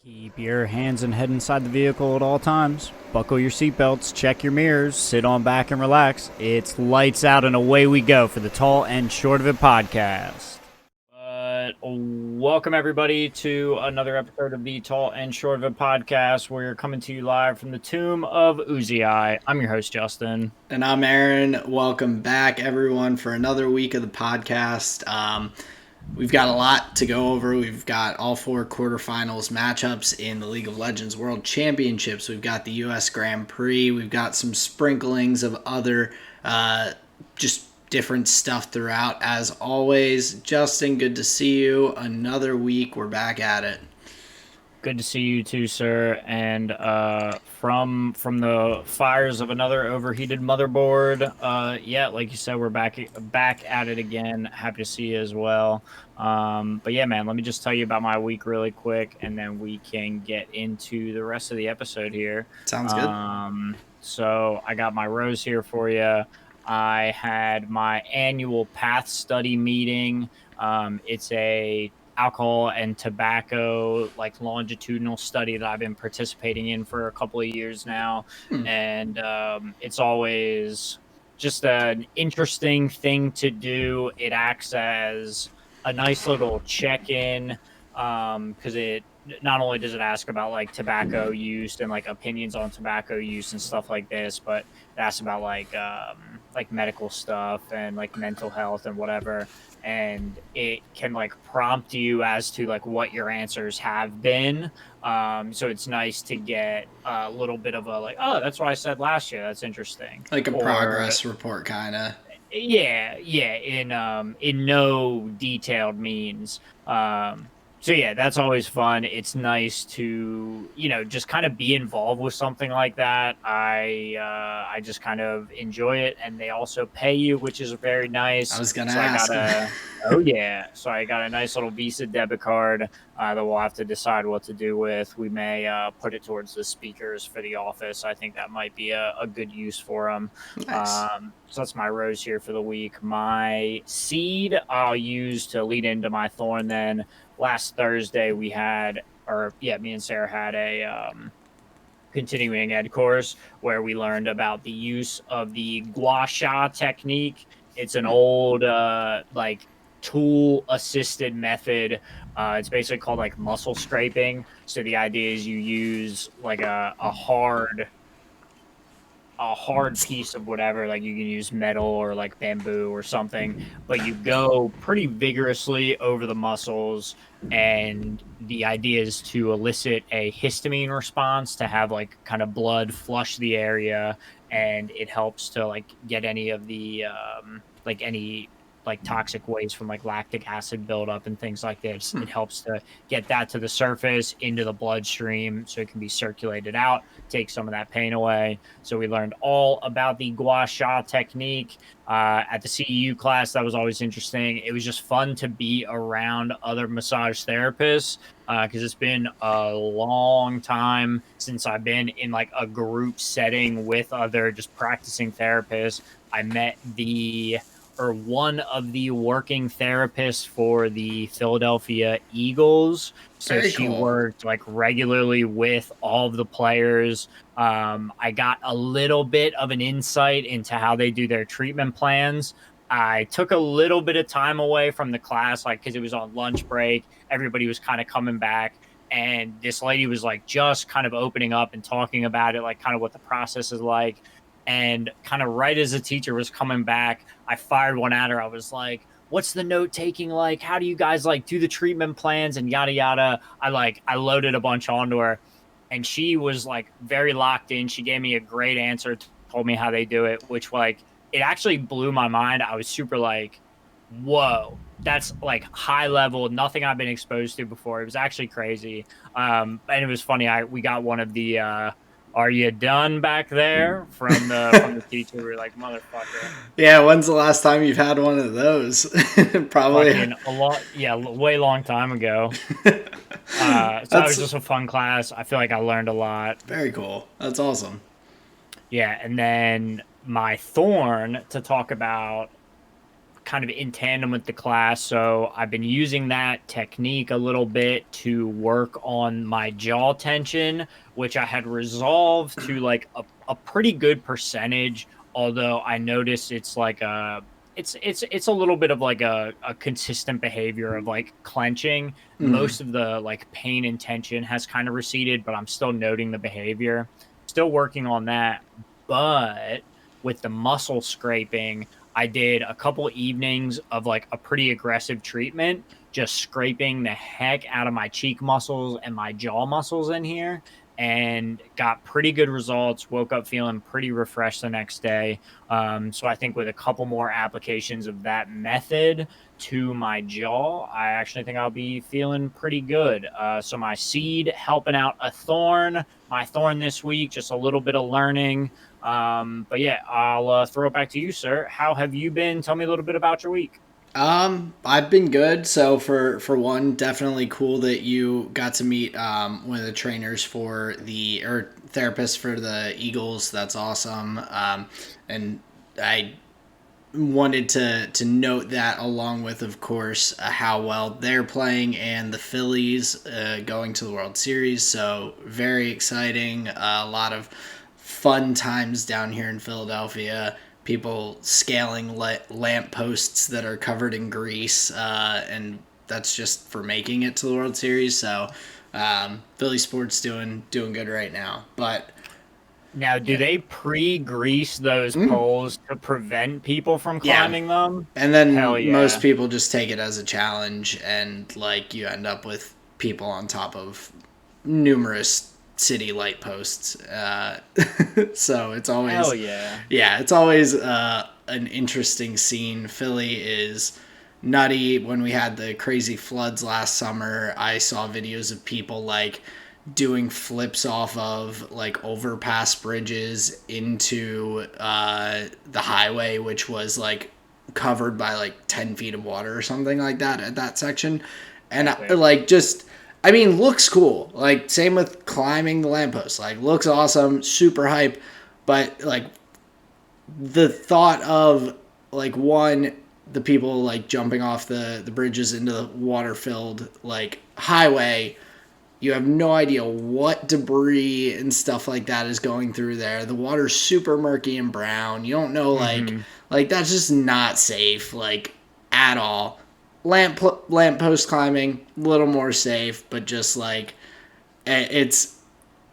Keep your hands and head inside the vehicle at all times. Buckle your seatbelts, check your mirrors, sit on back and relax. It's lights out and away we go for the Tall and Short of It podcast. Welcome everybody to another episode of the Tall and Short of It podcast. We're coming to you live from the tomb of Uzi. I'm your host, Justin. And I'm Aaron. Welcome back, everyone, for another week of the podcast. We've got a lot to go over. We've got all four quarterfinals matchups in the League of Legends World Championships. We've got the US Grand Prix. We've got some sprinklings of other just different stuff throughout. As always, Justin, good to see you. Another week. We're back at it. Good to see you too, sir. And from the fires of another overheated motherboard, yeah, like you said, we're back at it again. Happy to see you as well. But yeah, man, let me just tell you about my week really quick, and then we can get into the rest of the episode here. Sounds good. So I got my rose here for you. I had my annual path study meeting. It's a alcohol and tobacco like longitudinal study that I've been participating in for a couple of years now. And it's always just an interesting thing to do. It acts as a nice little check-in because it not only does it ask about like tobacco use and like opinions on tobacco use and stuff like this, but it asks about like medical stuff and like mental health and whatever. And it can like prompt you as to like what your answers have been. So it's nice to get a little bit of a like, oh, that's what I said last year. That's interesting. Like a progress report, kind of. Yeah. In no detailed means. So yeah, that's always fun. It's nice to, just kind of be involved with something like that. I just kind of enjoy it, and they also pay you, which is very nice. I was gonna ask. So I got a nice little Visa debit card that we'll have to decide what to do with. We may put it towards the speakers for the office. I think that might be a good use for them. Nice. So that's my rose here for the week. My seed I'll use to lead into my thorn then. Last Thursday me and Sarah had a continuing ed course where we learned about the use of the gua sha technique. It's an old tool assisted method. It's basically called like muscle scraping. So the idea is you use like a hard piece of whatever, like you can use metal or like bamboo or something, but you go pretty vigorously over the muscles, and the idea is to elicit a histamine response to have like kind of blood flush the area, and it helps to like get any of the any toxic waste from like lactic acid buildup and things like this. It helps to get that to the surface into the bloodstream so it can be circulated out, take some of that pain away. So we learned all about the gua sha technique at the CEU class. That was always interesting. It was just fun to be around other massage therapists because it's been a long time since I've been in like a group setting with other just practicing therapists. I met one of the working therapists for the Philadelphia Eagles. So Very she cool. worked like regularly with all of the players. I got a little bit of an insight into how they do their treatment plans. I took a little bit of time away from the class, like because it was on lunch break. Everybody was kind of coming back. And this lady was like just kind of opening up and talking about it, like kind of what the process is like. And kind of right as the teacher was coming back, I fired one at her. I was like, what's the note taking like? How do you guys like do the treatment plans and yada, yada? I loaded a bunch onto her, and she was like very locked in. She gave me a great answer, told me how they do it, which like, it actually blew my mind. I was super like, whoa, that's like high level, nothing I've been exposed to before. It was actually crazy. And it was funny. We got one of the, are you done back there from the teacher? We were like, motherfucker. Yeah, when's the last time you've had one of those? Probably fucking a lot. Yeah, way long time ago. So it was just a fun class. I feel like I learned a lot. Very cool. That's awesome. Yeah, and then my thorn to talk about kind of in tandem with the class. So I've been using that technique a little bit to work on my jaw tension, which I had resolved to like a pretty good percentage. Although I noticed it's like it's a little bit of like a consistent behavior of like clenching. Mm. Most of the like pain and tension has kind of receded, but I'm still noting the behavior. Still working on that. But with the muscle scraping, I did a couple evenings of like a pretty aggressive treatment, just scraping the heck out of my cheek muscles and my jaw muscles in here, and got pretty good results. Woke up feeling pretty refreshed the next day. So I think with a couple more applications of that method to my jaw, I actually think I'll be feeling pretty good. So my seed helping out a thorn, my thorn this week, just a little bit of learning. But yeah, I'll throw it back to you, sir. How have you been? Tell me a little bit about your week. I've been good. So for one, definitely cool that you got to meet one of the trainers for the or therapist for the Eagles. That's awesome. And I wanted to note that along with, of course, how well they're playing and the Phillies going to the World Series. So very exciting. A lot of fun times down here in Philadelphia. People scaling lamp posts that are covered in grease, and that's just for making it to the World Series. So Philly sports doing good right now. But Now, do they pre-grease those poles to prevent people from yeah, climbing them? and then Hell most yeah. people just take it as a challenge, and like you end up with people on top of numerous city light posts. So it's always, Hell yeah. yeah, it's always an interesting scene. Philly is nutty. When we had the crazy floods last summer, I saw videos of people like doing flips off of like overpass bridges into the highway, which was like covered by like 10 feet of water or something like that at that section. And Epic. like just, I mean, looks cool. Like same with climbing the lamppost. Like looks awesome, super hype. But like the thought of like one, the people like jumping off the bridges into the water filled like highway, you have no idea what debris and stuff like that is going through there. The water's super murky and brown. You don't know Hmm. like that's just not safe like at all. Lamp post climbing a little more safe, but just like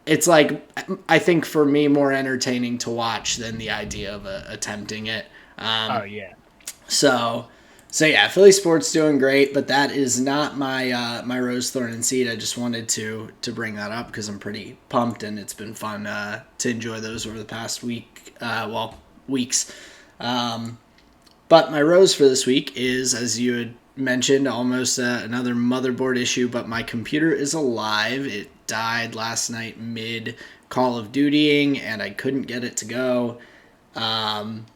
it's like I think for me more entertaining to watch than the idea of attempting it. Oh Um, yeah. so, so yeah, Philly sports doing great, but that is not my my rose thorn and seed. I just wanted to bring that up because I'm pretty pumped and it's been fun to enjoy those over the past weeks. Um, but my rose for this week is, as you had mentioned, almost another motherboard issue. But my computer is alive. It died last night mid Call of Dutying, and I couldn't get it to go. Um,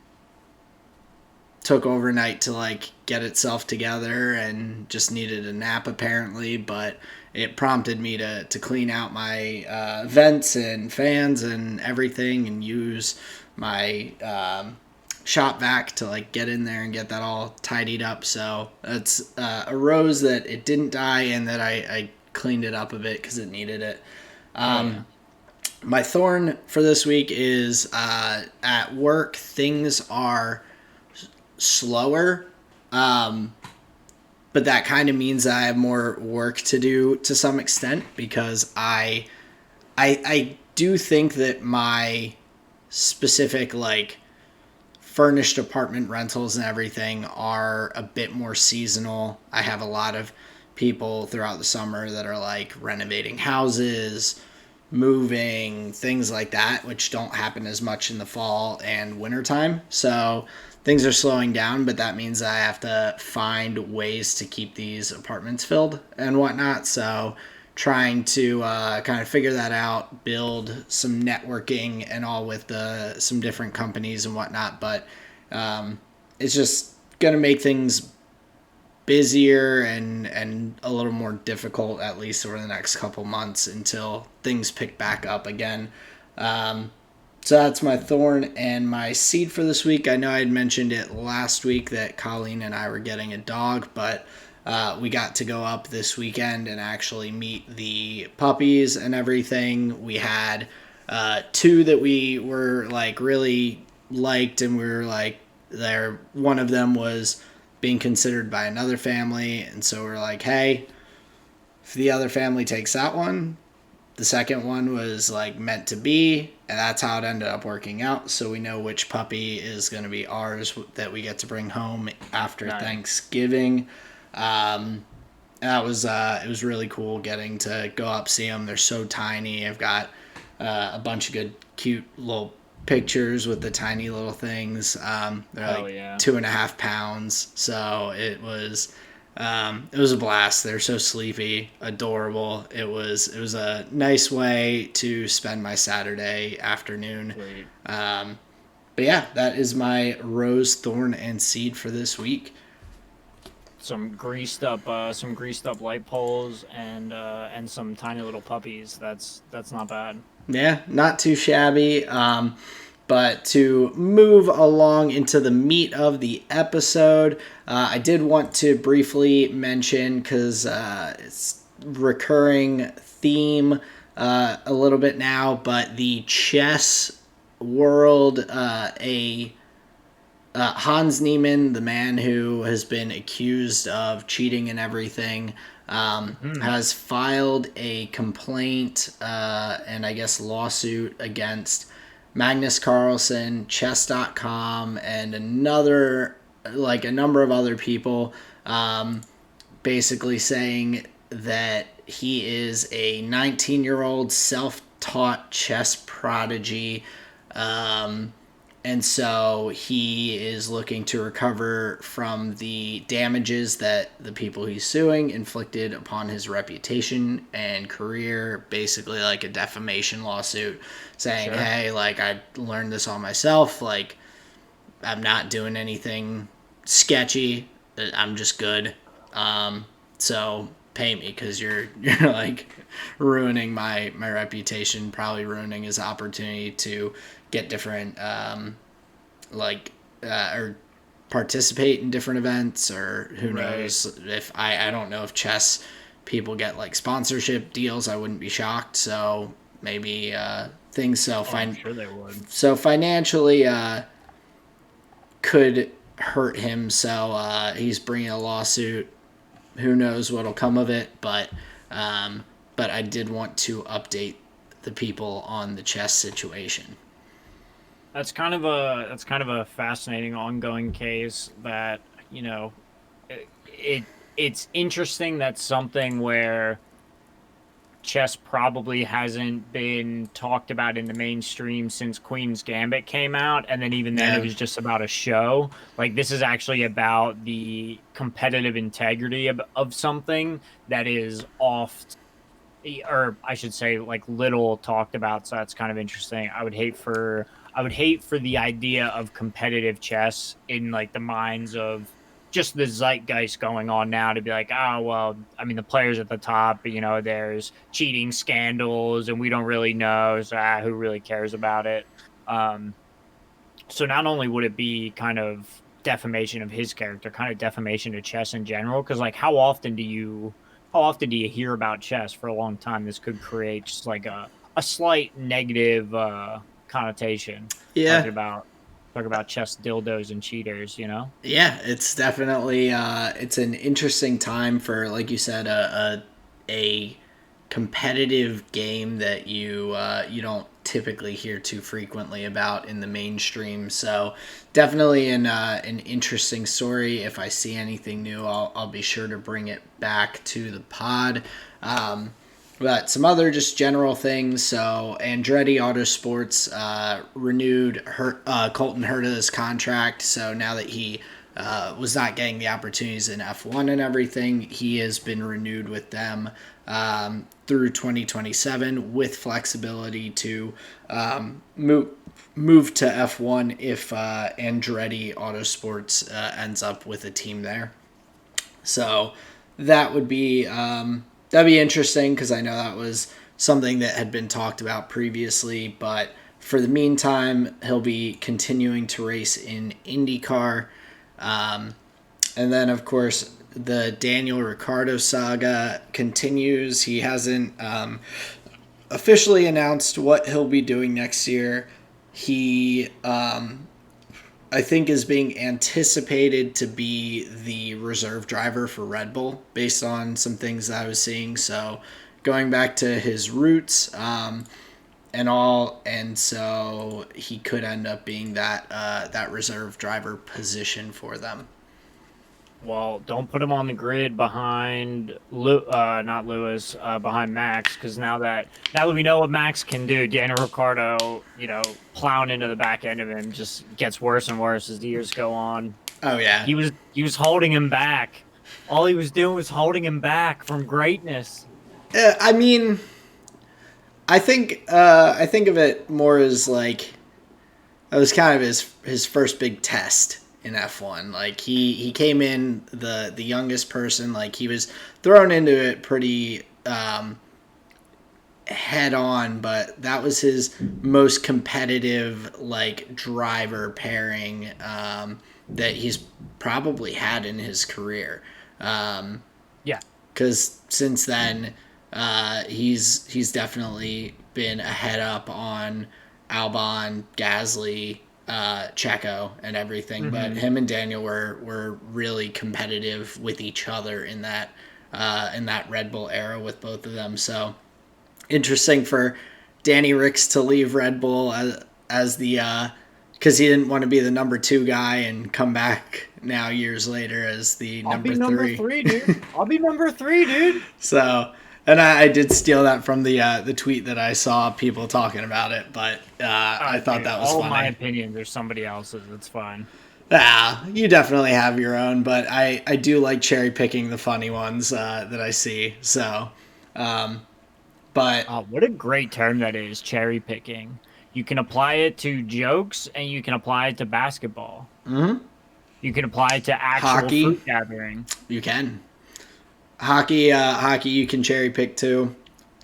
Took overnight to like get itself together and just needed a nap apparently, but it prompted me to clean out my vents and fans and everything and use my shop vac to like get in there and get that all tidied up. So it's a rose that it didn't die and that I cleaned it up a bit because it needed it. Hell yeah. My thorn for this week is at work things are slower, but that kind of means that I have more work to do to some extent because I do think that my specific like furnished apartment rentals and everything are a bit more seasonal. I have a lot of people throughout the summer that are like renovating houses, moving, things like that, which don't happen as much in the fall and wintertime. So things are slowing down, but that means I have to find ways to keep these apartments filled and whatnot. So trying to kind of figure that out, build some networking and all with some different companies and whatnot. But it's just going to make things busier and a little more difficult, at least over the next couple months until things pick back up again. So that's my thorn and my seed for this week. I know I had mentioned it last week that Colleen and I were getting a dog, but we got to go up this weekend and actually meet the puppies and everything. We had two that we were like really liked, and we were like, there. One of them was being considered by another family, and so we're like, hey, if the other family takes that one, the second one was like meant to be, and that's how it ended up working out. So we know which puppy is going to be ours that we get to bring home after Thanksgiving. That was it was really cool getting to go up see them. They're so tiny. I've got a bunch of good, cute little pictures with the tiny little things. They're Hell like yeah. 2.5 pounds, so it was a blast. They're so sleepy, adorable. It was a nice way to spend my Saturday afternoon. Sweet. But yeah, that is my rose, thorn, and seed for this week. Some greased up light poles and some tiny little puppies. That's not bad. Yeah, not too shabby. But to move along into the meat of the episode, I did want to briefly mention, because it's recurring theme a little bit now, but the chess world, Hans Niemann, the man who has been accused of cheating and everything, has filed a complaint and I guess lawsuit against Magnus Carlsen, Chess.com, and a number of other people, basically saying that he is a 19-year-old self-taught chess prodigy. And so he is looking to recover from the damages that the people he's suing inflicted upon his reputation and career, basically like a defamation lawsuit, saying, Sure. hey, like, I learned this all myself. Like, I'm not doing anything sketchy. I'm just good. So pay me, because you're like ruining my reputation, probably ruining his opportunity to get different or participate in different events, or who knows if I don't know if chess people get like sponsorship deals. I wouldn't be shocked. So maybe things I'm sure they would. so financially could hurt him. So he's bringing a lawsuit. Who knows what'll come of it, but I did want to update the people on the chess situation. That's kind of a fascinating ongoing case that, it's interesting that something where chess probably hasn't been talked about in the mainstream since Queen's Gambit came out, and then even then it was just about a show. Like, this is actually about the competitive integrity of something that is oft, or I should say, like, little talked about. So that's kind of interesting. I would hate for the idea of competitive chess in like the minds of just the zeitgeist going on now to be like, oh, well, I mean, the players at the top, there's cheating scandals and we don't really know. So who really cares about it? Um, so not only would it be kind of defamation of his character, kind of defamation of chess in general, because like how often do you hear about chess for a long time? This could create just like a slight negative connotation, Yeah, talking about chess dildos and cheaters, yeah, it's definitely it's an interesting time for, like you said, a competitive game that you don't typically hear too frequently about in the mainstream. So definitely an interesting story. If I see anything new, I'll be sure to bring it back to the pod. But some other just general things. So Andretti Autosports renewed Colton Herta's contract. So now that he was not getting the opportunities in F1 and everything, he has been renewed with them through 2027 with flexibility to move to F1 if Andretti Autosports ends up with a team there. So that would be that'd be interesting, because I know that was something that had been talked about previously, but For the meantime, he'll be continuing to race in IndyCar. And then, of course, the Daniel Ricciardo saga continues. He hasn't officially announced what he'll be doing next year. He, I think, is being anticipated to be the reserve driver for Red Bull based on some things that I was seeing. So going back to his roots and all, and so he could end up being that reserve driver position for them. Well, don't put him on the grid behind not Lewis, behind Max, because now that we know what Max can do, Daniel Ricciardo, plowing into the back end of him just gets worse and worse as the years go on. Oh yeah, He was holding him back. All he was doing was holding him back from greatness. I mean, I think of it more as like it was kind of his first big test in F1. Like he came in the youngest person. Like he was thrown into it pretty head on, but that was his most competitive like driver pairing that he's probably had in his career. Yeah, because since then he's definitely been a head up on Albon, Gasly, Checo, and everything. Mm-hmm. But him and Daniel were really competitive with each other in that Red Bull era with both of them. So interesting for Danny Ricks to leave Red Bull as the because he didn't want to be the number 2 guy and come back now years later as the number 3. I'll be number 3, dude. I'll be number 3, dude. So, and I did steal that from the tweet that I saw people talking about it, but I thought that was all funny. My opinions are somebody else's. It's fine. You definitely have your own, but I do like cherry picking the funny ones that I see. So, but what a great term that is, cherry picking. You can apply it to jokes, and you can apply it to basketball. Mm-hmm. You can apply it to actual hockey, fruit gathering. You can. Hockey, you can cherry pick too,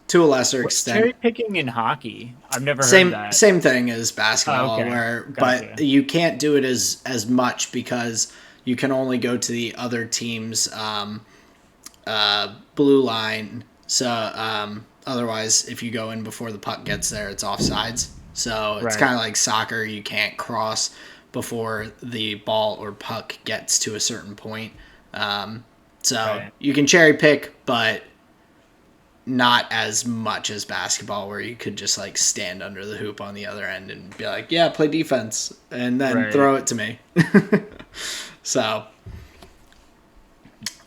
to a lesser extent. Cherry picking in hockey, I've never heard that. Same thing as basketball, Gotcha. But you can't do it as much because you can only go to the other team's blue line. So otherwise, if you go in before the puck gets there, it's offsides. So it's kind of like soccer. You can't cross before the ball or puck gets to a certain point. You can cherry pick, but not as much as basketball, where you could just like stand under the hoop on the other end and be like, yeah, play defense, and then throw it to me. So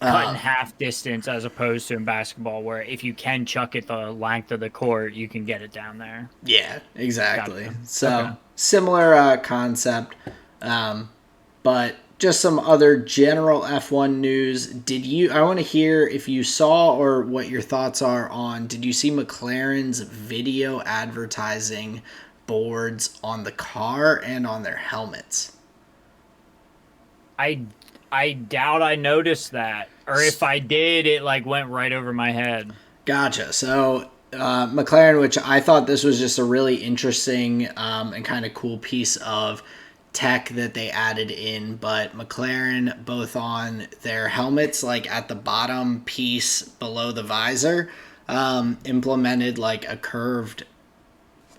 cut in half distance, as opposed to in basketball, where if you can chuck it the length of the court, you can get it down there. Yeah, exactly. Gotcha. So similar concept, but just some other general F1 news. I want to hear if you saw or what your thoughts are on, did you see McLaren's video advertising boards on the car and on their helmets? I doubt I noticed that. Or if I did, it like went right over my head. Gotcha. So McLaren, which I thought this was just a really interesting and kind of cool piece of tech that they added in, but McLaren, both on their helmets, like at the bottom piece below the visor, implemented like a curved,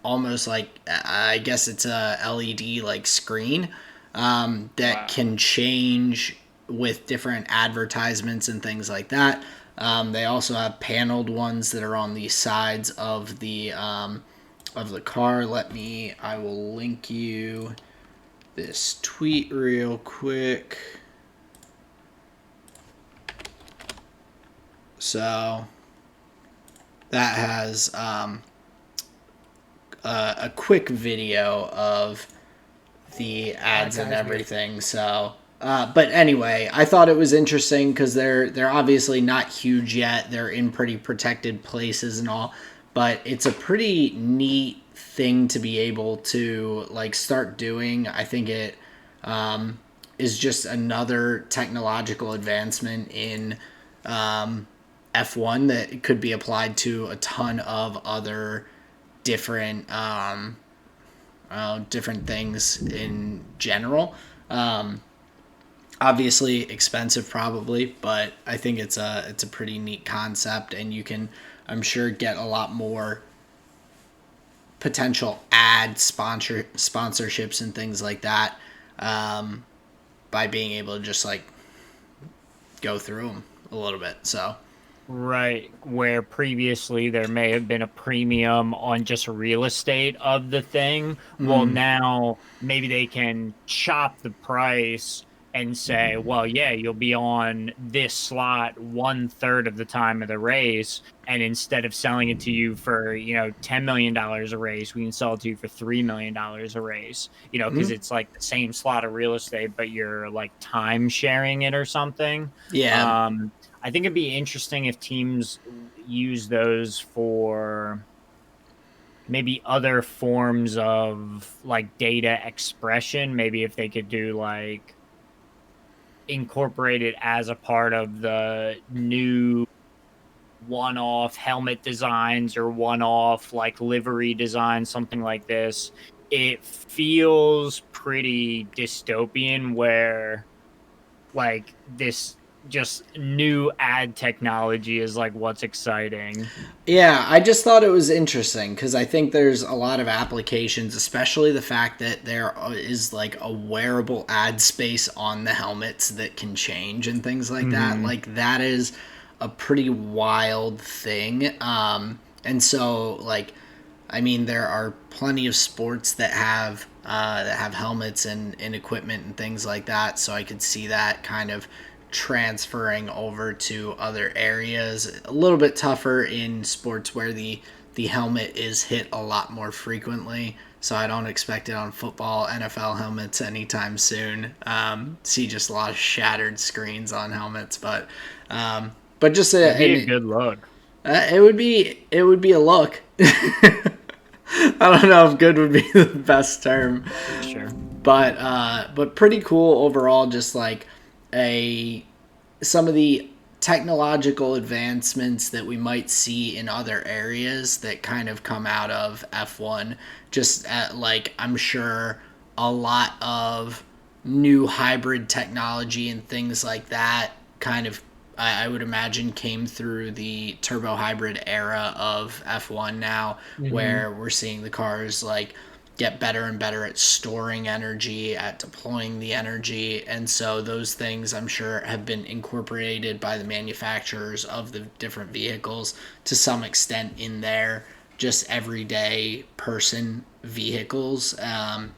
almost like, I guess it's a LED like screen that can change with different advertisements and things like that. They also have paneled ones that are on the sides of the car. I will link you this tweet real quick. So that has a quick video of the ads and everything. So, but anyway, I thought it was interesting because they're obviously not huge yet. They're in pretty protected places and all, but it's a pretty neat thing to be able to like start doing. I think it is just another technological advancement in F1 that could be applied to a ton of other different different things in general. Obviously expensive probably, but I think it's a pretty neat concept, and you can, I'm sure, get a lot more potential sponsorships and things like that, by being able to just like go through them a little bit. So Right, where previously there may have been a premium on just real estate of the thing. Well, now maybe they can chop the price and say, well, yeah, you'll be on this slot 1/3 of the time of the race. And instead of selling it to you for, $10 million a race, we can sell it to you for $3 million a race, because it's like the same slot of real estate, but you're like time sharing it or something. yeah, I think it'd be interesting if teams use those for maybe other forms of like data expression. Maybe if they could do like incorporate it as a part of the new one-off helmet designs or one-off like livery design, something like this. It feels pretty dystopian where like this just new ad technology is like what's exciting. yeah. I just thought it was interesting because I think there's a lot of applications, especially the fact that there is like a wearable ad space on the helmets that can change and things like that. Hmm. Like that is a pretty wild thing. And so like, I mean, there are plenty of sports that have helmets and equipment and things like that. So I could see that kind of transferring over to other areas. A little bit tougher in sports where the helmet is hit a lot more frequently. So I don't expect it on football, NFL helmets anytime soon. See just a lot of shattered screens on helmets, but just It'd be a good look. it would be a look. I don't know if good would be the best term, Sure. but pretty cool overall. Just like a some of the technological advancements that we might see in other areas that kind of come out of F1. Just at, like, I'm sure a lot of new hybrid technology and things like that kind of, I would imagine, came through the turbo hybrid era of F1 now, Hmm. where we're seeing the cars like get better and better at storing energy, at deploying the energy. And so those things, I'm sure, have been incorporated by the manufacturers of the different vehicles to some extent in their just everyday person vehicles, and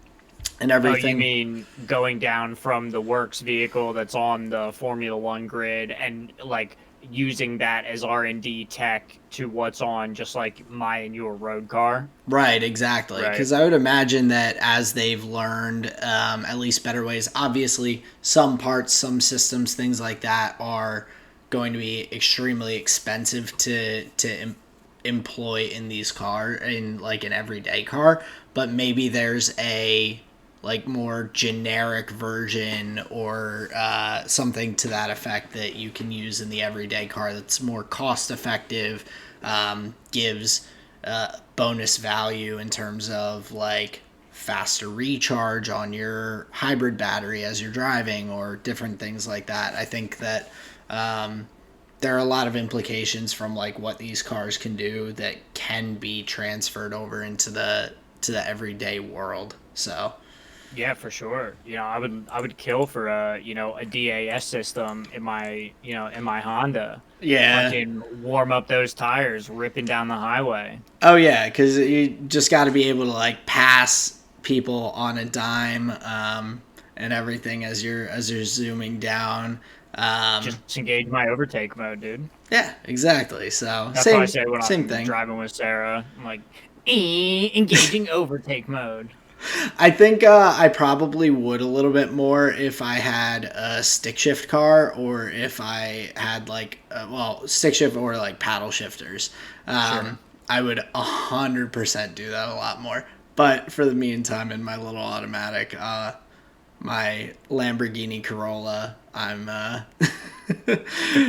Oh, you everything. mean going down from the works vehicle that's on the Formula One grid and like using that as R&D tech to what's on just like my and your road car? Right, exactly. Right. Because I would imagine that as they've learned at least better ways, obviously some parts, some systems, things like that are going to be extremely expensive to employ in these car in like an everyday car. But maybe there's a like more generic version or something to that effect that you can use in the everyday car that's more cost effective, gives bonus value in terms of like faster recharge on your hybrid battery as you're driving or different things like that. I think that there are a lot of implications from like what these cars can do that can be transferred over into the everyday world. So Yeah, for sure. I would kill for a DAS system in my Honda. yeah. Fucking warm up those tires, ripping down the highway. Oh yeah, because you just got to be able to like pass people on a dime, and everything as you're zooming down. Um, Just engage my overtake mode, dude. yeah, exactly. So That's what I say when same I'm thing. driving with Sarah. I'm like, engaging overtake mode. I think I probably would a little bit more if I had a stick shift car or if I had like well, stick shift or like paddle shifters. Sure. I would 100% do that a lot more. But for the meantime, in my little automatic, my Lamborghini Corolla, I'm The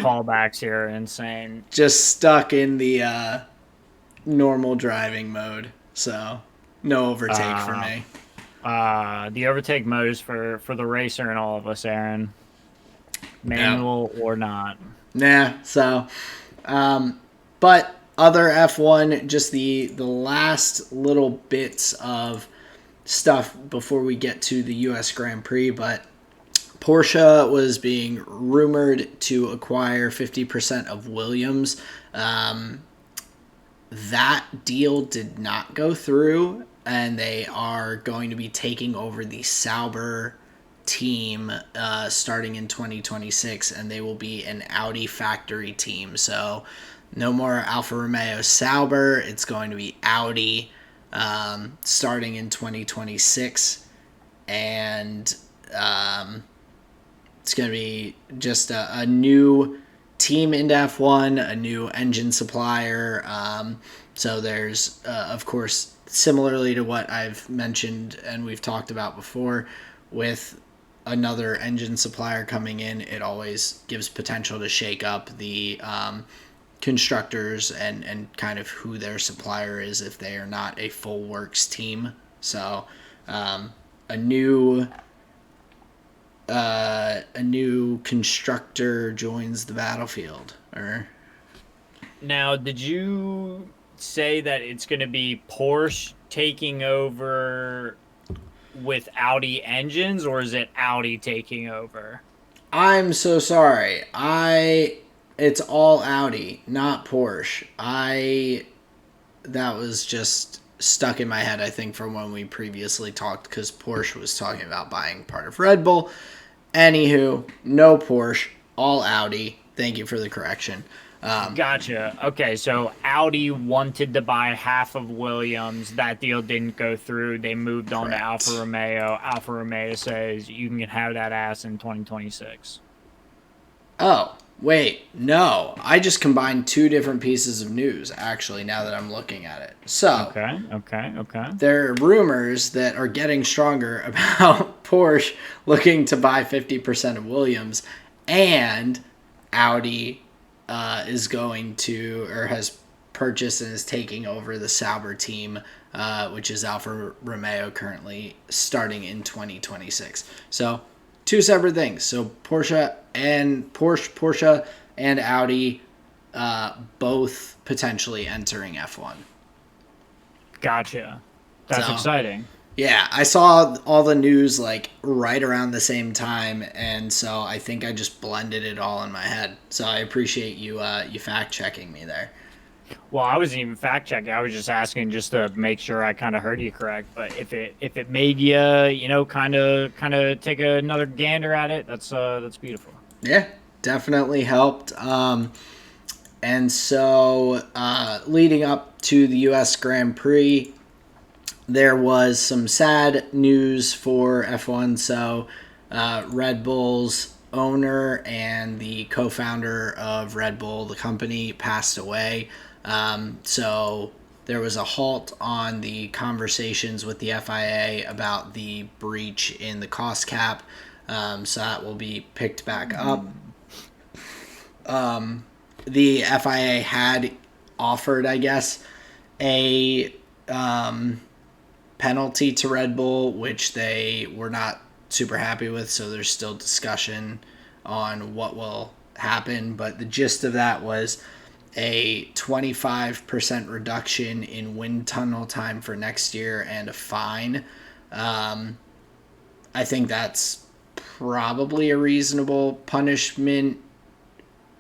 callbacks here are insane. just stuck in the normal driving mode. So No overtake for Uh, me. the overtake mode is for the racer and all of us, Aaron. Yeah. Manual or not. Nah. So, but other F1, just the last little bits of stuff before we get to the U.S. Grand Prix, but Porsche was being rumored to acquire 50% of Williams. That deal did not go through, and they are going to be taking over the Sauber team starting in 2026, and they will be an Audi factory team. So no more Alfa Romeo Sauber. It's going to be Audi starting in 2026, and it's going to be just a new team into F1, a new engine supplier. So there's, of course, similarly to what I've mentioned and we've talked about before, with another engine supplier coming in, it always gives potential to shake up the constructors and kind of who their supplier is if they are not a full works team. So a new a new constructor joins the battlefield. Or Now, did you say that it's going to be Porsche taking over with Audi engines, or is it Audi taking over? I'm so sorry. It's all Audi, not Porsche. I That was just stuck in my head, I think, from when we previously talked, because Porsche was talking about buying part of Red Bull. Anywho, no Porsche, all Audi. Thank you for the correction. Gotcha. Okay, so Audi wanted to buy half of Williams. That deal didn't go through. They moved on to Alfa Correct. Romeo. Alfa Romeo says you can have that ass in 2026. Oh, wait, no. I just combined two different pieces of news, actually, now that I'm looking at it. So, Okay, okay, okay. there are rumors that are getting stronger about Porsche looking to buy 50% of Williams, and Audi is going to, or has purchased and is taking over the Sauber team, which is Alfa Romeo currently, starting in 2026. So, two separate things. So Porsche and Audi, both potentially entering F1. Gotcha. That's So exciting. yeah, I saw all the news like right around the same time, and so I think I just blended it all in my head. So I appreciate you fact checking me there. Well, I wasn't even fact checking. I was just asking just to make sure I kind of heard you correct. But if it made you, kind of take another gander at it, that's beautiful. Yeah, definitely helped. And so leading up to the U.S. Grand Prix, there was some sad news for F1. So, Red Bull's owner and the co founder of Red Bull, the company, passed away. So, there was a halt on the conversations with the FIA about the breach in the cost cap. So, that will be picked back up. The FIA had offered, I guess, a penalty to Red Bull, which they were not super happy with. So there's still discussion on what will happen. But the gist of that was a 25% reduction in wind tunnel time for next year and a fine. I think that's probably a reasonable punishment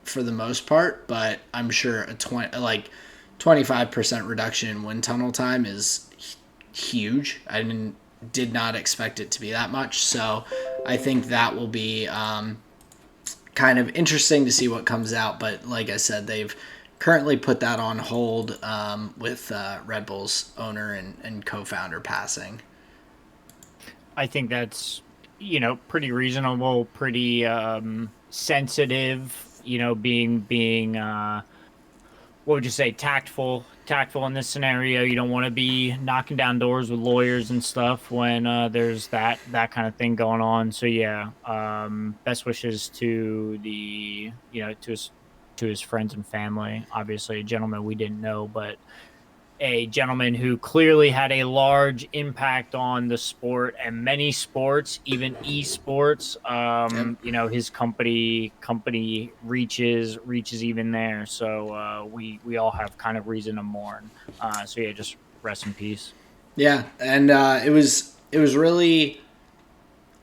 for the most part, but I'm sure a 25% reduction in wind tunnel time is huge. Did not expect it to be that much, so I think that will be kind of interesting to see what comes out. But like I said, they've currently put that on hold with Red Bull's owner and co-founder passing. I think that's pretty reasonable, pretty sensitive. Being what would you say, tactful in this scenario. You don't want to be knocking down doors with lawyers and stuff when there's that kind of thing going on. So yeah, best wishes to to his friends and family. Obviously, a gentleman we didn't know, but a gentleman who clearly had a large impact on the sport and many sports, even esports. Yep. His company reaches even there. So we all have kind of reason to mourn. So yeah, just rest in peace. Yeah, and it was really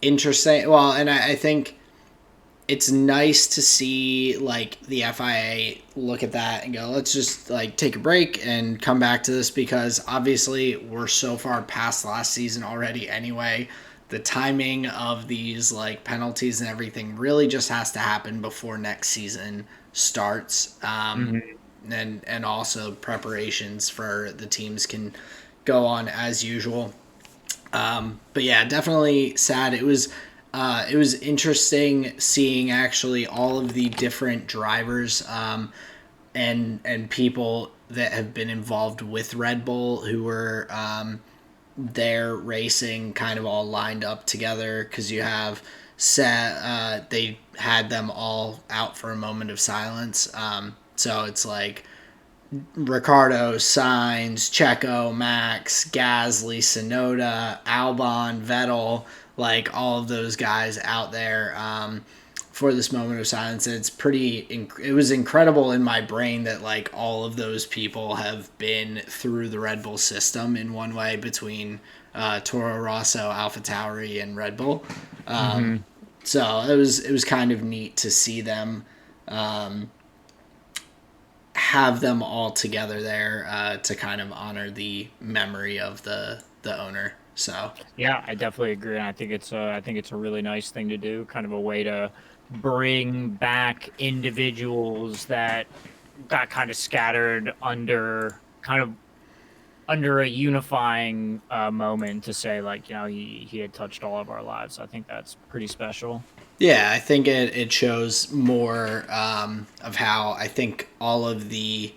interesting. Well, and I think it's nice to see like the FIA look at that and go, let's just like take a break and come back to this, because obviously we're so far past last season already anyway. The timing of these like penalties and everything really just has to happen before next season starts. Hmm. And also preparations for the teams can go on as usual. But yeah, definitely sad. It was interesting seeing actually all of the different drivers, and people that have been involved with Red Bull who were there racing, kind of all lined up together, because you have set they had them all out for a moment of silence. So it's like Ricardo, Sainz, Checo, Max, Gasly, Sonoda, Albon, Vettel, like all of those guys out there for this moment of silence. And it was incredible in my brain that like all of those people have been through the Red Bull system in one way, between Toro Rosso, AlphaTauri, and Red Bull. Hmm. So it was kind of neat to see them have them all together there to kind of honor the memory of the owner. So Yeah, I definitely agree. And I think it's a really nice thing to do, kind of a way to bring back individuals that got kind of scattered under a unifying moment, to say like, he had touched all of our lives. I think that's pretty special. yeah, I think it shows more of how I think all of the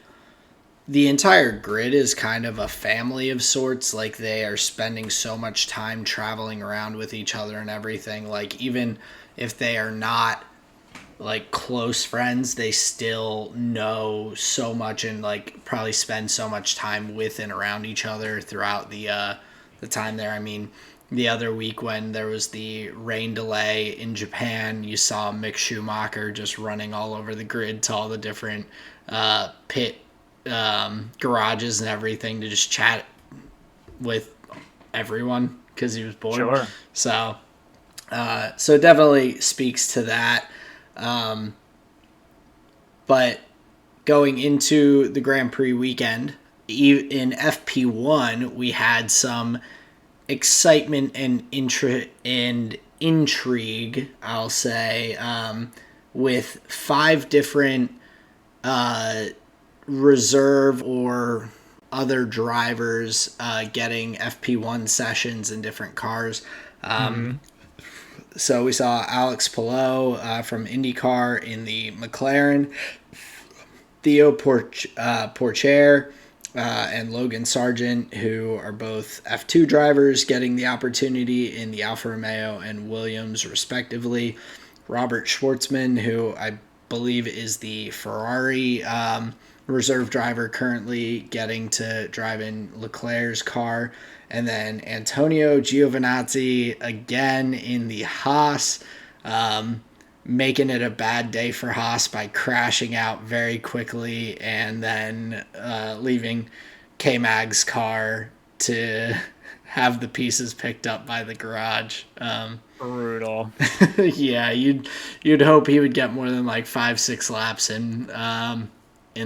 entire grid is kind of a family of sorts. Like they are spending so much time traveling around with each other and everything. Like even if they are not like close friends, they still know so much and like probably spend so much time with and around each other throughout the time there. I mean, the other week when there was the rain delay in Japan, you saw Mick Schumacher just running all over the grid to all the different pit garages and everything to just chat with everyone because he was bored. Sure. So, so it definitely speaks to that. But going into the Grand Prix weekend, in FP1, we had some excitement and intrigue, I'll say, with 5 different reserve or other drivers getting FP1 sessions in different cars. Hmm. So we saw Alex Palou from IndyCar in the McLaren, Theo Porcher and Logan Sargent, who are both F2 drivers, getting the opportunity in the Alfa Romeo and Williams, respectively. Robert Schwartzman, who I believe is the Ferrari reserve driver, currently getting to drive in Leclerc's car. And then Antonio Giovinazzi again in the Haas, making it a bad day for Haas by crashing out very quickly and then leaving K-Mag's car to have the pieces picked up by the garage. Brutal. Yeah, you'd hope he would get more than like 5-6 laps in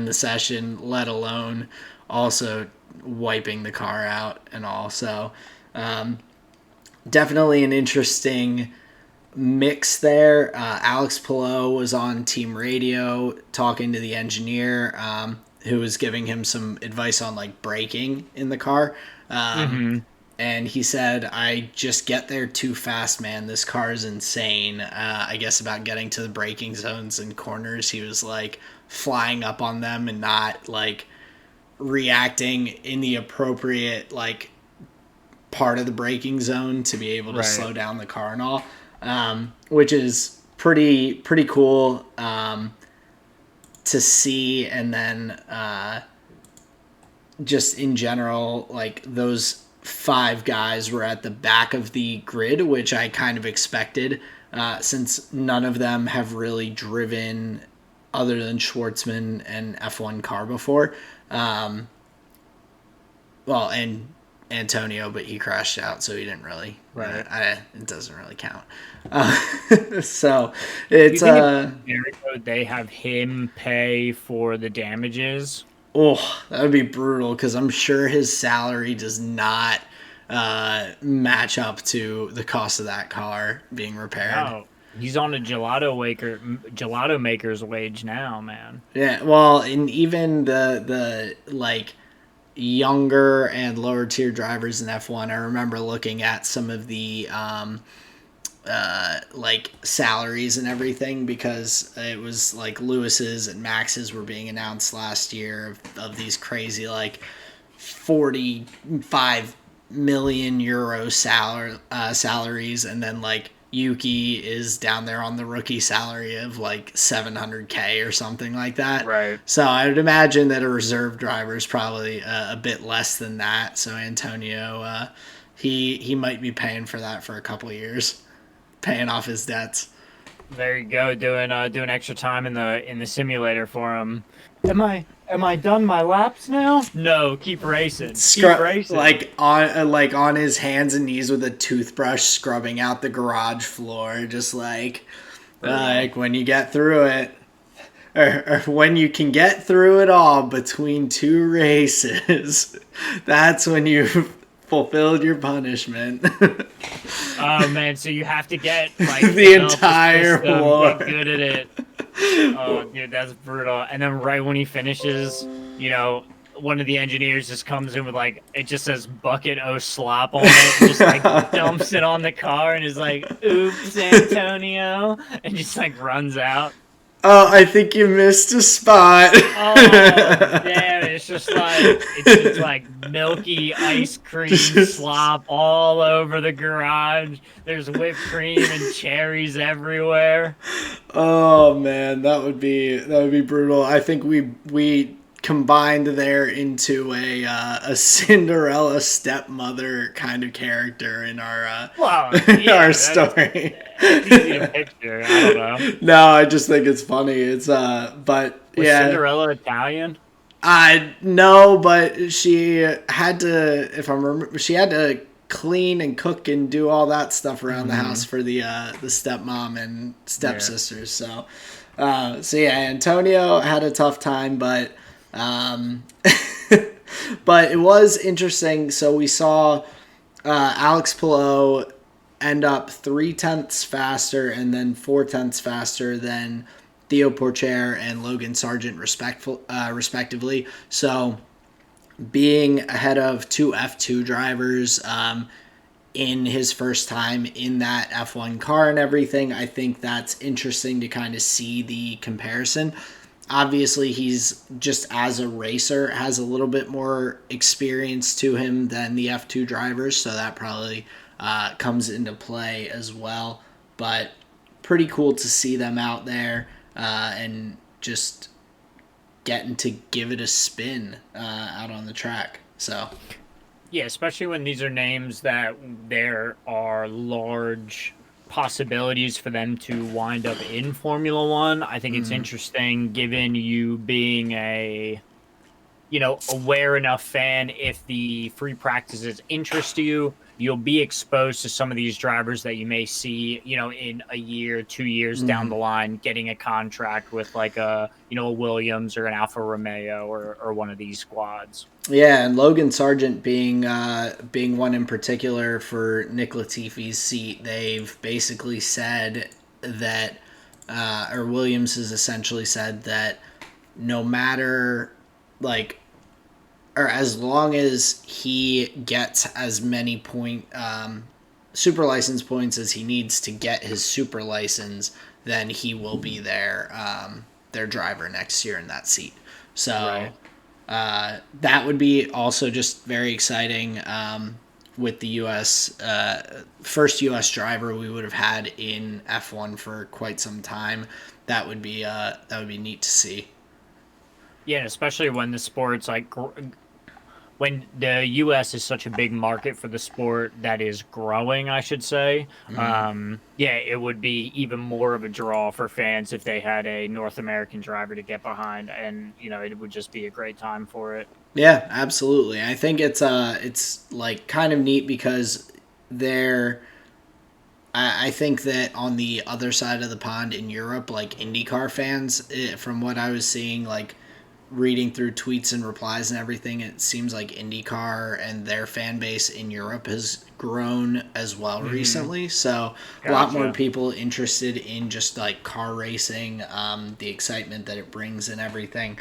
the session, let alone also wiping the car out and all. So definitely an interesting mix there. Alex Palou was on team radio talking to the engineer, who was giving him some advice on like braking in the car. Hmm. And he said, I just get there too fast, man. This car is insane. I guess about getting to the braking zones and corners, he was like flying up on them and not like reacting in the appropriate like part of the braking zone to be able to Right. slow down the car and all, which is pretty cool to see. And then just in general, like those 5 guys were at the back of the grid, which I kind of expected, since none of them have really driven other than Schwartzman an F1 car before. Um, well, and Antonio, but he crashed out, so he didn't really. Right. It doesn't really count. So Do you it's think in America they have him pay for the damages? oh, that would be brutal because I'm sure his salary does not match up to the cost of that car being repaired. No, he's on a gelato maker's wage now, man. Yeah, well, and even the like younger and lower tier drivers in F1, I remember looking at some of the like salaries and everything because it was like Lewis's and Max's were being announced last year of these crazy like 45 million euro salaries, and then like Yuki is down there on the rookie salary of like 700K or something like that. Right. So I would imagine that a reserve driver is probably a bit less than that. So Antonio, he might be paying for that for a couple of years, paying off his debts. There you go, doing extra time in the simulator for him. Am I done my laps now? No, keep racing. Keep racing. Like on his hands and knees with a toothbrush, scrubbing out the garage floor, just like when you get through it, or when you can get through it all between 2 races, that's when you've fulfilled your punishment. Oh man, so you have to get like the entire war. Get good at it. Oh dude, that's brutal. And then right when he finishes, one of the engineers just comes in with like it just says bucket o slop on it, and just like dumps it on the car and is like, "Oops, Antonio," and just like runs out. Oh, I think you missed a spot. Oh damn! It's just like milky ice cream slop all over the garage. There's whipped cream and cherries everywhere. Oh man, that would be brutal. I think we combined there into a Cinderella stepmother kind of character in our our story. It's easy to picture. I don't know. No, I just think it's funny. It's but Was yeah. Cinderella Italian? I no, but she had to. If I remember, she had to clean and cook and do all that stuff around the house for the stepmom and stepsisters. Yeah. So yeah, Antonio had a tough time, but but it was interesting. So we saw Alex Palou end up 0.3 faster and then 0.4 faster than Theo Porcher and Logan Sargent respectively. So being ahead of 2 F2 drivers in his first time in that F1 car and everything, I think that's interesting to kind of see the comparison. Obviously, he's just as a racer has a little bit more experience to him than the F2 drivers, so that probably comes into play as well. But pretty cool to see them out there and just getting to give it a spin out on the track. So yeah, especially when these are names that there are large possibilities for them to wind up in Formula One. I think it's interesting, given you being a aware enough fan. If the free practices interest you, you'll be exposed to some of these drivers that you may see, in a year, 2 years down the line, getting a contract with like a Williams or an Alfa Romeo or one of these squads. Yeah, and Logan Sargent being one in particular for Nick Latifi's seat, they've basically said that, or Williams has essentially said that no matter or as long as he gets as many super license points as he needs to get his super license, then he will be their driver next year in that seat. So. Right. That would be also just very exciting with the first U.S. driver we would have had in F1 for quite some time. That would be neat to see. Yeah, especially when the sport's when the US is such a big market for the sport that is growing, I should say, yeah, it would be even more of a draw for fans if they had a North American driver to get behind, and it would just be a great time for it. Yeah, absolutely. I think it's like kind of neat because they're I think that on the other side of the pond in Europe, like IndyCar fans, from what I was seeing, like reading through tweets and replies and everything, it seems like IndyCar and their fan base in Europe has grown as well Hmm. recently. So a lot more Gotcha. people interested in just like car racing, the excitement that it brings and everything.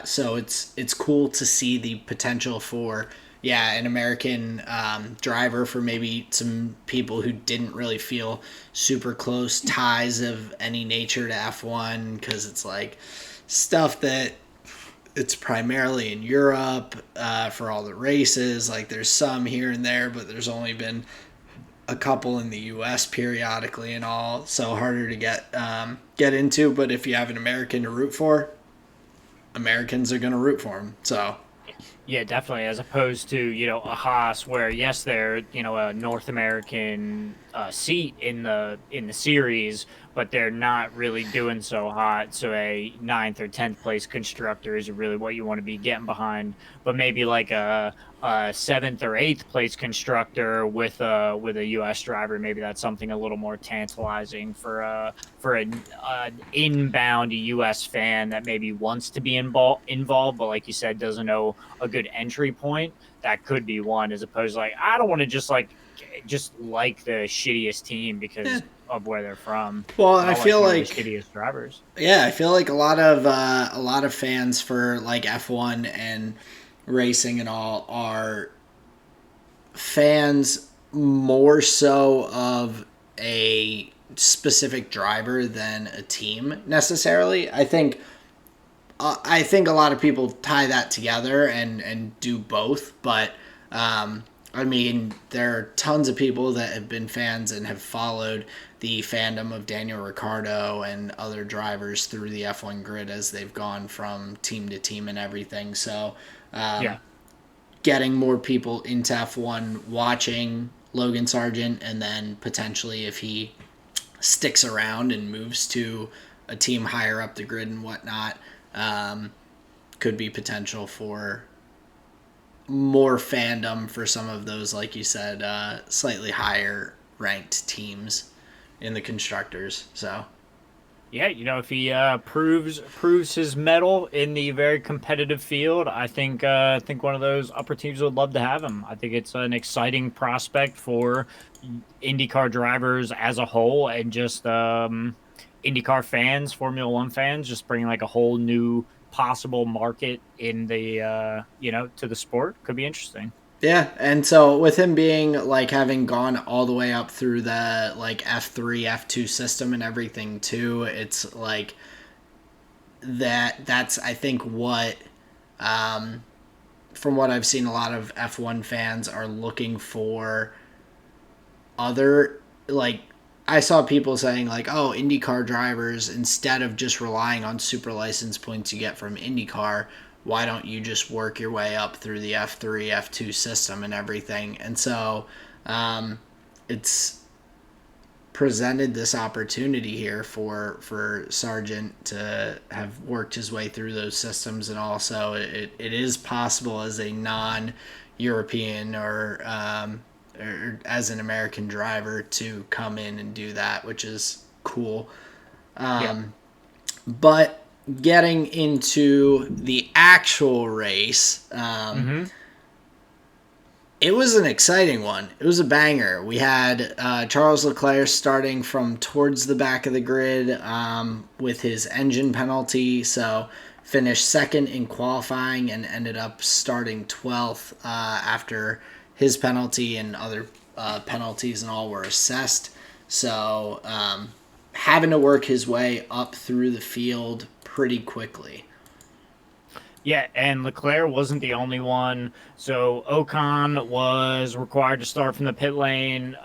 So it's cool to see the potential for an American driver, for maybe some people who didn't really feel super close ties of any nature to F1, because it's like stuff that it's primarily in Europe for all the races. Like there's some here and there, but there's only been a couple in the U.S. periodically and all, so harder to get into. But if you have an American to root for, Americans are going to root for him. So Yeah, definitely. As opposed to, a Haas where yes, they're, a North American seat in the series, but they're not really doing so hot. So a ninth or 10th place constructor is really what you want to be getting behind. But maybe like a seventh or eighth place constructor with a US driver, maybe that's something a little more tantalizing for an inbound US fan that maybe wants to be involved, but like you said, doesn't know a good entry point. That could be one, as opposed to like I don't want to just like the shittiest team yeah. because of where they're from. Well, I I'll like feel one of the like shittiest drivers. I feel like a lot of fans for like F1 and racing and all are fans more so of a specific driver than a team necessarily. I think a lot of people tie that together and do both, but I mean, there are tons of people that have been fans and have followed the fandom of Daniel Ricciardo and other drivers through the F1 grid as they've gone from team to team and everything. So, Yeah. getting more people into F1 watching Logan Sargent, and then potentially if he sticks around and moves to a team higher up the grid and whatnot, um, could be potential for more fandom for some of those, like you said, slightly higher ranked teams in the constructors. So Yeah, if he proves his mettle in the very competitive field, I think one of those upper teams would love to have him. I think it's an exciting prospect for IndyCar drivers as a whole, and just IndyCar fans, Formula One fans, just bringing like a whole new possible market in the to the sport could be interesting. yeah, and so with him being like having gone all the way up through the like F3, F2 system and everything too, it's like that's I think what um from what I've seen, a lot of F1 fans are looking for other, like, I saw people saying like, oh, IndyCar drivers, instead of just relying on super license points you get from IndyCar, why don't you just work your way up through the F3, F2 system and everything? And so it's presented this opportunity here for Sargent to have worked his way through those systems, and also it is possible as a non-European or as an American driver to come in and do that, which is cool. Yeah. But getting into the actual race, Hmm. it was an exciting one. It was a banger. We had Charles Leclerc starting from towards the back of the grid with his engine penalty. So finished second in qualifying and ended up starting 12th after his penalty and other penalties and all were assessed. So having to work his way up through the field pretty quickly. Yeah, and Leclerc wasn't the only one. So Ocon was required to start from the pit lane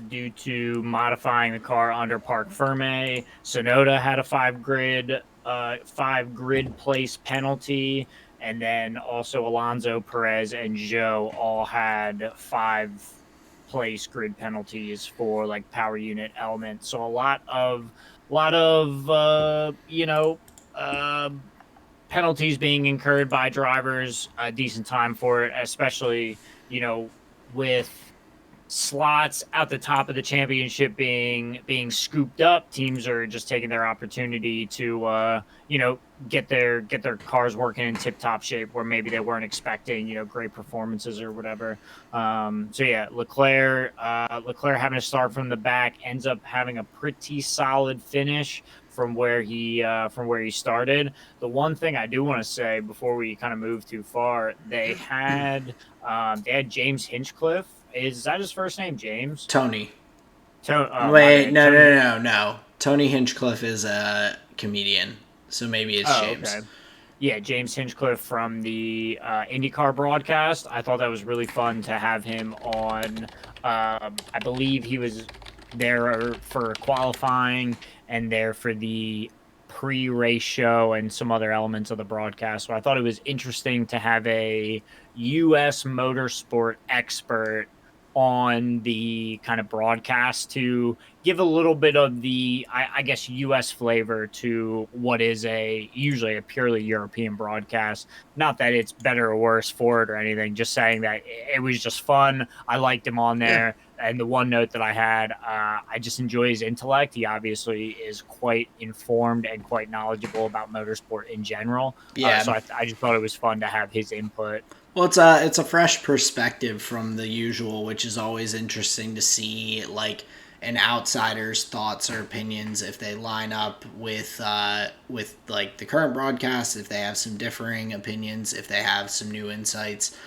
due to modifying the car under Parc Ferme. Sonoda had a five grid place penalty, and then also Alonso, Perez, and Zhou all had 5 place grid penalties for like power unit elements. So a lot of uh, penalties being incurred by drivers, a decent time for it, especially with slots at the top of the championship being scooped up. Teams are just taking their opportunity to get their cars working in tip top shape where maybe they weren't expecting great performances or whatever. So yeah, Leclerc having to start from the back ends up having a pretty solid finish from where he started. The one thing I do want to say before we kind of move too far, they had James Hinchcliffe. Is that his first name, James? Tony. My Wait, bad. no, Tony. no, no, no. Tony Hinchcliffe is a comedian, so maybe it's Oh, James. okay. Yeah, James Hinchcliffe from the IndyCar broadcast. I thought that was really fun to have him on. I believe he was there for qualifying and there for the pre-race show and some other elements of the broadcast. So I thought it was interesting to have a U.S. motorsport expert on the kind of broadcast to give a little bit of the, I guess, U.S. flavor to what is usually a purely European broadcast. Not that it's better or worse for it or anything. Just saying that it was just fun. I liked him on Yeah. there. And the one note that I had, I just enjoy his intellect. He obviously is quite informed and quite knowledgeable about motorsport in general. So Yeah. I just thought it was fun to have his input. Well, it's a fresh perspective from the usual, which is always interesting to see, like an outsider's thoughts or opinions if they line up with like the current broadcast, if they have some differing opinions, if they have some new insights.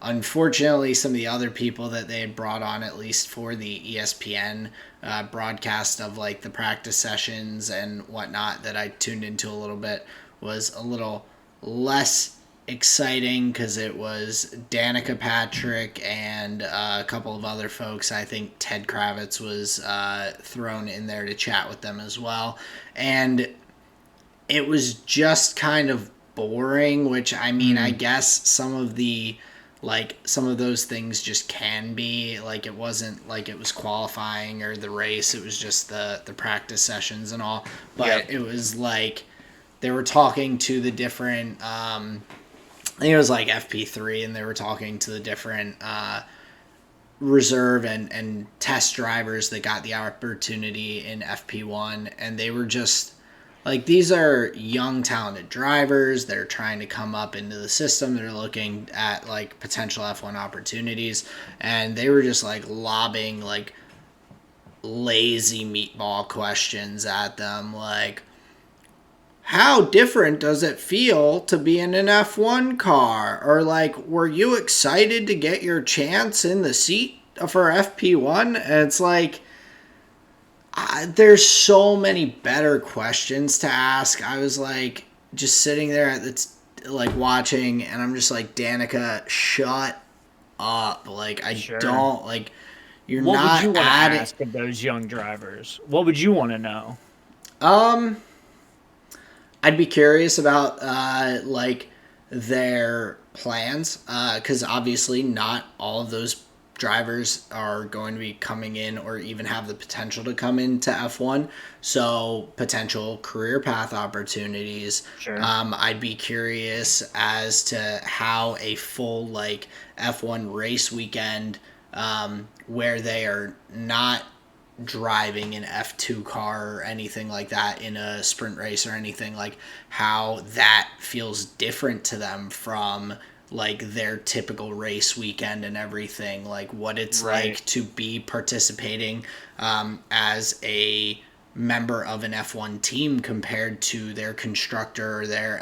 Unfortunately, some of the other people that they had brought on, at least for the ESPN broadcast of like the practice sessions and whatnot, that I tuned into a little bit, was a little less exciting because it was Danica Patrick and a couple of other folks. I think Ted Kravitz was thrown in there to chat with them as well. And it was just kind of boring, which I mean, I guess some of those things just can be. Like, it wasn't like it was qualifying or the race, it was just the practice sessions and all. But Yep. it was like they were talking to the different I think it was like FP3, and they were talking to the different reserve and test drivers that got the opportunity in FP1, and they were just like, these are young, talented drivers. They're trying to come up into the system. They're looking at like potential F1 opportunities, and they were just like lobbing like lazy meatball questions at them, like, how different does it feel to be in an F1 car? Or like, were you excited to get your chance in the seat for FP1? And it's like, there's so many better questions to ask. I was like, just sitting there at like watching, and I'm just like, Danica, shut up. Like, I Sure. don't, like, you're What would not you want to adding. ask of those young drivers? What would you want to know? Um, I'd be curious about like their plans, because obviously not all of those drivers are going to be coming in or even have the potential to come into F1. So potential career path opportunities. Sure. I'd be curious as to how a full like F1 race weekend, where they are not driving an F2 car or anything like that in a sprint race or anything, like how that feels different to them from like their typical race weekend and everything, like what it's Right. like to be participating as a member of an F1 team compared to their constructor or their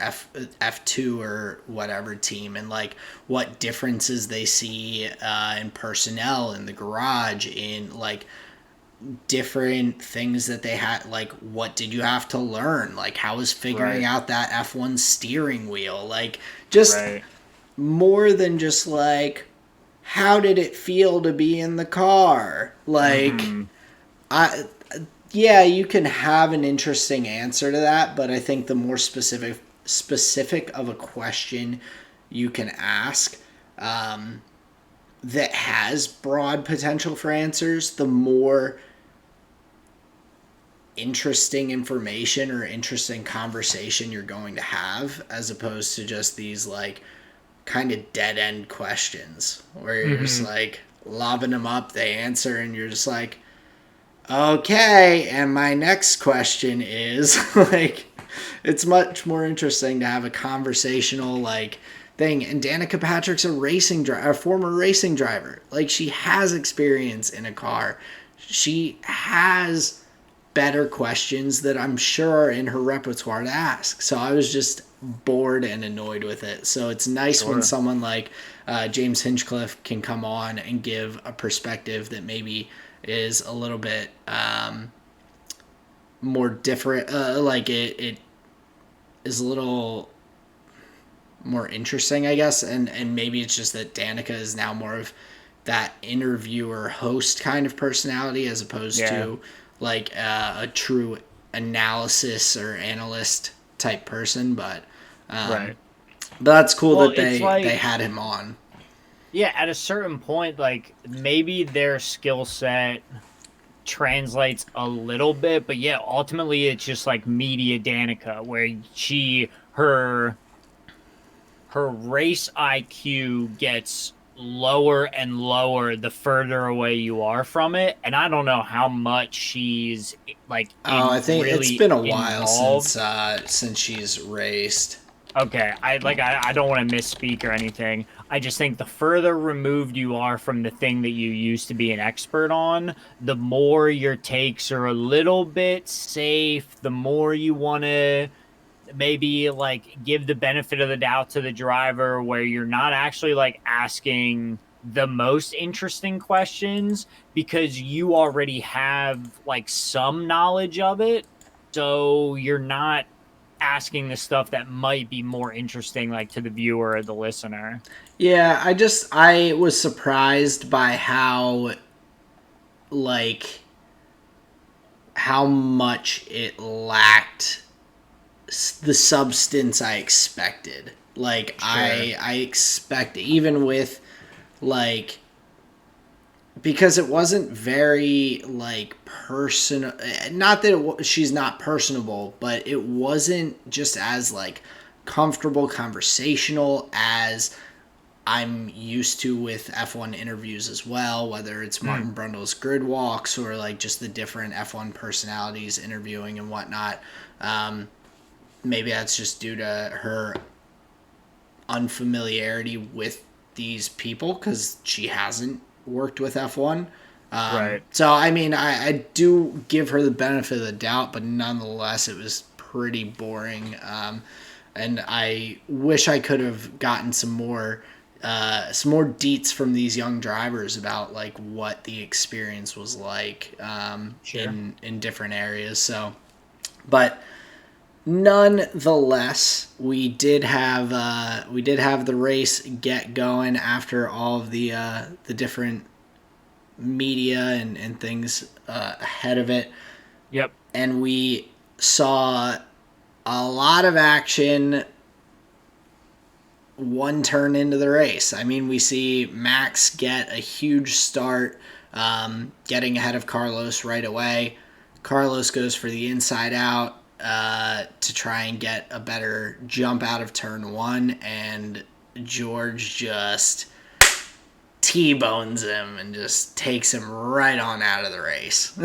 F2 or whatever team, and like what differences they see in personnel in the garage, in like different things that they had. Like, what did you have to learn? Like, how was figuring Right. out that F1 steering wheel? Like, just Right. more than just like, how did it feel to be in the car? Like, Hmm. I, yeah, you can have an interesting answer to that, but I think the more specific of a question you can ask that has broad potential for answers, the more interesting information or interesting conversation you're going to have, as opposed to just these like kind of dead end questions where you're just like lobbing them up, they answer, and you're just like, okay, and my next question is like, it's much more interesting to have a conversational like thing. And Danica Patrick's a former racing driver. Like, she has experience in a car. She has better questions that I'm sure are in her repertoire to ask. So I was just bored and annoyed with it. So it's nice when someone like James Hinchcliffe can come on and give a perspective that maybe is a little bit more different. Like it is a little more interesting, I guess. And maybe it's just that Danica is now more of that interviewer host kind of personality as opposed to like a true analysis or analyst type person. But but that's cool that they had him on. Yeah, at a certain point, like maybe their skill set translates a little bit, but yeah, ultimately it's just like media Danica, where her race IQ gets lower and lower the further away you are from it, and I don't know how much she's like. I think really it's been a while involved. since she's raced. Okay, I don't want to misspeak or anything. I just think the further removed you are from the thing that you used to be an expert on, the more your takes are a little bit safe, the more you want to maybe like give the benefit of the doubt to the driver, where you're not actually like asking the most interesting questions because you already have like some knowledge of it. So you're not asking the stuff that might be more interesting, like to the viewer or the listener. Yeah, I was surprised by like how much it lacked the substance I expected. Like I expect, even with like, because it wasn't very like personal, not that she's not personable, but it wasn't just as like comfortable conversational as I'm used to with F1 interviews as well, whether it's Martin Brundle's grid walks or like just the different F1 personalities interviewing and whatnot. Maybe that's just due to her unfamiliarity with these people because she hasn't worked with F1. So, I mean, I do give her the benefit of the doubt, but nonetheless, it was pretty boring. And I wish I could have gotten some more deets from these young drivers about like what the experience was like in different areas. So, but nonetheless, we did have the race get going after all of the different media and things ahead of it. Yep. And we saw a lot of action one turn into the race. I mean, we see Max get a huge start, getting ahead of Carlos right away. Carlos goes for the inside out to try and get a better jump out of turn one, and George just T-bones him and just takes him right on out of the race.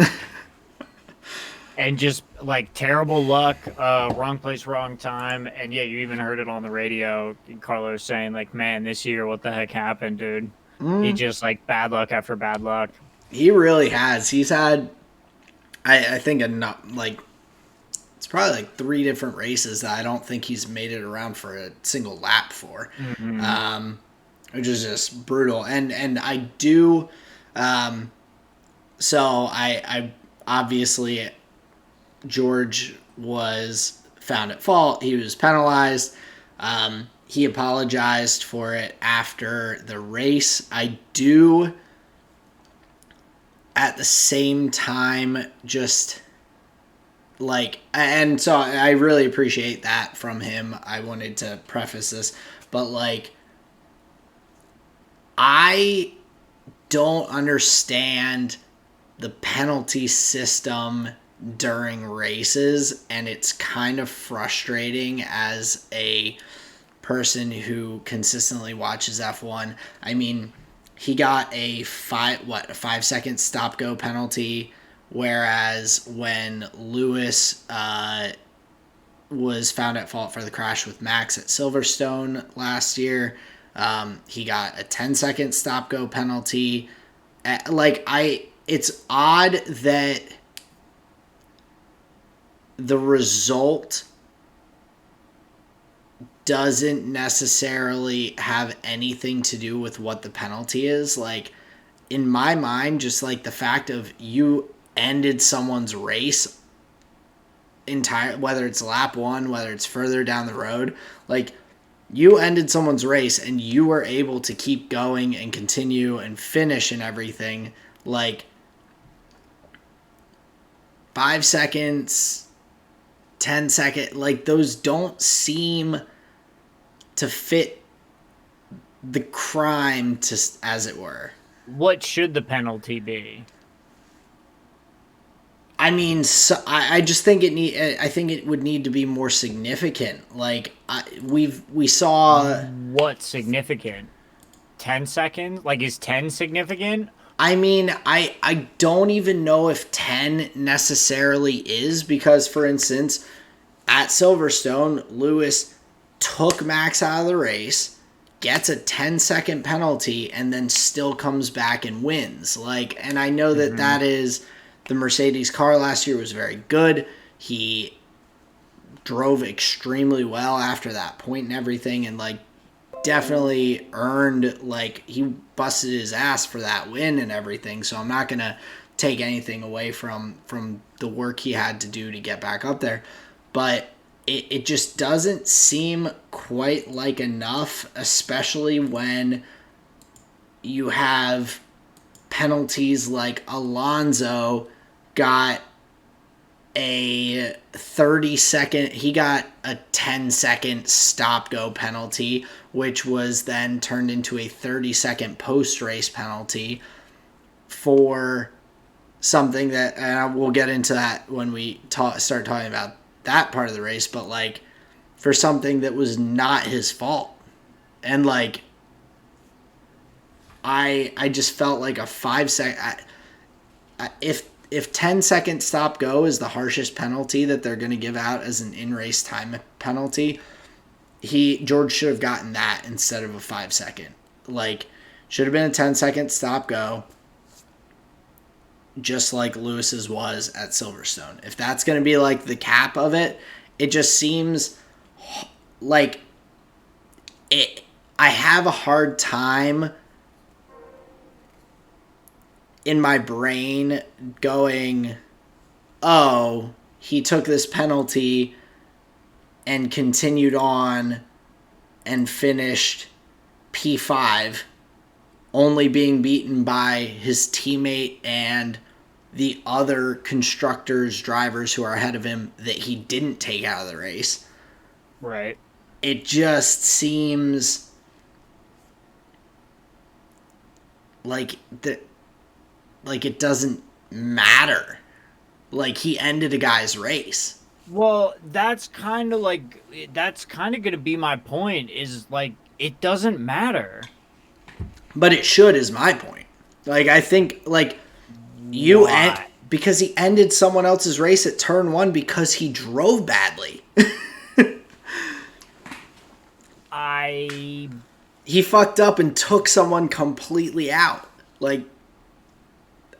And just like terrible luck, wrong place, wrong time. And yeah, you even heard it on the radio, Carlos saying like, man, this year, what the heck happened, dude? He just like bad luck after bad luck. He really has. He's had, I think, enough, like, it's probably like 3 different races that I don't think he's made it around for a single lap for, which is just brutal. And I do, so I obviously, George was found at fault. He was penalized. He apologized for it after the race. I do, at the same time, just like, and so I really appreciate that from him. I wanted to preface this, but like, I don't understand the penalty system during races, and it's kind of frustrating as a person who consistently watches F1. I mean, he got a 5 second stop go penalty, whereas when Lewis was found at fault for the crash with Max at Silverstone last year, he got a 10-second stop go penalty. It's odd that the result doesn't necessarily have anything to do with what the penalty is. Like, in my mind, just like the fact of you ended someone's race entire, whether it's lap one, whether it's further down the road, like, you ended someone's race and you were able to keep going and continue and finish and everything. Like, 5 seconds, 10 seconds, like, those don't seem to fit the crime, to, as it were. What should the penalty be? I mean, so, I just think I think it would need to be more significant. Like, we saw. What significant? 10 seconds? Like, is 10 significant? I mean, I don't even know if 10 necessarily is, because, for instance, at Silverstone, Lewis took Max out of the race, gets a 10-second penalty, and then still comes back and wins. Like, and I know that that is, the Mercedes car last year was very good. He drove extremely well after that point and everything, and like, definitely earned, like, he busted his ass for that win and everything. So I'm not gonna take anything away from the work he had to do to get back up there, but it just doesn't seem quite like enough, especially when you have penalties like Alonso got a 30-second, he got a 10-second stop-go penalty, which was then turned into a 30-second post-race penalty for something that, and we'll get into that when we start talking about that part of the race, but like, for something that was not his fault. And like, I just felt like a 5-second, if 10-second stop go is the harshest penalty that they're going to give out as an in-race time penalty, George should have gotten that instead of a 5-second. Like, should have been a 10-second stop go, just like Lewis's was at Silverstone. If that's going to be like the cap of it, it just seems like it. I have a hard time in my brain going, oh, he took this penalty and continued on and finished P5, only being beaten by his teammate and the other constructors, drivers who are ahead of him that he didn't take out of the race. Right. It just seems like it doesn't matter. Like, he ended a guy's race. Well, that's kind of going to be my point, is like, it doesn't matter. But it should, is my point. Like, I think, like, because he ended someone else's race at turn one because he drove badly. He fucked up and took someone completely out. Like,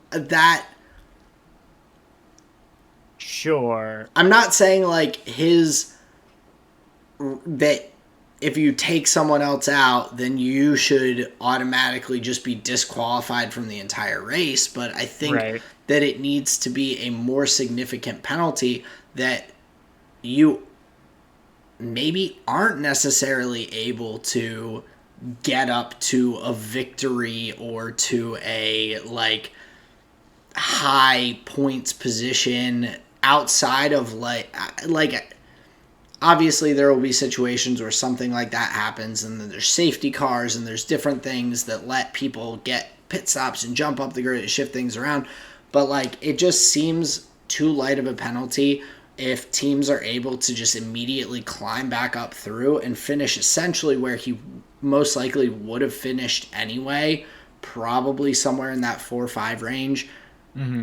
that. Sure. I'm not saying, like, that if you take someone else out, then you should automatically just be disqualified from the entire race. But I think that it needs to be a more significant penalty that you maybe aren't necessarily able to get up to a victory or to a, like, high points position outside of like obviously there will be situations where something like that happens, and then there's safety cars and there's different things that let people get pit stops and jump up the grid and shift things around. But like, it just seems too light of a penalty if teams are able to just immediately climb back up through and finish essentially where he most likely would have finished anyway, probably somewhere in that 4 or 5 range,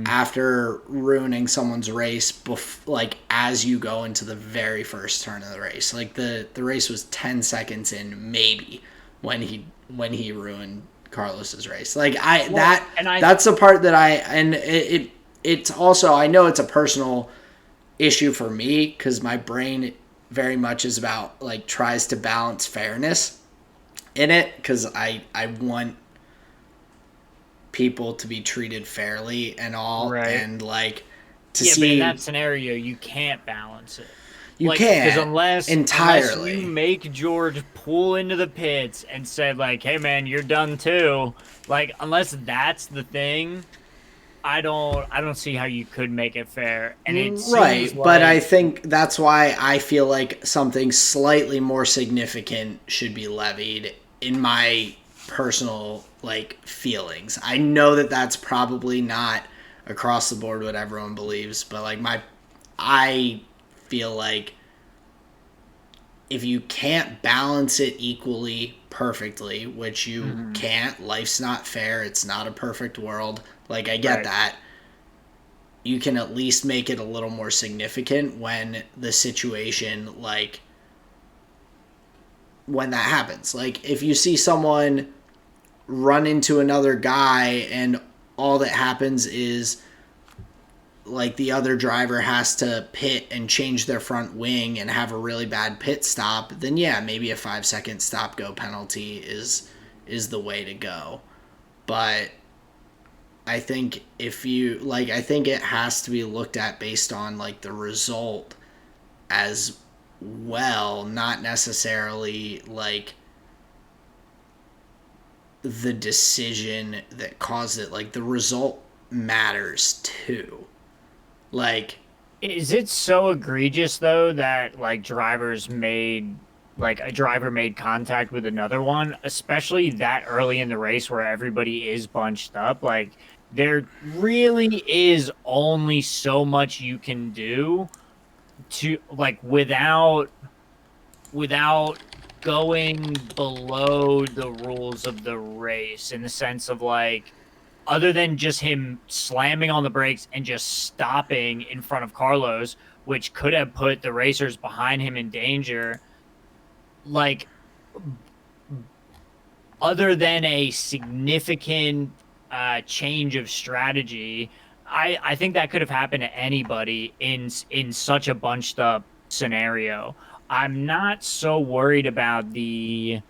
after ruining someone's race, like as you go into the very first turn of the race. Like the race was 10 seconds in maybe when he ruined Carlos's race. Like that's the part that it's also, I know it's a personal issue for me because my brain very much is about like tries to balance fairness in it, because I want people to be treated fairly and all, right. And like to see, but in that scenario you can't balance it. You can't, because unless you make George pull into the pits and say like, "Hey man, you're done too." Like, unless that's the thing, I don't see how you could make it fair. And it's right, but I think that's why I feel like something slightly more significant should be levied in my personal like feelings. I know that that's probably not across the board what everyone believes, but like I feel like if you can't balance it equally perfectly, which you can't, life's not fair, it's not a perfect world, like I get that, you can at least make it a little more significant when the situation, like when that happens. Like if you see someone run into another guy and all that happens is like the other driver has to pit and change their front wing and have a really bad pit stop, then yeah, maybe a 5-second stop go penalty is the way to go. But I think if you like, I think it has to be looked at based on like the result as well, not necessarily like the decision that caused it. Like the result matters too. Like, is it so egregious though that like a driver made contact with another one, especially that early in the race where everybody is bunched up? Like, there really is only so much you can do to like without going below the rules of the race, in the sense of like, other than just him slamming on the brakes and just stopping in front of Carlos, which could have put the racers behind him in danger. Like, other than a significant change of strategy, I think that could have happened to anybody in such a bunched up scenario. I'm not so worried about the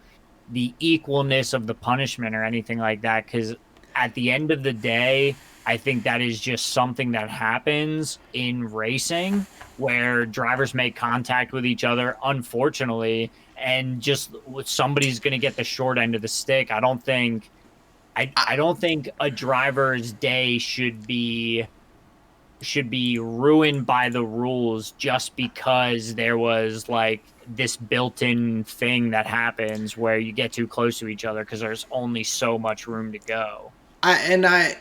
equalness of the punishment or anything like that, because at the end of the day, I think that is just something that happens in racing where drivers make contact with each other, unfortunately, and just somebody's going to get the short end of the stick. I don't think a driver's day should be ruined by the rules just because there was like this built-in thing that happens where you get too close to each other because there's only so much room to go. I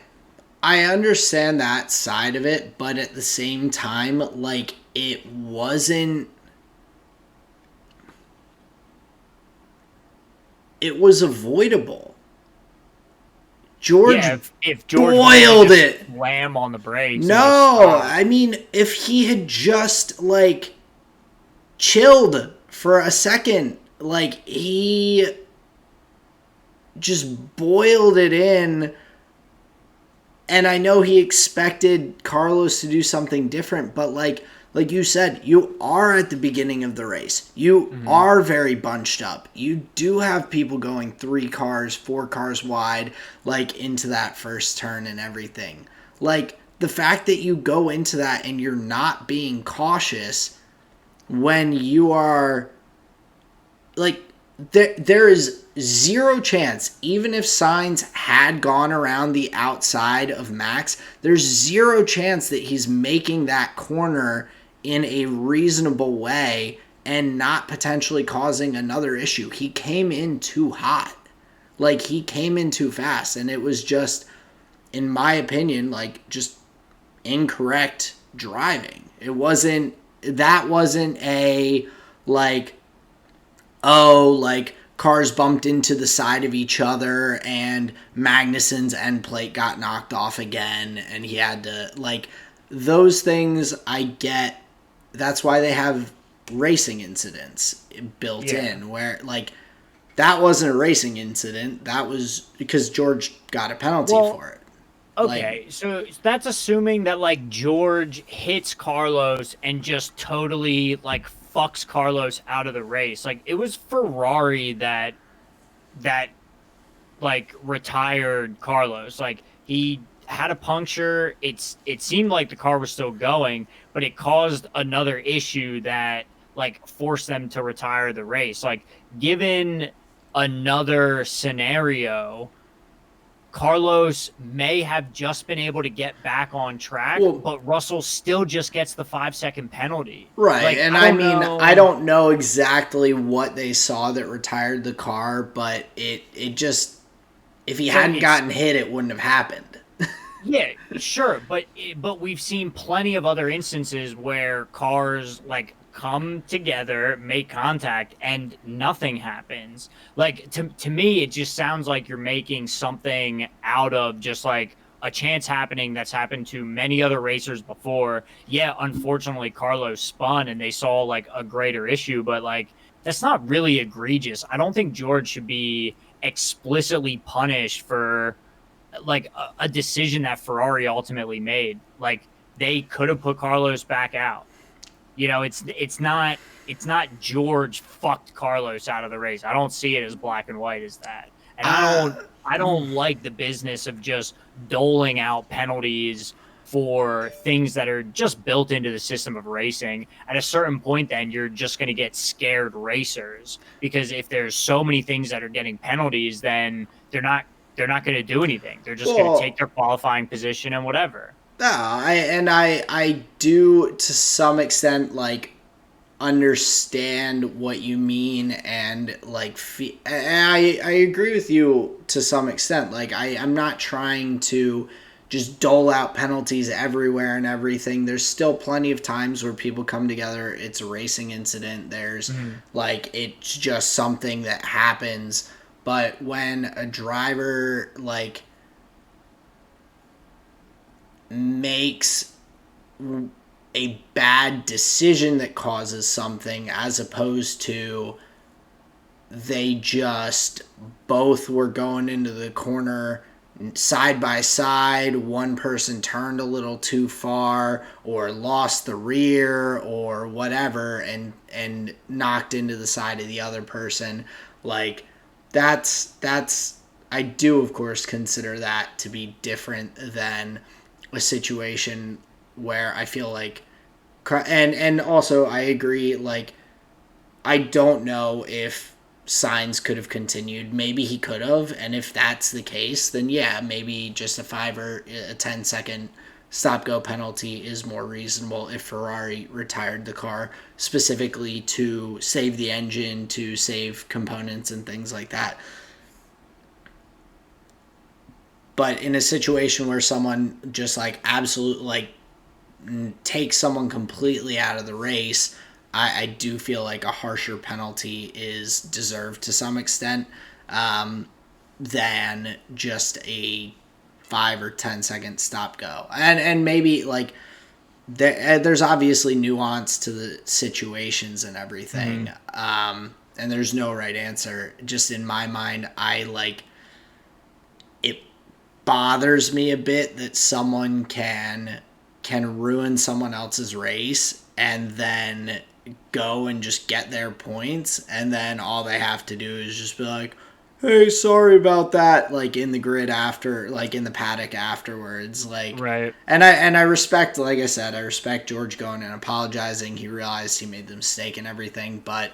understand that side of it, but at the same time, like it was avoidable. George, if George boiled it, slam on the brakes. No, I mean, if he had just like chilled for a second, like he just boiled it in. And I know he expected Carlos to do something different, but like you said, you are at the beginning of the race. You are very bunched up. You do have people going 3 cars, 4 cars wide, like into that first turn and everything. Like the fact that you go into that and you're not being cautious when you are like, there is zero chance, even if Sainz had gone around the outside of Max, there's zero chance that he's making that corner in a reasonable way and not potentially causing another issue. He came in too hot. Like, he came in too fast, and it was just, in my opinion, like, just incorrect driving. That wasn't a, like, oh, like, cars bumped into the side of each other and Magnussen's end plate got knocked off again and he had to, like, those things I get. That's why they have racing incidents built in, where, like, that wasn't a racing incident. That was because George got a penalty for it. Okay, so that's assuming that, like, George hits Carlos and just totally, like, fucks Carlos out of the race. Like, it was Ferrari that like, retired Carlos. Like, he had a puncture. It seemed like the car was still going, but it caused another issue that, like, forced them to retire the race. Like, given another scenario, Carlos may have just been able to get back on track, but Russell still just gets the 5-second penalty. Right. Like, and I mean, I don't know exactly what they saw that retired the car, but it just, if he hadn't gotten hit, it wouldn't have happened. Yeah, sure. But we've seen plenty of other instances where cars, like, come together, make contact, and nothing happens. Like, to me, it just sounds like you're making something out of just, like, a chance happening that's happened to many other racers before. Yeah, unfortunately, Carlos spun and they saw, like, a greater issue, but, like, that's not really egregious. I don't think George should be explicitly punished for, like, a decision that Ferrari ultimately made. Like, they could have put Carlos back out. You know, it's not George fucked Carlos out of the race. I don't see it as black and white as that. And I don't like the business of just doling out penalties for things that are just built into the system of racing. At a certain point, then you're just going to get scared racers, because if there's so many things that are getting penalties, then they're not going to do anything. They're just going to take their qualifying position and whatever. I do, to some extent, like, understand what you mean, and, like, I agree with you to some extent. Like, I'm not trying to just dole out penalties everywhere and everything. There's still plenty of times where people come together. It's a racing incident. There's like, it's just something that happens. But when a driver, like, makes a bad decision that causes something, as opposed to they just both were going into the corner side by side, one person turned a little too far or lost the rear or whatever and knocked into the side of the other person, like, that's I do, of course, consider that to be different than a situation where I feel like, and also I agree, like, I don't know if Sainz could have continued. Maybe he could have, and if that's the case, then yeah, maybe just a 5 or a 10-second stop-go penalty is more reasonable if Ferrari retired the car specifically to save the engine, to save components and things like that. But in a situation where someone just, like, absolutely, like, takes someone completely out of the race, I do feel like a harsher penalty is deserved to some extent than just a 5 or 10-second stop-go. And maybe, like, there's obviously nuance to the situations and everything. And there's no right answer. Just in my mind, it bothers me a bit that someone can ruin someone else's race and then go and just get their points, and then all they have to do is just be like, hey, sorry about that, like, in the grid after, like, in the paddock afterwards, like, right. And I respect, like I said, I respect George going and apologizing. He realized he made the mistake and everything, but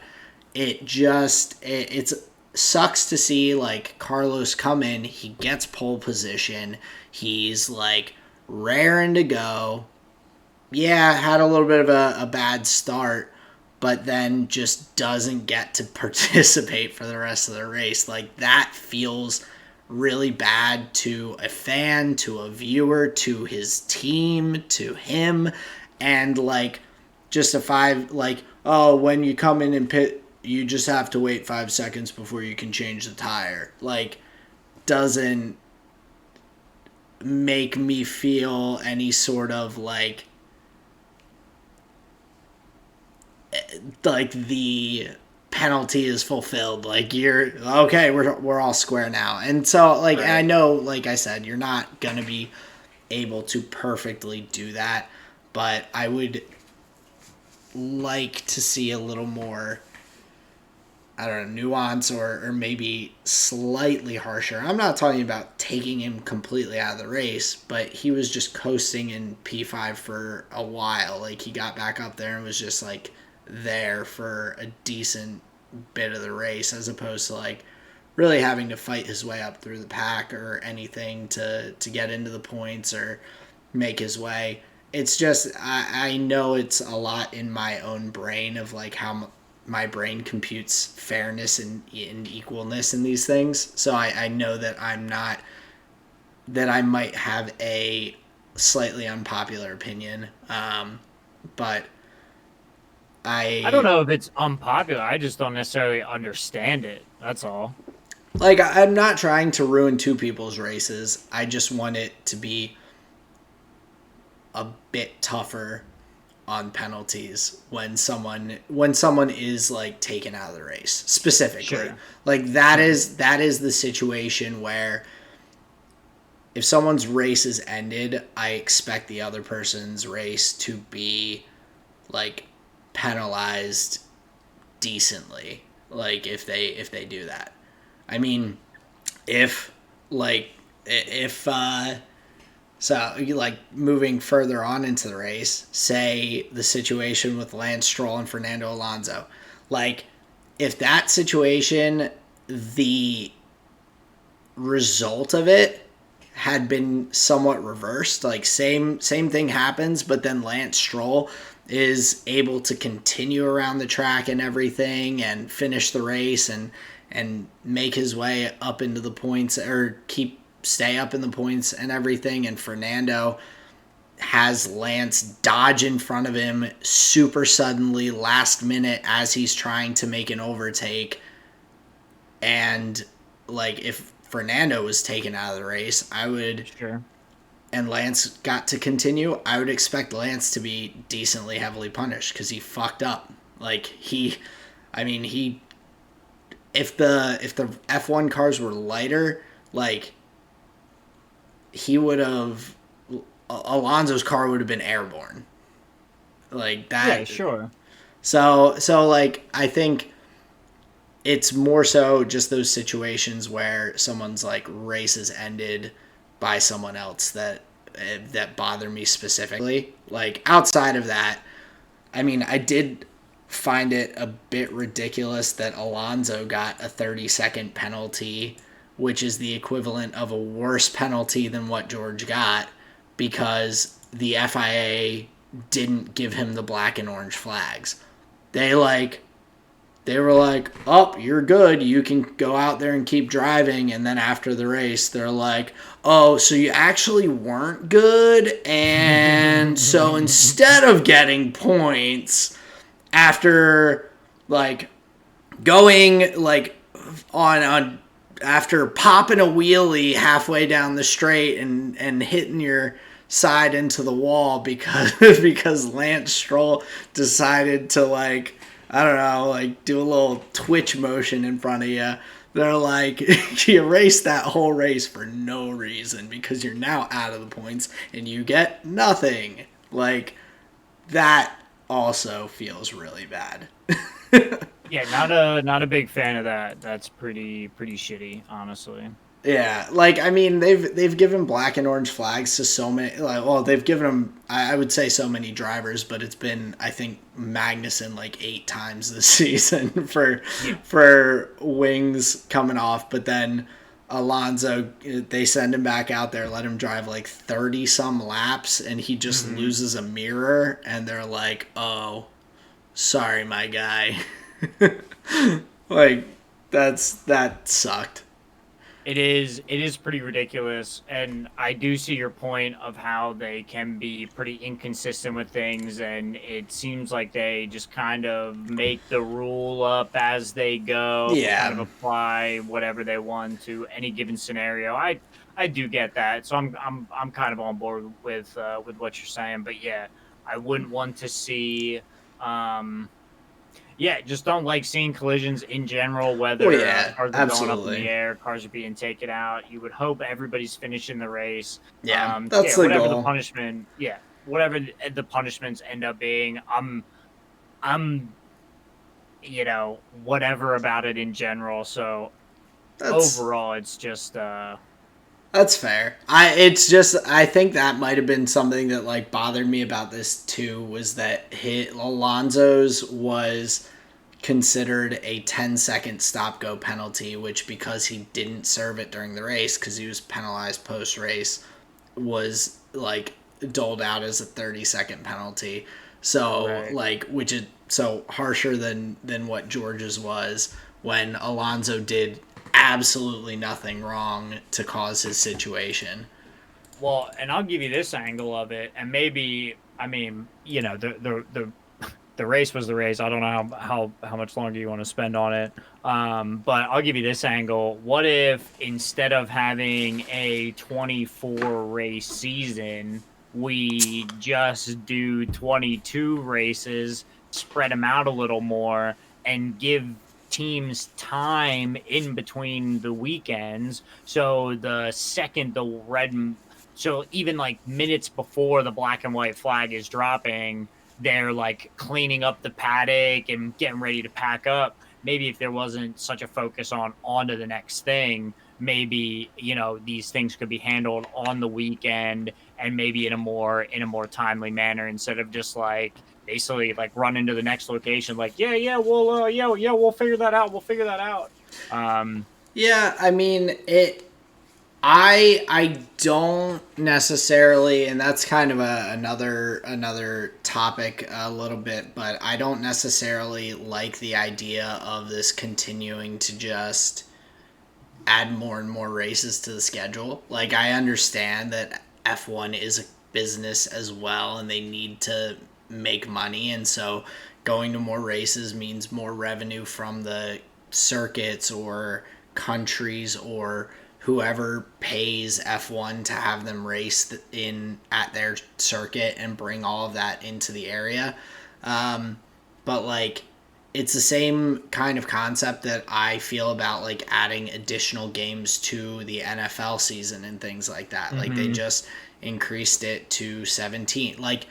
It's sucks to see like Carlos come in, he gets pole position, he's like raring to go. Yeah, had a little bit of a bad start, but then just doesn't get to participate for the rest of the race. Like that feels really bad to a fan, to a viewer, to his team, to him, and like just a five like, oh, when you come in and pit, you just have to wait 5 seconds before you can change the tire. Like doesn't make me feel any sort of like the penalty is fulfilled. Like you're okay, we're all square now. And so like Right. I know, like I said, you're not gonna be able to perfectly do that, but I would like to see a little more, I don't know, nuance or maybe slightly harsher. I'm not talking about taking him completely out of the race, but he was just coasting in P5 for a while. Like he got back up there and was just like there for a decent bit of the race, as opposed to like really having to fight his way up through the pack or anything to get into the points or make his way. It's just I know it's a lot in my own brain of like how my brain computes fairness and equalness in these things. So I know that I'm not, that I might have a slightly unpopular opinion, but I don't I know if it's unpopular. I just don't necessarily understand it. That's all. like I'm not trying to ruin two people's races. I just want it to be a bit tougher on penalties when someone is like taken out of the race specifically. Sure. Like that is the situation where if someone's race is ended, I expect the other person's race to be like penalized decently, like if they do that. I mean, if like if so you like moving further on into the race, say the situation with Lance Stroll and Fernando Alonso. Like if that situation, the result of it had been somewhat reversed, like same thing happens, but then Lance Stroll is able to continue around the track and everything and finish the race and make his way up into the points or stay up in the points and everything, and Fernando has Lance dodge in front of him super suddenly last minute as he's trying to make an overtake. And like if Fernando was taken out of the race, I would, Sure. and Lance got to continue, I would expect Lance to be decently heavily punished because he fucked up. Like I mean, if the F1 cars were lighter, like he would have, Alonso's car would have been airborne. Like Yeah, that. sure. So like I think it's more so just those situations where someone's like race is ended by someone else that bother me specifically. Like outside of that, I mean, I did find it a bit ridiculous that Alonso got a 30-second penalty, which is the equivalent of a worse penalty than what George got, because the FIA didn't give him the black and orange flags. They were like, oh, you're good. You can go out there and keep driving. And then after the race, they're like, oh, so you actually weren't good. And so instead of getting points after like going like on after popping a wheelie halfway down the straight and hitting your side into the wall because because Lance Stroll decided to like, I don't know, like do a little twitch motion in front of you. They're like, you erased that whole race for no reason because you're now out of the points and you get nothing. Like that also feels really bad. Yeah, not a big fan of that. That's pretty shitty, honestly. Yeah, like I mean, they've given black and orange flags to so many. Like, well, they've given them, I would say, so many drivers, but it's been, I think, Magnussen like 8 times this season Yeah. for wings coming off. But then Alonso, they send him back out there, let him drive like 30 some laps, and he just Hmm. loses a mirror, and they're like, "Oh, sorry, my guy." Like that sucked. It is pretty ridiculous, and I do see your point of how they can be pretty inconsistent with things, and it seems like they just kind of make the rule up as they go, kind of Yeah. apply whatever they want to any given scenario. I do get that, so I'm kind of on board with what you're saying, but yeah, I wouldn't want to see um yeah, just don't like seeing collisions in general, Well, whether yeah, cars are going up in the absolutely. air, cars are being taken out. You would hope everybody's finishing the race. Yeah, So that's yeah, the whatever the goal. punishment, yeah, whatever the punishments end up being, I'm, whatever about it in general. So That's overall, it's just, that's fair. I think that might have been something that like bothered me about this too was that Alonso's was considered a 10-second stop go penalty, which because he didn't serve it during the race because he was penalized post race was like doled out as a 30-second penalty. So right. like which is so harsher than what George's was when Alonso did absolutely nothing wrong to cause his situation. Well, and I'll give you this angle of it, and maybe, I mean, the race was the race. I don't know how much longer you want to spend on it. But I'll give you this angle. What if instead of having a 24 race season, we just do 22 races, spread them out a little more, and give teams time in between the weekends. So the second the red, so even like minutes before the black and white flag is dropping, they're like cleaning up the paddock and getting ready to pack up. Maybe if there wasn't such a focus on to the next thing, maybe these things could be handled on the weekend and maybe in a more timely manner instead of just like basically like run into the next location like we'll figure that out, um Yeah, I mean it. I don't necessarily, and that's kind of another topic a little bit, but I don't necessarily like the idea of this continuing to just add more and more races to the schedule. Like I understand that F1 is a business as well, and they need to make money, and so going to more races means more revenue from the circuits or countries or whoever pays F1 to have them race in at their circuit and bring all of that into the area. But like it's the same kind of concept that I feel about like adding additional games to the NFL season and things like that. Like they mhm. just increased it to 17. Like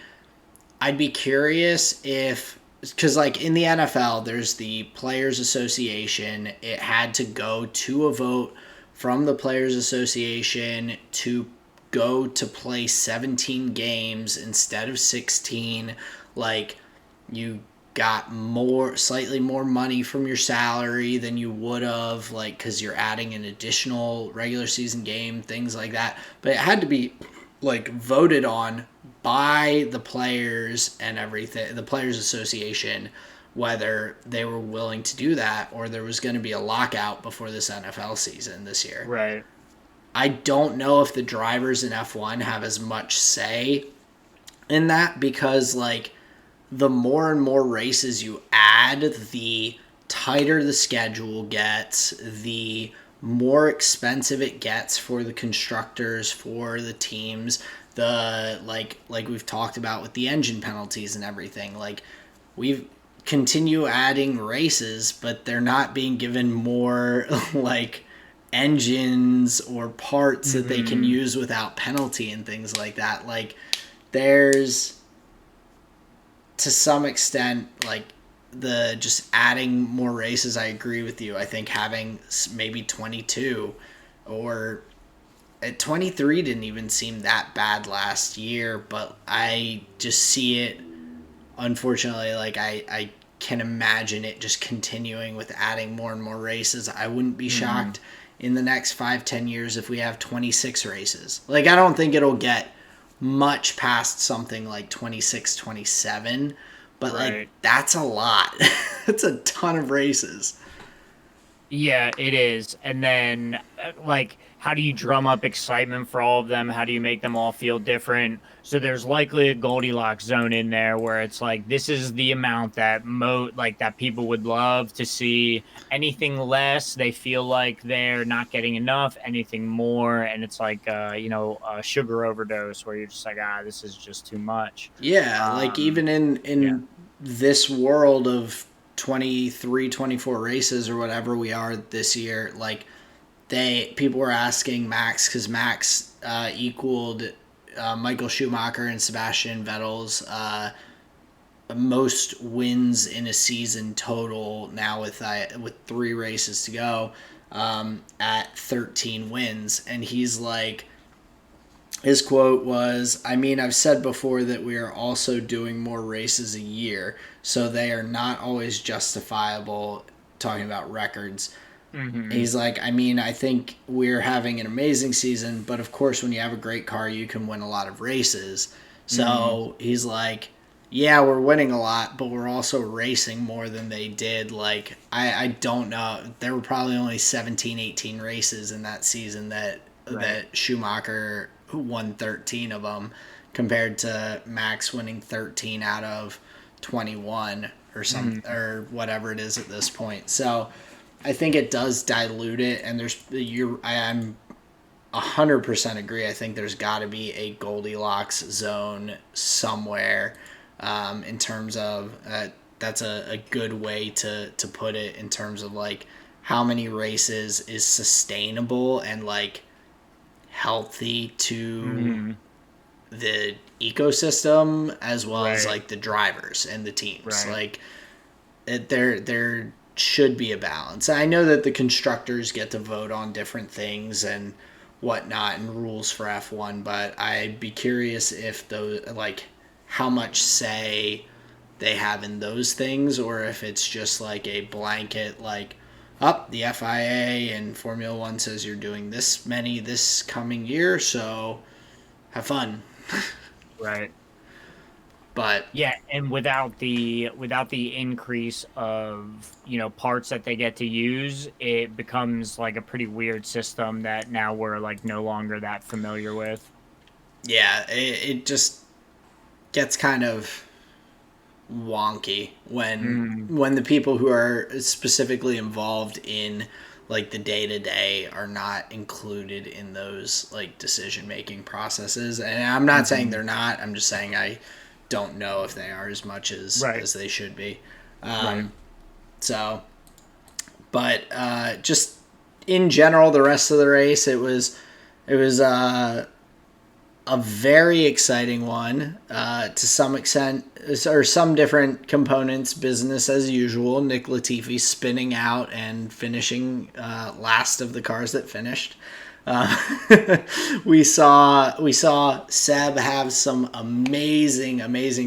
I'd be curious if because like in the NFL there's the Players Association. It had to go to a vote from the Players Association to go to play 17 games instead of 16. Like you got slightly more money from your salary than you would have like because you're adding an additional regular season game, things like that, but it had to be like voted on by the players and everything, the Players Association, whether they were willing to do that or there was going to be a lockout before this NFL season this year. Right. I don't know if the drivers in F1 have as much say in that because like the more and more races you add, the tighter the schedule gets, the more expensive it gets for the constructors, for the teams, the like we've talked about with the engine penalties and everything. Like we've continue adding races, but they're not being given more like engines or parts that they can Mhm. use without penalty and things like that. Like there's to some extent like the just adding more races. I agree with you. I think having maybe 22 or at 23 didn't even seem that bad last year, but I just see it, unfortunately, like I can imagine it just continuing with adding more and more races. I wouldn't be Mhm. shocked in the next 5-10 years if we have 26 races. Like, I don't think it'll get much past something like 26, 27, but like Right. that's a lot. That's a ton of races. Yeah, it is. And then, like, how do you drum up excitement for all of them? How do you make them all feel different? So there's likely a Goldilocks zone in there where it's like this is the amount that that people would love to see. Anything less, they feel like they're not getting enough. Anything more, and it's like a sugar overdose where you're just like, this is just too much. Yeah, like Um, even in yeah. this world of 23, 24 races or whatever we are this year, like they people were asking Max, because Max equaled Michael Schumacher and Sebastian Vettel's most wins in a season total now with 3 races to go, at 13 wins, and he's like, his quote was, I mean, I've said before that we are also doing more races a year, so they are not always justifiable, talking about records. Hmm. He's like, I mean, I think we're having an amazing season, but of course, when you have a great car, you can win a lot of races. Hmm. So he's like, yeah, we're winning a lot, but we're also racing more than they did. Like, I don't know. There were probably only 17, 18 races in that season Right. that Schumacher won 13 of them, compared to Max winning 13 out of 21 or some Hmm. or whatever it is at this point. So I think it does dilute it, and I'm 100% agree. I think there's got to be a Goldilocks zone somewhere, in terms of that's a good way to put it, in terms of like how many races is sustainable and like healthy to Hmm. the ecosystem, as well as Right. like the drivers and the teams. Right. Like, there should be a balance. I know that the constructors get to vote on different things and whatnot and rules for F1, but I'd be curious if those, like, how much say they have in those things, or if it's just like a blanket, like, up, the FIA and Formula One says you're doing this many this coming year, so have fun. Right. But Yeah, and without the increase of, parts that they get to use, it becomes like a pretty weird system that now we're like no longer that familiar with. yeah, it just gets kind of wonky Mm, when the people who are specifically involved in like the day to day are not included in those like decision making processes. And I'm not saying hmm. they're not. I'm just saying I don't know if they are as much Right. as they should be. Right. So, but just in general, the rest of the race, it was a very exciting one, to some extent, or some different components, business as usual. Nick Latifi spinning out and finishing last of the cars that finished. Uh, we saw Seb have some amazing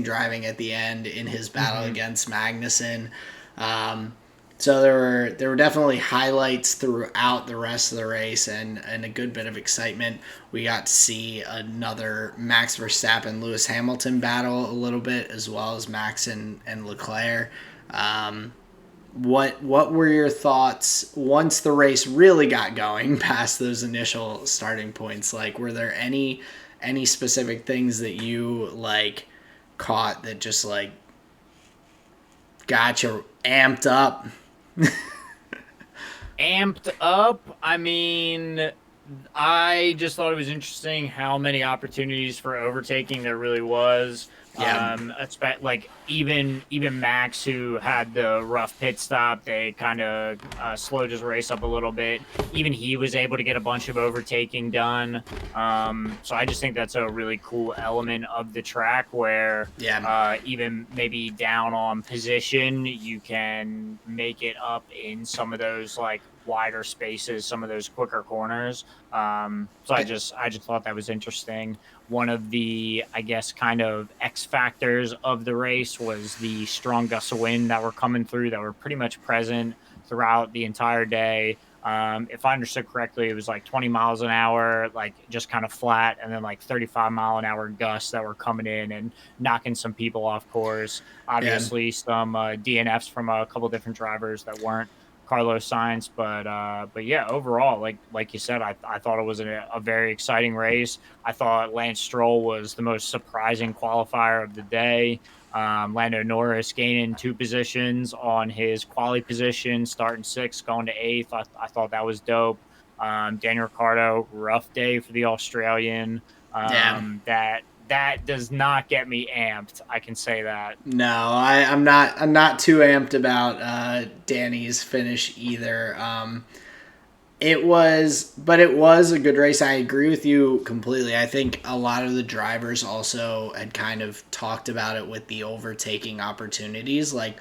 driving at the end in his battle Hmm. against Magnussen. Um, so there were definitely highlights throughout the rest of the race, and a good bit of excitement. We got to see another Max Verstappen Lewis Hamilton battle a little bit, as well as Max and Leclerc. Um, what were your thoughts once the race really got going past those initial starting points? Like, were there any specific things that you like caught that just like got you amped up? Amped up. I mean, I just thought it was interesting how many opportunities for overtaking there really was. Yeah. Like even Max, who had the rough pit stop, they kind of slowed his race up a little bit. Even he was able to get a bunch of overtaking done. So I just think that's a really cool element of the track where Yeah. even maybe down on position, you can make it up in some of those like wider spaces, some of those quicker corners. So I just thought that was interesting. One of the, I guess, kind of X factors of the race was the strong gusts of wind that were coming through that were pretty much present throughout the entire day. If I understood correctly, it was like 20 miles an hour, like just kind of flat, and then like 35-mile-an-hour gusts that were coming in and knocking some people off course. Yeah. Obviously, some DNFs from a couple different drivers that weren't Carlos Sainz, but yeah, overall, like you said, I thought it was a very exciting race. I thought Lance Stroll was the most surprising qualifier of the day. Lando Norris gaining 2 positions on his quali position, starting sixth, going to eighth. I thought that was dope. Daniel Ricciardo, rough day for the Australian. Yeah. That does not get me amped. I can say that. No, I'm not. I'm not too amped about Danny's finish either. It was a good race. I agree with you completely. I think a lot of the drivers also had kind of talked about it with the overtaking opportunities. Like,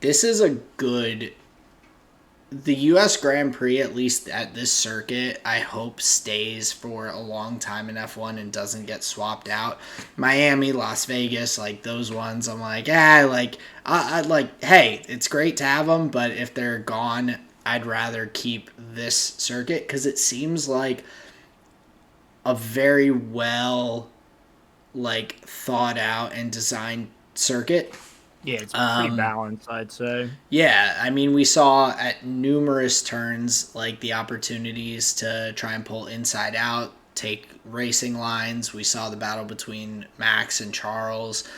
this is a good. The U.S. Grand Prix, at least at this circuit, I hope stays for a long time in F1 and doesn't get swapped out. Miami, Las Vegas, like those ones, I'm like, I like, hey, it's great to have them, but if they're gone, I'd rather keep this circuit because it seems like a very well like thought out and designed circuit. Yeah, it's pretty balanced, I'd say. Yeah, I mean, we saw at numerous turns like the opportunities to try and pull inside out, take racing lines. We saw the battle between Max and Charles,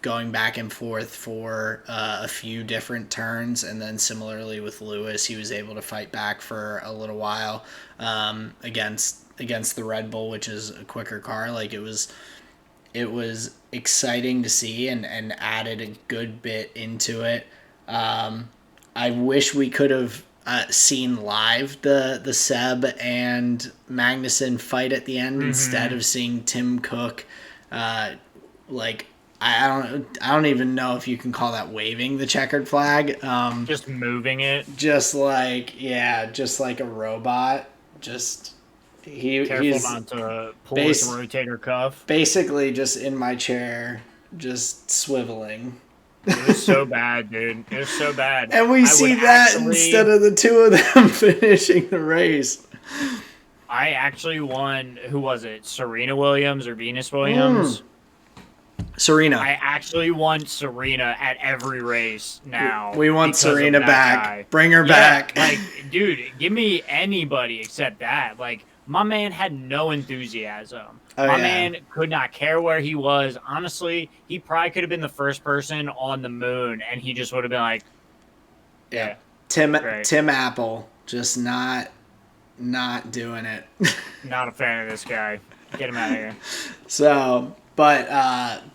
going back and forth for a few different turns, and then similarly with Lewis, he was able to fight back for a little while against the Red Bull, which is a quicker car. Like it was exciting to see and added a good bit into it. I wish we could have seen live the Seb and Magnussen fight at the end instead of seeing Tim Cook. Like I don't even know if you can call that waving the checkered flag. Just moving it. Just like a robot. Just Careful he's not to pull his rotator cuff. basically just in my chair, just swiveling. It was so bad, dude. It was so bad. And we see that instead of the two of them finishing the race. I actually won. Who was it? Serena Williams or Venus Williams? Serena. I actually want Serena at every race now. We want Serena back. Guy. Bring her back. Like, dude, give me anybody except that. Like, my man had no enthusiasm. My man could not care where he was. Honestly, he probably could have been the first person on the moon, and he just would have been like, yeah. Tim Apple, just not doing it. Not a fan of this guy. Get him out of here. So, but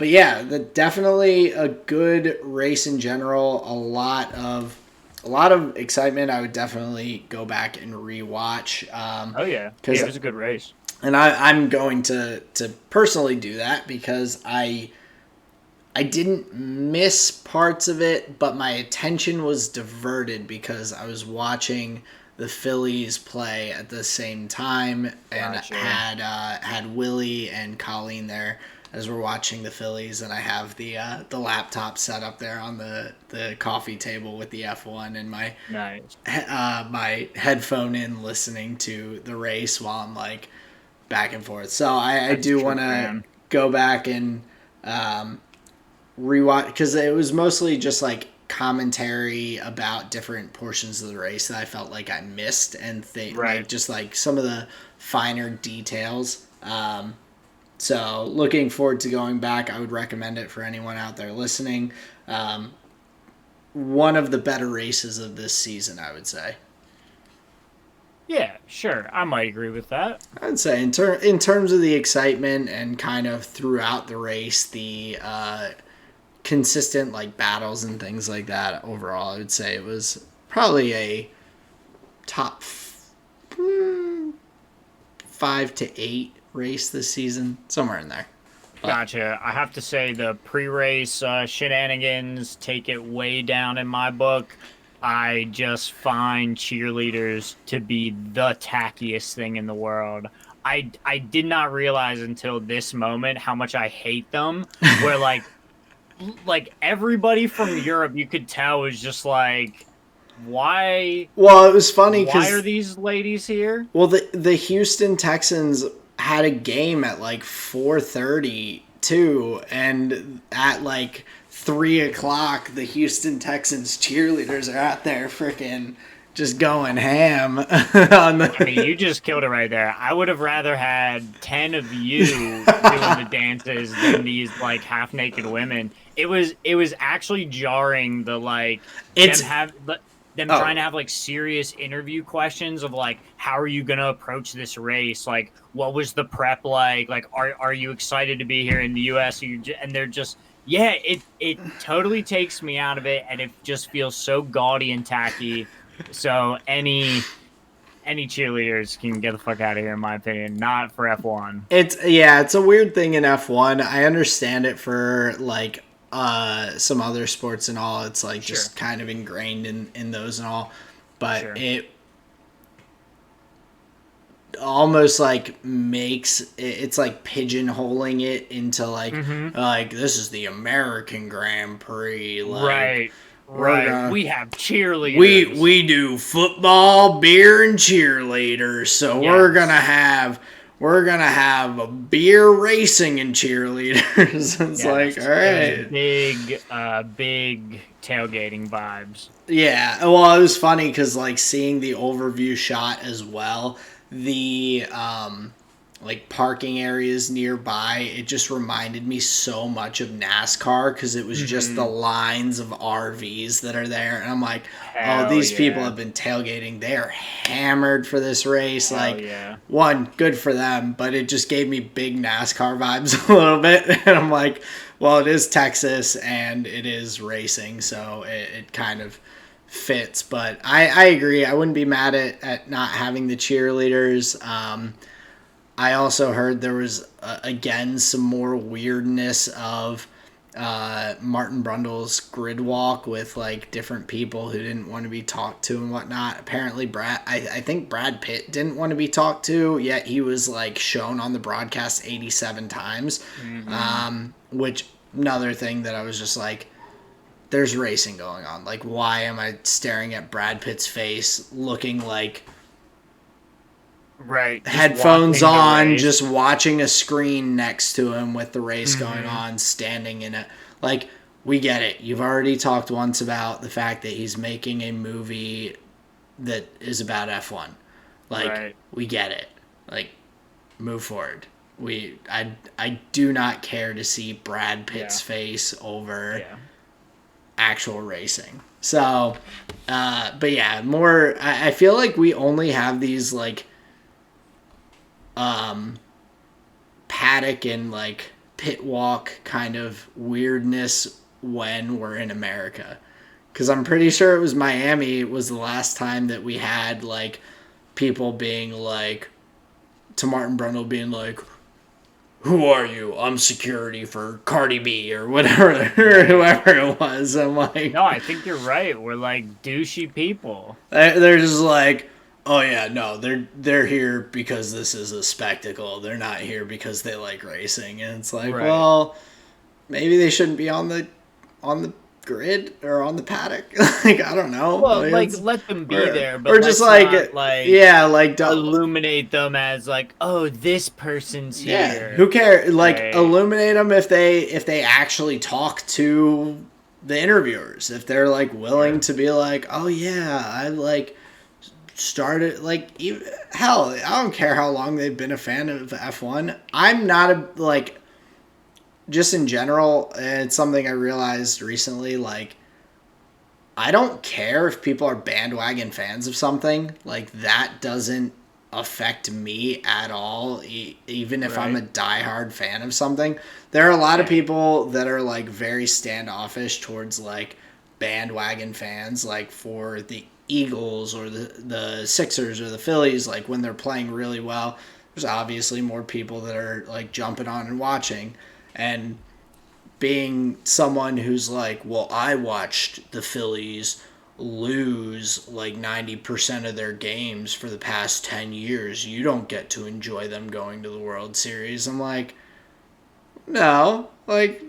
yeah, definitely a good race in general. A lot of excitement. I would definitely go back and rewatch. Oh yeah, it was a good race. And I'm going to personally do that because I didn't miss parts of it, but my attention was diverted because I was watching the Phillies play at the same time and had Willie and Colleen there as we're watching the Phillies, and I have the laptop set up there on the coffee table with the F1 and my my headphone in listening to the race while I'm like back and forth. So I do want to go back and rewatch because it was mostly just like commentary about different portions of the race that I felt like I missed and like just like some of the finer details. So looking forward to going back. I would recommend it for anyone out there listening. One of the better races of this season, I would say. Yeah, sure. I might agree with that. I'd say in terms of the excitement and kind of throughout the race, the consistent like battles and things like that. Overall, I would say it was probably a top 5 to 8 race this season, somewhere in there. But Gotcha. I have to say the pre-race shenanigans take it way down in my book. I just find cheerleaders to be the tackiest thing in the world. I did not realize until this moment how much I hate them. Where like everybody from Europe, you could tell was just like, why well, it was funny why are because these ladies here? the Houston Texans had a game at like 4:30 too, and at like 3 o'clock, the Houston Texans cheerleaders are out there freaking just going ham on I mean, the. you just killed it right there. I would have rather had 10 of you doing the dances than these like half naked women. It was actually jarring the like It's them oh trying to have like serious interview questions of like how are you going to approach this race? Like what was the prep like? Like are you excited to be here in the US? And they're just yeah, it totally takes me out of it and it just feels so gaudy and tacky. So any cheerleaders can get the fuck out of here, in my opinion. Not for F1. it's a weird thing in F1. I understand it for like some other sports and all. It's like Sure, just kind of ingrained in those and all. But sure. it almost like makes it's like pigeonholing it into Mm-hmm. like this is the American Grand Prix, like Right, we're right. gonna We have cheerleaders. we do football, beer, and cheerleaders. So Yes, we're gonna have a beer, racing, and cheerleaders. It's like, all yes. It was right. big tailgating vibes. Yeah, well, it was funny because like seeing the overview shot as well, the like parking areas nearby, it just reminded me so much of NASCAR because it was just the Mm-hmm. lines of RVs that are there, and I'm like, oh, Hell these people yeah. have been tailgating. They are hammered for this race. Hell Like, yeah. one, good for them, but it just gave me big NASCAR vibes a little bit, and I'm like, well, it is Texas and it is racing, so it kind of fits. But I agree. I wouldn't be mad at not having the cheerleaders. I also heard there was, again, some more weirdness of Martin Brundle's grid walk with like different people who didn't want to be talked to and whatnot. Apparently, I think Brad Pitt didn't want to be talked to, yet he was like shown on the broadcast 87 times. Mm-hmm. Which, another thing that I was just like, there's racing going on. Like, why am I staring at Brad Pitt's face, looking like Right. Just headphones watching the on, race. just watching a screen next to him with the race going Mm-hmm. on, standing in it? Like, we get it. You've already talked once about the fact that he's making a movie that is about F1. Like, Right. we get it. Like, move forward. I do not care to see Brad Pitt's Yeah. face over Yeah. actual racing. So, but yeah, more. I feel like we only have these like paddock and like pit walk kind of weirdness when we're in America. Because I'm pretty sure it was Miami was the last time that we had like people being like to Martin Brundle being like, "Who are you? I'm security for Cardi B," or whatever, or Right. whoever it was. I'm like, No, I think you're right. We're like douchey people. they're just like, oh yeah, no, they're here because this is a spectacle. They're not here because they like racing. And it's like, Right. well, maybe they shouldn't be on the grid or on the paddock. Like, I don't know. Well, Like, like let them be there, but or just let's like, not like yeah, like don't. illuminate them as like, oh, this person's Yeah, here. who cares? Like, Right. illuminate them if they actually talk to the interviewers. If they're like willing Sure. to be like, oh yeah, I like started like even, hell, I don't care how long they've been a fan of F1. I'm not a like just in general. It's something I realized recently. Like, I don't care if people are bandwagon fans of something. Like, that doesn't affect me at all, even if I'm a Right. diehard fan of something. There are a lot of people that are like very standoffish towards like bandwagon fans, like for the Eagles or the Sixers or the Phillies, like when they're playing really well. There's obviously more people that are like jumping on and watching. And being someone who's like, well, I watched the Phillies lose like 90% of their games for the past 10 years. You don't get to enjoy them going to the World Series. I'm like, no, like,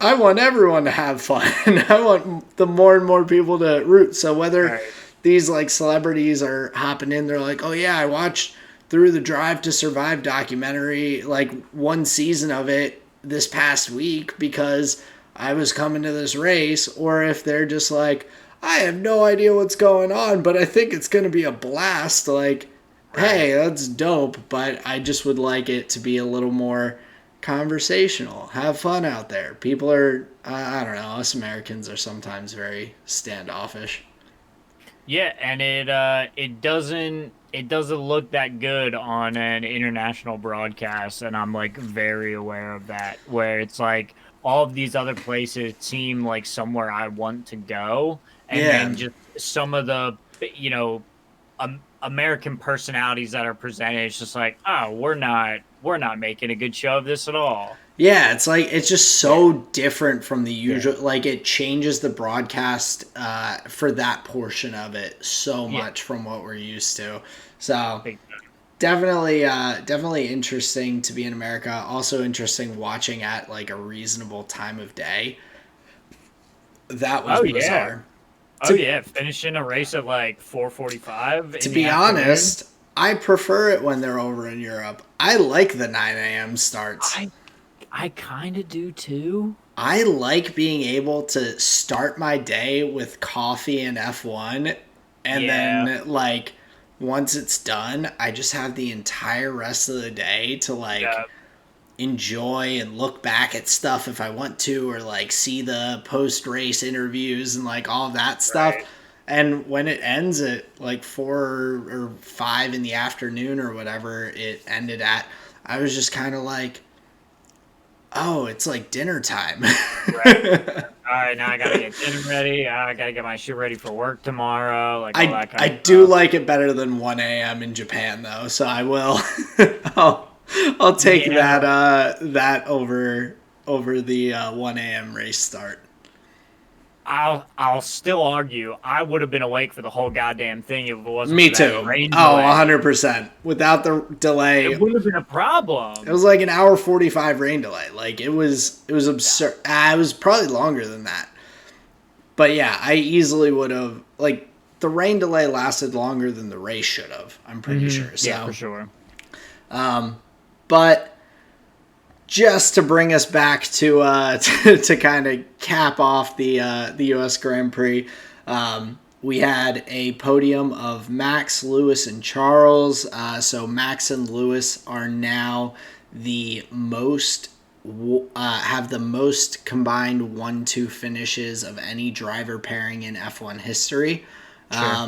I want everyone to have fun. I want the more and more people to root. So whether Right. these like celebrities are hopping in, they're like, oh yeah, I watched through the Drive to Survive documentary, like one season of it this past week because I was coming to this race, or if they're just like, I have no idea what's going on, but I think it's going to be a blast. Like, Right. hey, that's dope, but I just would like it to be a little more conversational. Have fun out there. People are, I don't know, us Americans are sometimes very standoffish. Yeah, and it doesn't look that good on an international broadcast, and I'm like very aware of that. Where it's like all of these other places seem like somewhere I want to go, and Yeah. then just some of the American personalities that are presented, it's just like, oh, we're not making a good show of this at all. Yeah, it's like it's just Yeah, so different from the yeah, usual. Like it changes the broadcast for that portion of it so yeah. much from what we're used to. So Big definitely interesting to be in America. Also interesting watching at like a reasonable time of day. That was Oh yeah, bizarre. oh To yeah. Finishing a race at like 4:45 to in the be afternoon. honest, I prefer it when they're over in Europe. I like the 9 a.m. starts. I I kind of do too. I like being able to start my day with coffee and F1 and Yeah, then like once it's done, I just have the entire rest of the day to like yeah, enjoy and look back at stuff if I want to or like see the post race interviews and like all of that stuff. right. And when it ends at like 4 or 5 in the afternoon or whatever it ended at, I was just kind of like, oh, it's like dinner time. Right. All right, now I gotta get dinner ready. I gotta get my shit ready for work tomorrow, like all that I kind of do stuff. like it better than 1 a.m. in Japan though, so I will. I'll, I'll take that Yeah, that over the 1 a.m. race start. I'll still argue I would have been awake for the whole goddamn thing if it wasn't Me for that too. rain Oh, delay. 100%. Without the delay, It it wouldn't have been a problem. was like an hour 45 rain delay. Like it was Yeah, absurd. It was probably longer than that. But yeah, I easily would have like the rain delay lasted longer than the race should have. I'm pretty sure. yeah, for So, sure. but just to bring us back to to kind of cap off the U.S. Grand Prix, we had a podium of Max, Lewis, and Charles. So Max and Lewis are now the most have the most combined 1-2 finishes of any driver pairing in F1 history. Sure.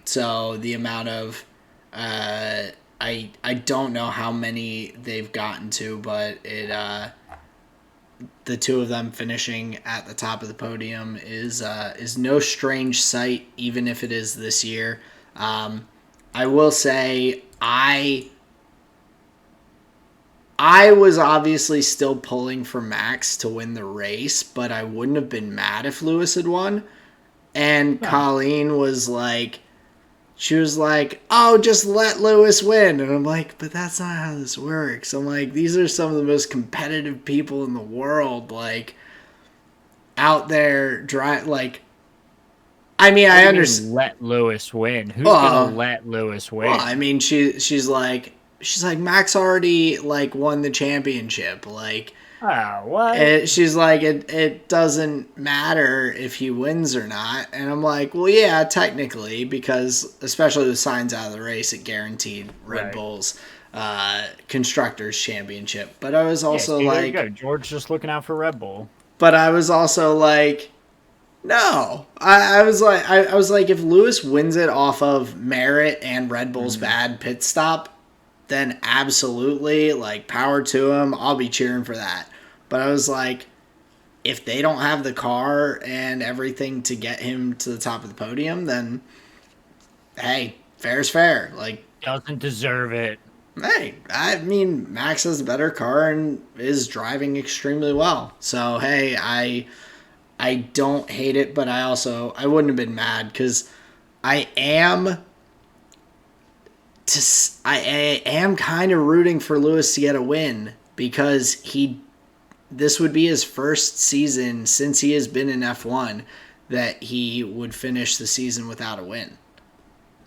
So the amount of I don't know how many they've gotten to, but it the two of them finishing at the top of the podium is no strange sight, even if it is this year. I will say I was obviously still pulling for Max to win the race, but I wouldn't have been mad if Lewis had won. And No. Colleen was like, she was like, oh, just let Lewis win. And I'm like, but that's not how this works. I'm like, these are some of the most competitive people in the world, like, out there, like, I mean, What I do you understand. mean let Lewis win? Who's gonna Well, let Lewis well, I win? mean, she's like, Max already, like, won the championship. Like, Oh, what? she's like, it doesn't matter if he wins or not. And I'm like, well, yeah, technically, because especially the signs out of the race, it guaranteed Red Right. Bull's constructors championship. But I was Yeah, also see, there you like, go. George just looking out for Red Bull. but I was also like, No, I was like, I was like, if Lewis wins it off of merit and Red Bull's bad pit stop, then absolutely, like, power to him. I'll be cheering for that. But I was like, if they don't have the car and everything to get him to the top of the podium, then hey, fair's fair. Like, Doesn't deserve it. hey, I mean, Max has a better car and is driving extremely well. So hey, I don't hate it, but I wouldn't have been mad because I am I am kind of rooting for Lewis to get a win because this would be his first season since he has been in F1 that he would finish the season without a win.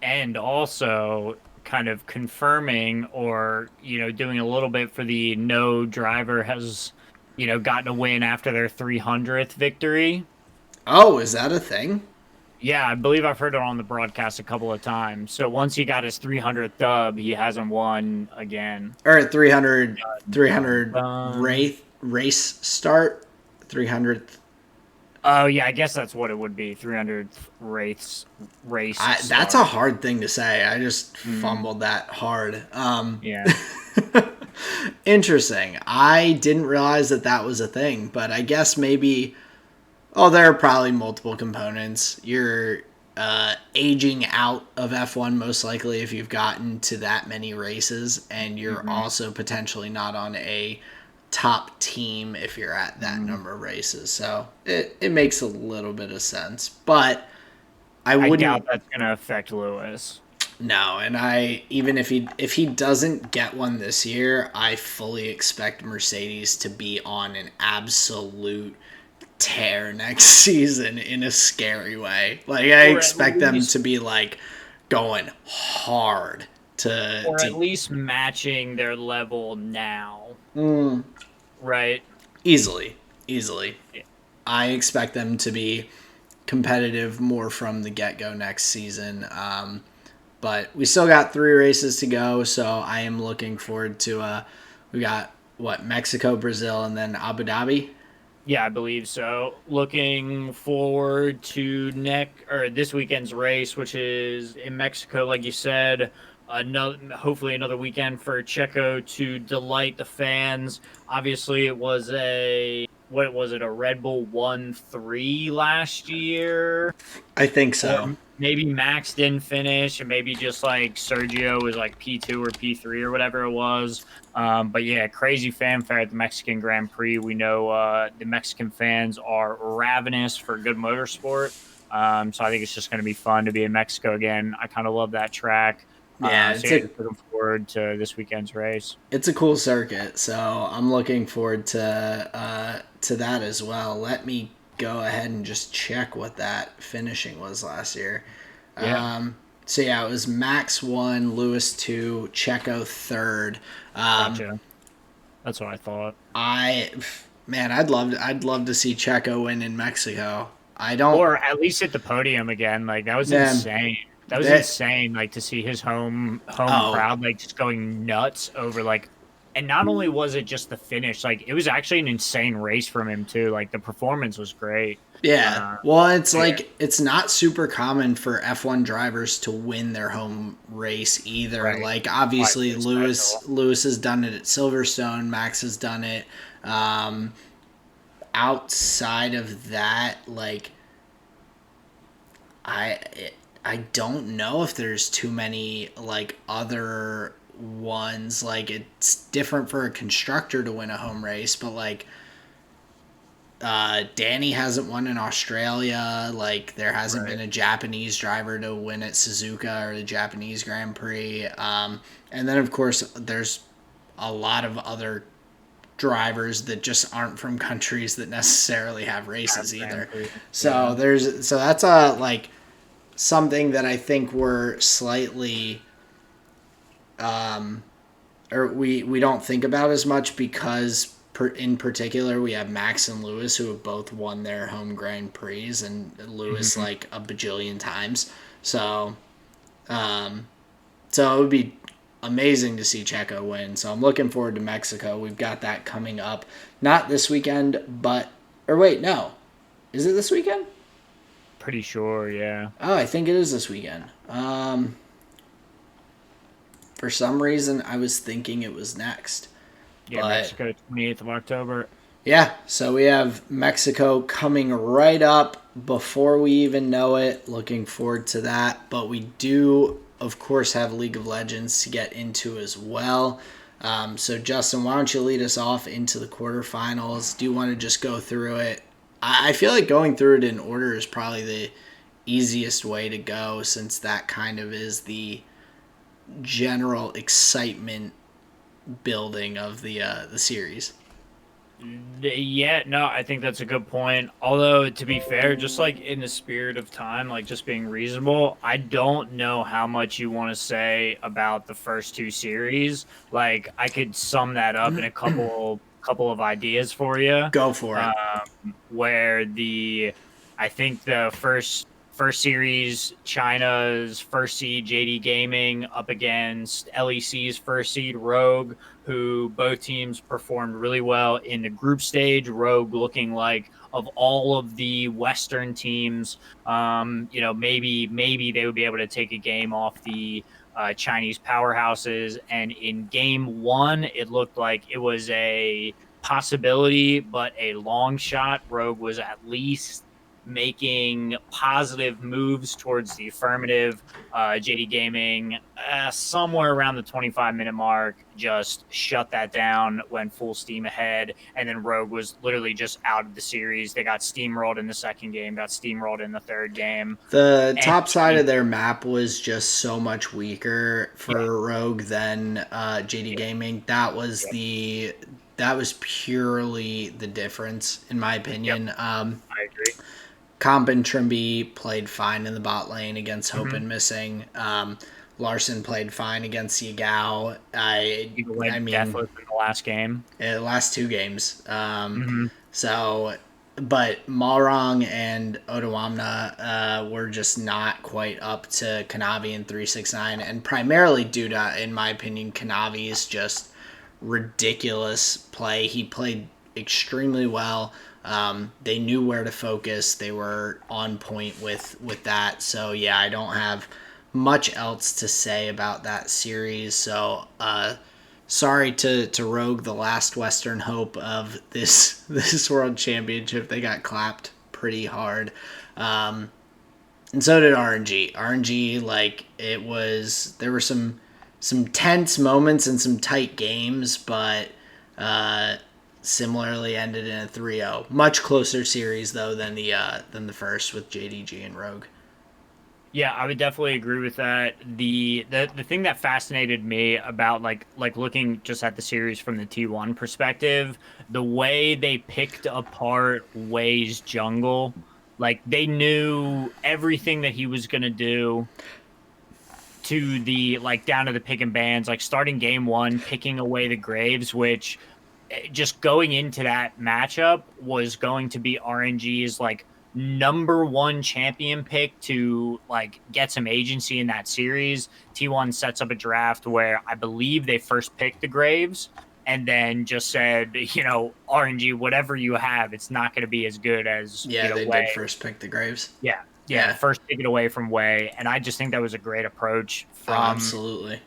And also kind of confirming or, doing a little bit for the no driver has, gotten a win after their 300th victory. Oh, is that a thing? Yeah, I believe I've heard it on the broadcast a couple of times. So once he got his 300th dub, he hasn't won again. Or 300 Um, race start, 300th. Oh yeah, I guess that's what it would be. 300th race. That's a hard thing to say. I just fumbled that hard. Yeah. Interesting. I didn't realize that was a thing, but I guess maybe. Oh, there are probably multiple components. You're aging out of F1 most likely if you've gotten to that many races, and you're also potentially not on a top team if you're at that number of races. So it makes a little bit of sense, but I wouldn't. doubt that's going to affect Lewis. No, and even if he doesn't get one this year, I fully expect Mercedes to be on an absolute tear next season in a scary way. Like I expect them to be like going hard to at least matching their level now. Right? Easily. Yeah. I expect them to be competitive more from the get-go next season. But we still got 3 races to go, so I am looking forward to we got Mexico, Brazil, and then Abu Dhabi. Yeah, I believe so. Looking forward to this weekend's race, which is in Mexico, like you said. Hopefully another weekend for Checo to delight the fans. Obviously, it was a Red Bull 1-3 last year? I think so. Or maybe Max didn't finish, and maybe just like Sergio was like P2 or P3 or whatever it was. But yeah, crazy fanfare at the Mexican Grand Prix. We know the Mexican fans are ravenous for good motorsport. So I think it's just going to be fun to be in Mexico again. I kind of love that track. Yeah, looking forward to this weekend's race. It's a cool circuit, so I'm looking forward to that as well. Let me go ahead and just check what that finishing was last year. Yeah. So yeah, it was Max 1, Lewis 2, Checo 3rd. Gotcha. That's what I thought. I'd love to see Checo win in Mexico. Or at least hit the podium again. Like that was insane. That was insane. Like to see his home crowd like just going nuts over like. And not only was it just the finish, like it was actually an insane race from him too. Like the performance was great. Yeah. Well, it's like it's not super common for F1 drivers to win their home race either. Right. Like obviously Lewis has done it at Silverstone, Max has done it. Outside of that, like I don't know if there's too many like other ones. Like it's different for a constructor to win a home race, but like Danny hasn't won in Australia. Like there hasn't been a Japanese driver to win at Suzuka or the Japanese Grand Prix. And then of course there's a lot of other drivers that just aren't from countries that necessarily have races either. So that's a like something that I think we're slightly or we don't think about as much because in particular we have Max and Lewis who have both won their home Grand Prix and Lewis like a bajillion times. So it would be amazing to see Checo win. So I'm looking forward to Mexico. We've got that coming up. Not this weekend, but or wait, no. Is it this weekend? pretty sure. Yeah. Oh, I think it is this weekend. For some reason, I was thinking it was next. Yeah, But Mexico, 28th of October. yeah, so we have Mexico coming right up before we even know it. Looking forward to that. But we do, of course, have League of Legends to get into as well. So, Justin, why don't you lead us off into the quarterfinals? Do you want to just go through it? I feel like going through it in order is probably the easiest way to go, since that kind of is the general excitement building of the series. Yeah, no, I think that's a good point. Although, to be fair, just like in the spirit of time, like just being reasonable, I don't know how much you want to say about the first two series. Like, I could sum that up in a couple of ideas for you. Go for it. Where I think the first series, China's first seed JD Gaming up against LEC's first seed Rogue, who both teams performed really well in the group stage. Rogue looking like of all of the Western teams, maybe they would be able to take a game off the Chinese powerhouses. And in game one, it looked like it was a possibility, but a long shot. Rogue was at least making positive moves towards the affirmative. JD Gaming, somewhere around the 25-minute mark, just shut that down, went full steam ahead, and then Rogue was literally just out of the series. They got steamrolled in the second game, got steamrolled in the third game. The And top side of their map was just so much weaker yeah, for Rogue than JD yeah, Gaming. That was yeah, purely the difference, in my yep, opinion. I agree. Comp and Trimby played fine in the bot lane against Hope Mm-hmm. and Missing. Larson played fine against Yagao. Eagle I went mean, deathless in the last game. last two games. Mm-hmm. So, but Malrong and Otawamna were just not quite up to Kanavi and 369, and primarily due to, in my opinion, Kanavi's just ridiculous play. He played extremely well. They knew where to focus. They were on point with that. So yeah, I don't have much else to say about that series. So sorry to Rogue, the last Western hope of this World Championship. They got clapped pretty hard. And so did RNG. RNG, like, it was, there were some tense moments and some tight games, but uh, similarly ended in a 3-0. Much closer series though than the first with JDG and Rogue. Yeah, I would definitely agree with that. The thing that fascinated me about like looking just at the series from the T1 perspective, the way they picked apart Wei's jungle, like they knew everything that he was gonna do to the like down to the pick and bans, like starting game one, picking away the Graves, which just going into that matchup was going to be RNG's like number one champion pick to like get some agency in that series. T1 sets up a draft where I believe they first picked the Graves and then just said, RNG, whatever you have, it's not going to be as good as, Yeah, they Way. did first pick the Graves. Yeah. Yeah. Yeah. First take it away from Way. And I just think that was a great approach Oh, from absolutely.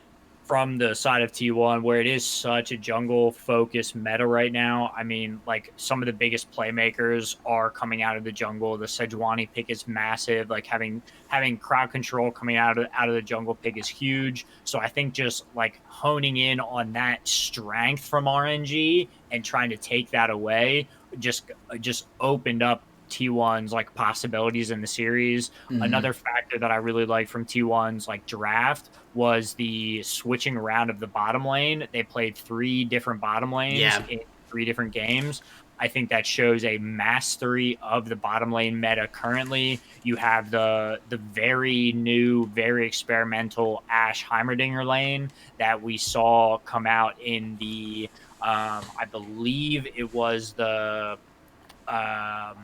the side of T1 where it is such a jungle focused meta right now. I mean, like some of the biggest playmakers are coming out of the jungle. The Sejuani pick is massive. Like having crowd control coming out of the jungle pick is huge. So I think just like honing in on that strength from RNG and trying to take that away just opened up T1's like possibilities in the series. Mm-hmm. Another factor that I really like from T1's like draft was the switching around of the bottom lane. They played three different bottom lanes Yeah. in three different games. I think that shows a mastery of the bottom lane meta currently. You have the very new, very experimental Ash Heimerdinger lane that we saw come out in the I believe it was the um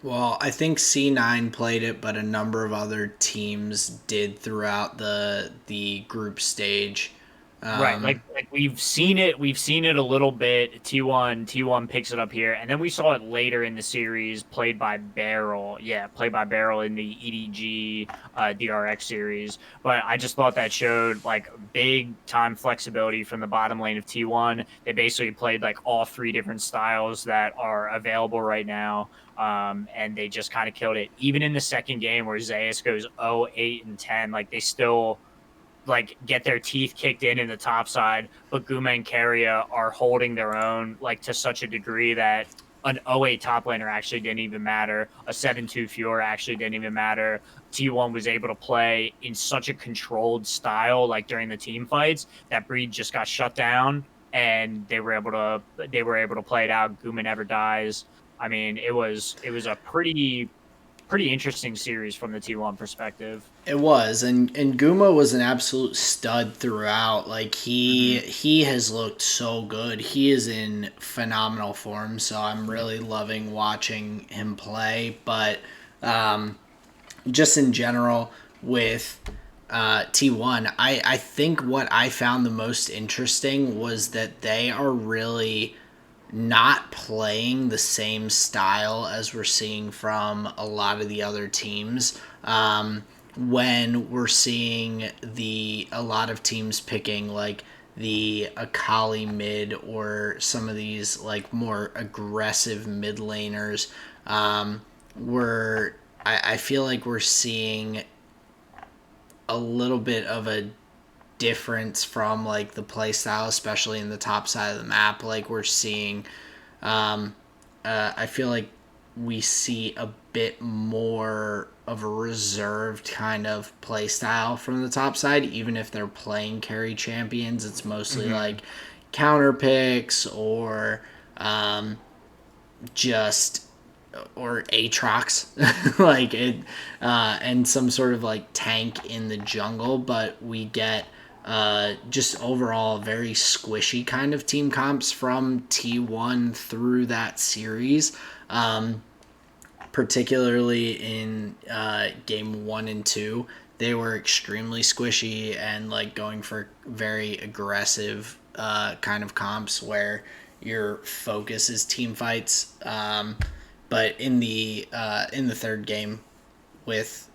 Well, I think C9 played it, but a number of other teams did throughout the group stage. right, Um, we've seen it. We've seen it a little bit. T1 picks it up here, and then we saw it later in the series, played by Barrel. Yeah, played by Barrel in the EDG DRX series. But I just thought that showed like big time flexibility from the bottom lane of T1. They basically played like all three different styles that are available right now. And they just kind of killed it. Even in the second game where Zayas goes 0-8-10, like they still like get their teeth kicked in the top side, but Guma and Keria are holding their own like to such a degree that an 0-8 top laner actually didn't even matter. A 7-2 Fiora actually didn't even matter. T1 was able to play in such a controlled style, like during the team fights, that Breed just got shut down, and they were able to play it out. Guma never dies. I mean, it was a pretty interesting series from the T1 perspective. It was, and Guma was an absolute stud throughout. Like Mm-hmm. he has looked so good. He is in phenomenal form. So I'm really loving watching him play. But um, just in general with T1, I think what I found the most interesting was that they are really not playing the same style as we're seeing from a lot of the other teams. When we're seeing a lot of teams picking like the Akali mid or some of these like more aggressive mid laners, we're I feel like we're seeing a little bit of a difference from like the play style, especially in the top side of the map. Like we're seeing, I feel like we see a bit more of a reserved kind of play style from the top side. Even if they're playing carry champions, it's mostly Mm-hmm. like counter picks or just or Aatrox, like it, and some sort of like tank in the jungle. But we get just overall very squishy kind of team comps from T1 through that series. Particularly in game 1 and 2, they were extremely squishy and like going for very aggressive kind of comps where your focus is team fights. But in the third game, with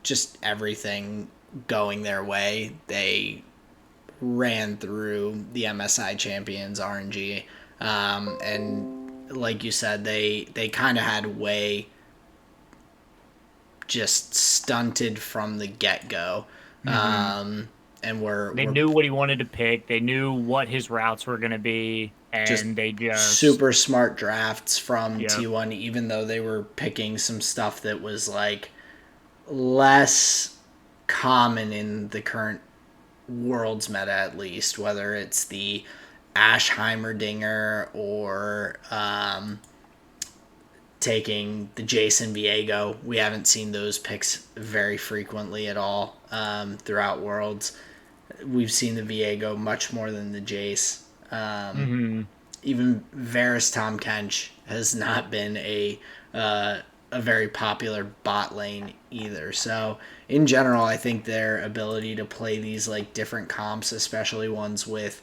just everything going their way, they ran through the MSI champions RNG, and like you said, they kind of had way just stunted from the get go, Mm-hmm. and They we're knew what he wanted to pick. They knew what his routes were going to be, just and they just, super smart drafts from yep. T1, even though they were picking some stuff that was like less common in the current world's meta, at least, whether it's the Ash Heimerdinger or taking the Jason Viego. We haven't seen those picks very frequently at all throughout Worlds. We've seen the Viego much more than the Jace. Mm-hmm. Even Varys Tom Kench has not been a very popular bot lane either. So in general, I think their ability to play these like different comps, especially ones with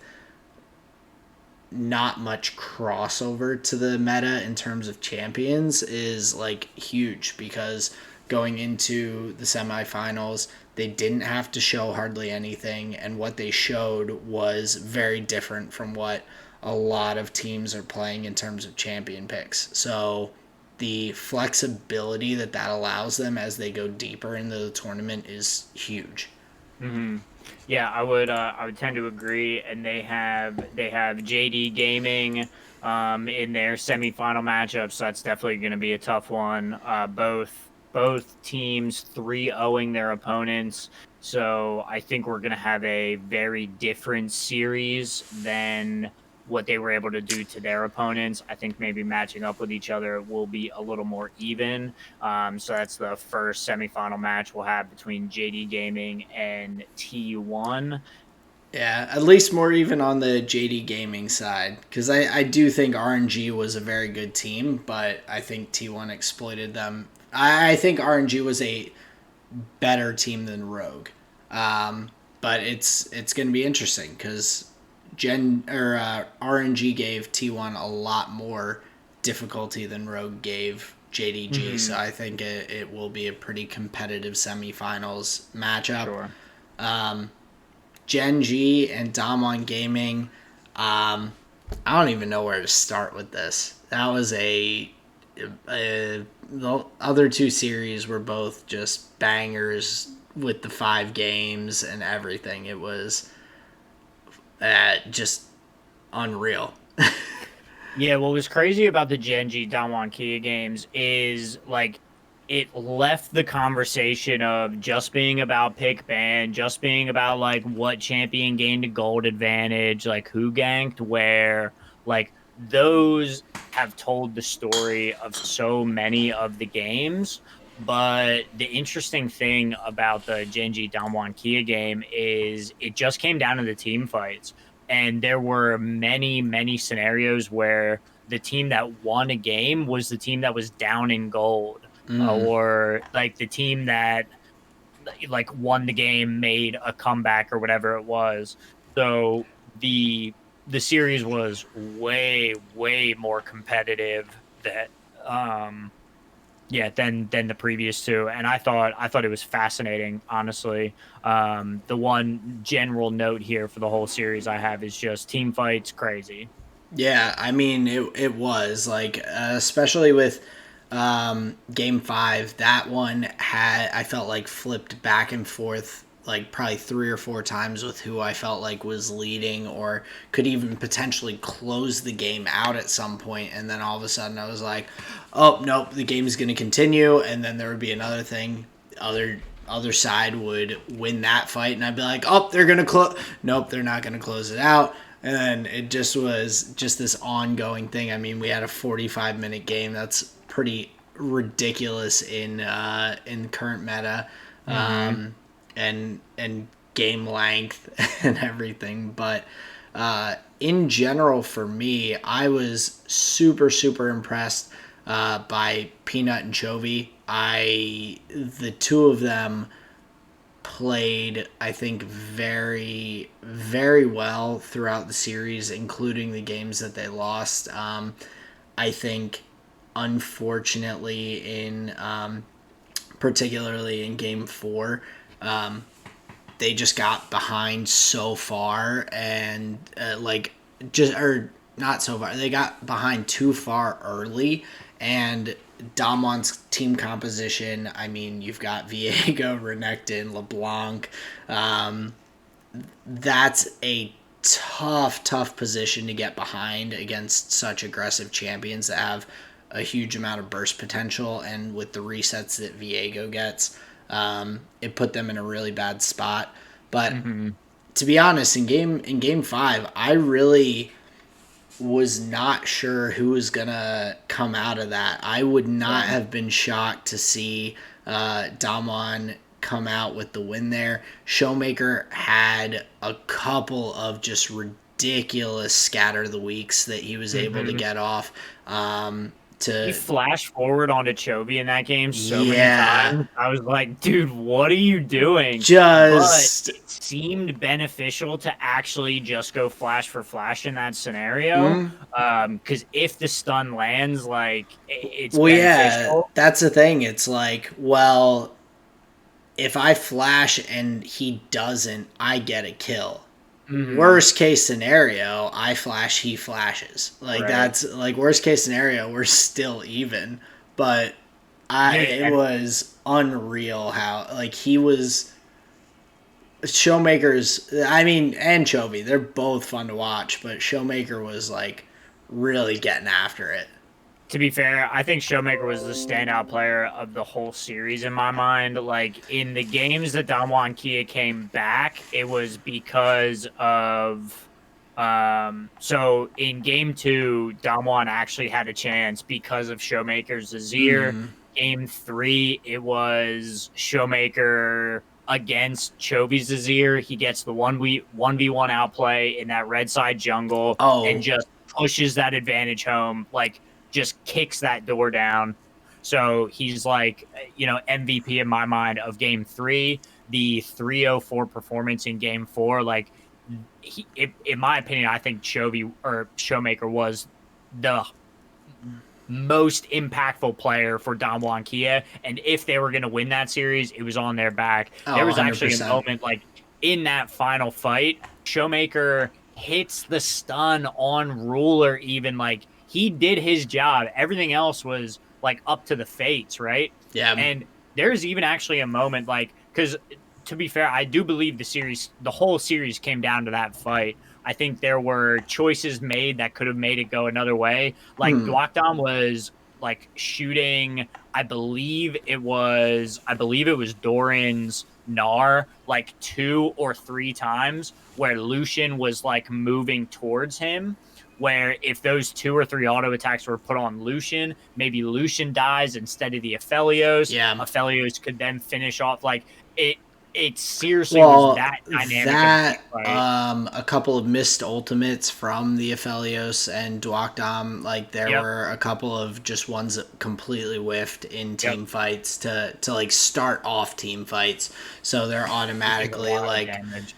not much crossover to the meta in terms of champions, is like huge, because going into the semifinals, they didn't have to show hardly anything, and what they showed was very different from what a lot of teams are playing in terms of champion picks. So the flexibility that allows them as they go deeper into the tournament is huge. Mm-hmm. Yeah, I would tend to agree. And they have JD Gaming in their semifinal matchup, so that's definitely going to be a tough one. Both teams 3-0ing their opponents. So I think we're going to have a very different series than what they were able to do to their opponents. I think maybe matching up with each other will be a little more even. So that's the first semifinal match we'll have between JD Gaming and T1. Yeah, at least more even on the JD Gaming side, because I do think RNG was a very good team, but I think T1 exploited them. I think RNG was a better team than Rogue. but it's going to be interesting because Gen or RNG gave T1 a lot more difficulty than Rogue gave JDG, so Mm-hmm. I think it will be a pretty competitive semifinals matchup. Sure. Gen G and Damwon Gaming. Um, I don't even know where to start with this. That was the other two series were both just bangers with the 5 games and everything. It was just unreal. Yeah, what was crazy about the Genji Damwon Kia games is like it left the conversation of just being about pick ban, just being about like what champion gained a gold advantage, like who ganked where, like those have told the story of so many of the games. But the interesting thing about the Genji Damwon Kia game is it just came down to the team fights. And there were many, many scenarios where the team that won a game was the team that was down in gold, or like the team that like won the game made a comeback or whatever it was. So the series was way, way more competitive that yeah, than the previous two, and I thought it was fascinating, honestly. The one general note here for the whole series I have is just team fights crazy. Yeah, I mean it was like especially with game 5, that one had I felt like flipped back and forth like probably 3 or 4 times with who I felt like was leading or could even potentially close the game out at some point, and then all of a sudden I was like, oh nope, the game's going to continue, and then there would be another thing, other side would win that fight, and I'd be like, oh, they're gonna close. Nope, they're not gonna close it out. And then it just was just this ongoing thing. I mean, we had a 45-minute game. That's pretty ridiculous in current meta, Hmm. and game length and everything. But in general, for me, I was super impressed by Peanut and Chovy. The two of them played, I think, very well throughout the series, including the games that they lost. I think, unfortunately, particularly in Game 4, they just got behind so far, and just or not so far. They got behind too far early, and Damon's team composition. I mean, you've got Viego, Renekton, LeBlanc. Um, that's a tough position to get behind against such aggressive champions that have a huge amount of burst potential, and with the resets that Viego gets, it put them in a really bad spot. But Hmm. to be honest, in game 5, I really was not sure who was gonna come out of that. I would not Same. have been shocked to see Damon come out with the win there. Showmaker had a couple of just ridiculous scatter the weeks that he was able to Hmm. get off. He To flashed forward onto Chovy in that game so many Yeah, times. I was like, dude, what are you doing? But just it seemed beneficial to actually just go flash for flash in that scenario. Because if the stun lands, like it's well, yeah, beneficial. that's the thing. It's like, well, if I flash and he doesn't, I get a kill. Hmm. Worst case scenario, I flash, he flashes. Like Right. that's like worst case scenario, we're still even. But Dude, it was unreal how like he was Showmaker's. I mean, and Chovy, they're both fun to watch, but Showmaker was like really getting after it. to be fair, I think Showmaker was the standout player of the whole series in my mind. Like in the games that Damwon Kia came back, it was because of so in game two, Damwon actually had a chance because of Showmaker's Azir. Game three, it was Showmaker against Chovy's Azir. He gets the 1v1 outplay in that red side jungle and Oh, just pushes that advantage home. Like just kicks that door down. So he's like, MVP in my mind of game three. the 304 performance in game 4, like in my opinion, I think Chovy or Showmaker was the most impactful player for Don Juan Kia. And if they were going to win that series, it was on their back. Oh, There was actually a 100%. moment like in that final fight, Showmaker hits the stun on Ruler, even like he did his job. Everything else was like up to the fates, right? Yeah. And there's even actually a moment like, because to be fair, I do believe the whole series came down to that fight. I think there were choices made that could have made it go another way. Like Hmm. Duakdam was like shooting, I believe it was Doran's Gnar like 2 or 3 times where Lucian was like moving towards him. Where if those 2 or 3 auto attacks were put on Lucian, maybe Lucian dies instead of the Aphelios. Yeah. Aphelios could then finish off like it. It seriously was Well, that dynamic of a team that fight. a couple of missed ultimates from the Aphelios and Duakdam, like there Yep. were a couple of just ones that completely whiffed in Yep. team fights to like start off team fights, so they're Which is a automatically lot of like damage.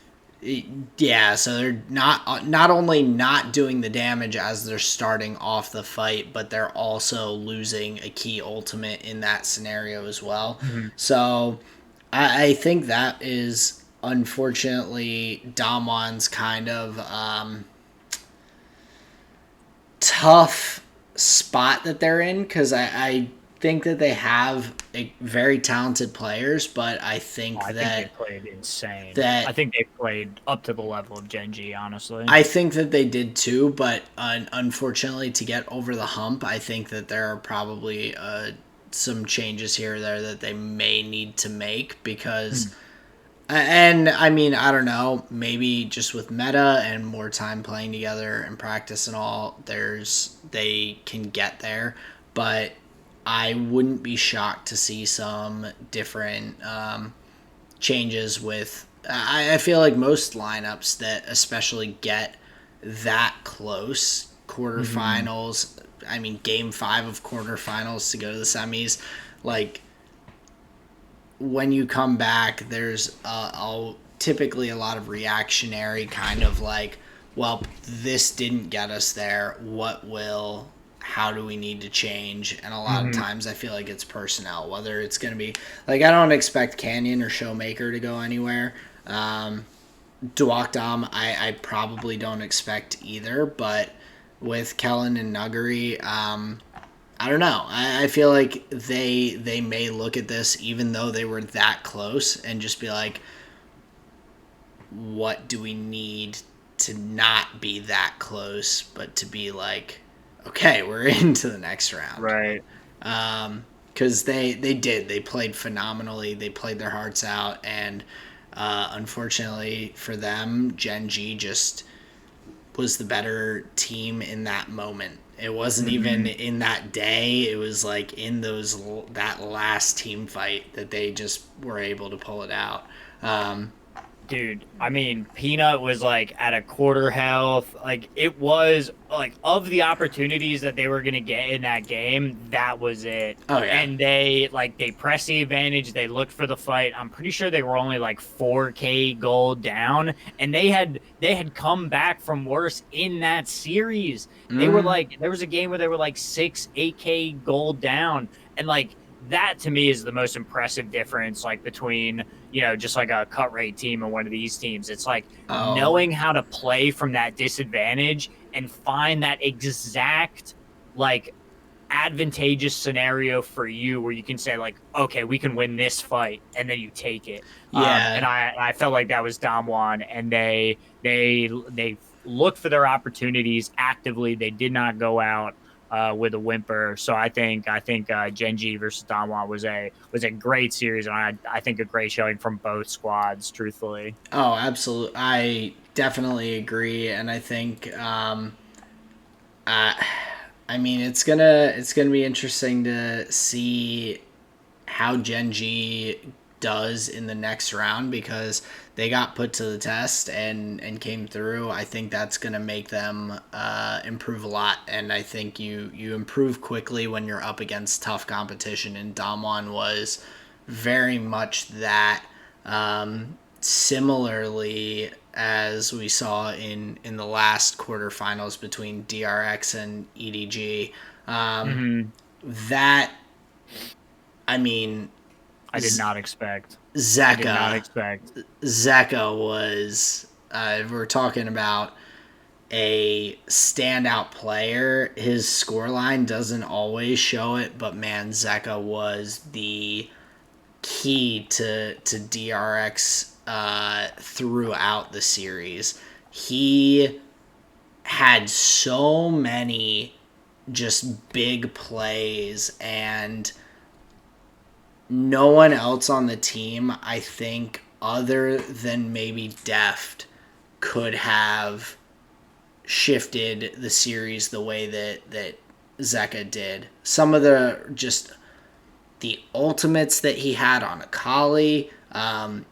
yeah, so they're not only not doing the damage as they're starting off the fight, but they're also losing a key ultimate in that scenario as well. Mhm. So I think that is unfortunately Damon's kind of tough spot that they're in because I think that they have very talented players, but I Oh, think I think they that played insane. I that think they played up to the level of Genji, honestly. I think that they did too, but unfortunately, to get over the hump, I think that there are probably some changes here or there that they may need to make because, Mhm. and I mean, I don't know, maybe just with meta and more time playing together and practice and all, they can get there, but I wouldn't be shocked to see some different changes with I feel like most lineups that especially get that close Mhm. quarterfinals, I mean game 5 of quarterfinals to go to the semis, like when you come back there's typically a lot of reactionary kind of like, well, this didn't get us there, what will, how do we need to change? And a lot of Mhm. times I feel like it's personnel, whether it's going to be like, I don't expect Canyon or Showmaker to go anywhere. Duakdam, I probably don't expect either, but with Kellen and Nuggery, I don't know. I feel like they may look at this even though they were that close and just be like, what do we need to not be that close, but to be like, okay, we're into the next round. Right. Because they played phenomenally, they played their hearts out, and unfortunately for them, Gen G just was the better team in that moment. It wasn't even Mhm. in that day. It was like in that last team fight that they just were able to pull it out. Um, Dude, I mean, Peanut was like at a quarter health. Like it was like of the opportunities that they were gonna get in that game, that was it. oh yeah, And they pressed the advantage. They looked for the fight. I'm pretty sure they were only like 4K gold down, and they had come back from worse in that series. They were mm, like there was a game where they were like 8K gold down, and like that to me is the most impressive difference, like between just like a cut rate team and one of these teams. It's like oh knowing how to play from that disadvantage and find that exact like advantageous scenario for you where you can say like, okay, we can win this fight, and then you take it. And yeah. I felt like that was Damwon, and they looked for their opportunities actively. They did not go out with a whimper. So I think Genji versus Damwon was a great series, and I think a great showing from both squads. Truthfully, Oh, absolutely. I definitely agree, and I think I, I mean it's gonna be interesting to see how Gen G does in the next round because they got put to the test and came through. I think that's going to make them improve a lot, and I think you improve quickly when you're up against tough competition. And Damwon was very much that. Similarly, as we saw in the last quarterfinals between DRX and EDG, Hmm. that I mean, I did not expect. I did not Zeka expect. Zeka was. We're talking about a standout player. His scoreline doesn't always show it, but man, Zeka was the key to DRX throughout the series. He had so many just big plays, and no one else on the team, I think, other than maybe Deft, could have shifted the series the way that Zeka did. Some of the ultimates that he had on Akali,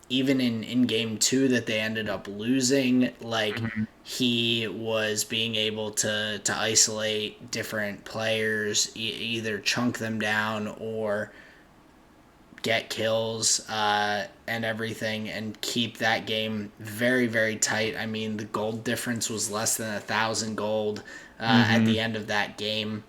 even in game two that they ended up losing, like Hmm. he was being able to isolate different players, either chunk them down or get kills and everything, and keep that game very very tight. I mean, the gold difference was less than 1,000 gold at Hmm. the end of that game.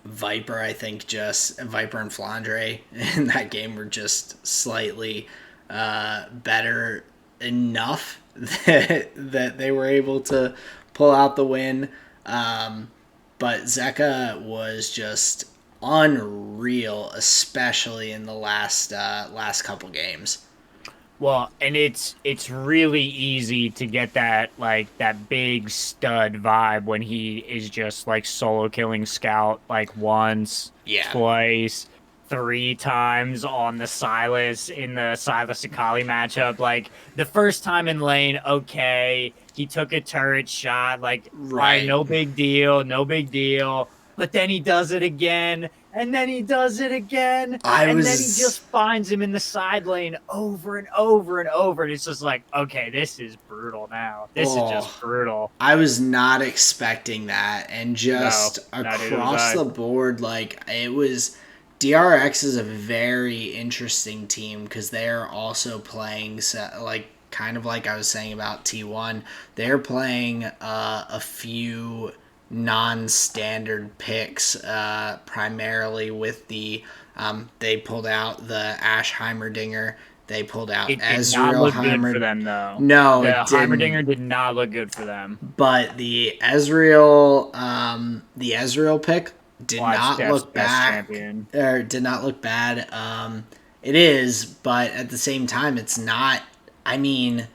Viper, I think, just Viper and Flandre in that game were just slightly better enough that they were able to pull out the win. But Zeka was just unreal, especially in the last couple games. Well, and it's really easy to get that like that big stud vibe when he is just like solo killing Scout like once, Yeah, twice, three times on the Silas in the Silas Akali matchup. Like the first time in lane, okay, he took a turret shot, like all right, right. no big deal, no big deal. But then he does it again, and then he does it again, I and then he was just finds him in the side lane over and over and over. And it's just like, okay, this is brutal now. This is just oh, brutal. I was not expecting that, and No, just neither was across I. the board, like it was. DRX is a very interesting team because they are also playing like kind of like I was saying about T1. They're playing a few non-standard picks, primarily with the they pulled out the Ash Heimerdinger. They pulled out It did not Ezreal look good for Heimer. them, though. No, The it didn't. Heimerdinger did not look good for them. But the Ezreal pick did Watch not Death's look best back champion. or did not look bad. It is, but at the same time, it's not. I mean,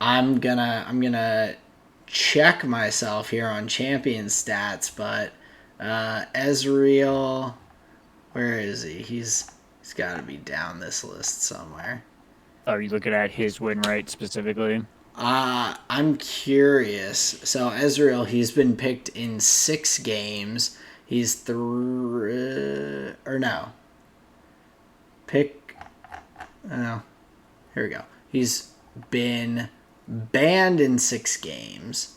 I'm gonna check myself here on champion stats, but Ezreal, where is he? He's got to be down this list somewhere. Are you looking at his win rate specifically? I'm curious. So Ezreal, he's been picked in 6 games. He's three or no pick. Oh, here we go. He's been banned in 6 games.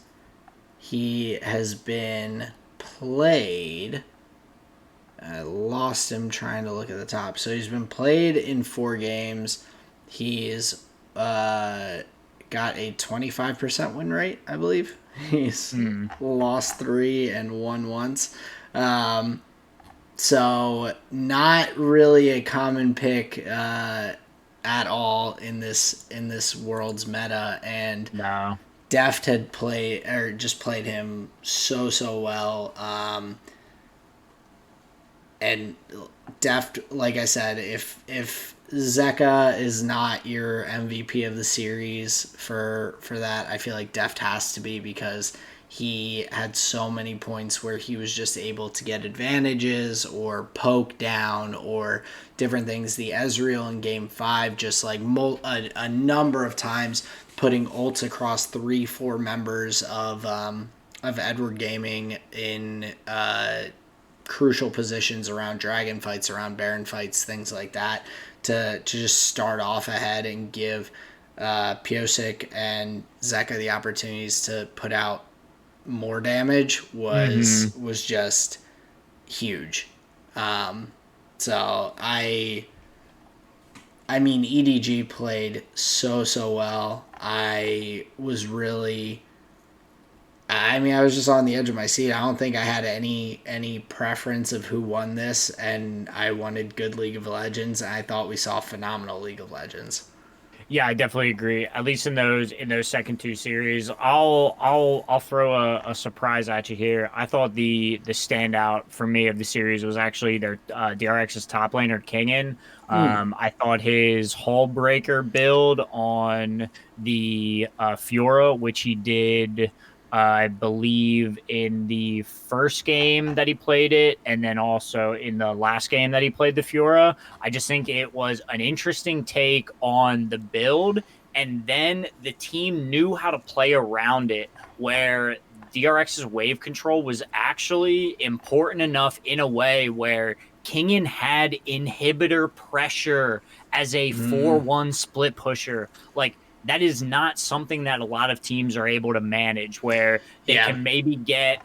He has been played. I lost him trying to look at the top. So he's been played in 4 games. He's got a 25% win rate, I believe. He's Hmm. lost 3 and won once. Um, so not really a common pick at all in this world's meta, and No. Deft had played or just played him so well. And Deft, like I said, if Zeka is not your MVP of the series for that, I feel like Deft has to be, because he had so many points where he was just able to get advantages or poke down or different things. The Ezreal in game 5 just like a number of times putting ults across 3-4 members of Edward Gaming in crucial positions around dragon fights, around baron fights, things like that, to just start off ahead and give Piosik and Zeka the opportunities to put out more damage Hmm. was just huge. So I I mean, EDG played so well. I mean, I was just on the edge of my seat. I don't think I had any preference of who won this, and I wanted good League of Legends. And I thought we saw phenomenal League of Legends. Yeah, I definitely agree. At least in those second two series, I'll throw a surprise at you here. I thought the standout for me of the series was actually their DRX's top laner Kingen. Mm, I thought his Hull Breaker build on the Fiora, which he did. I believe in the first game that he played it, and then also in the last game that he played the Fiora. I just think it was an interesting take on the build. And then the team knew how to play around it, where DRX's wave control was actually important enough in a way where Kingen had inhibitor pressure as a mm, 4-1 split pusher. Like, that is not something that a lot of teams are able to manage, where they yeah. can maybe get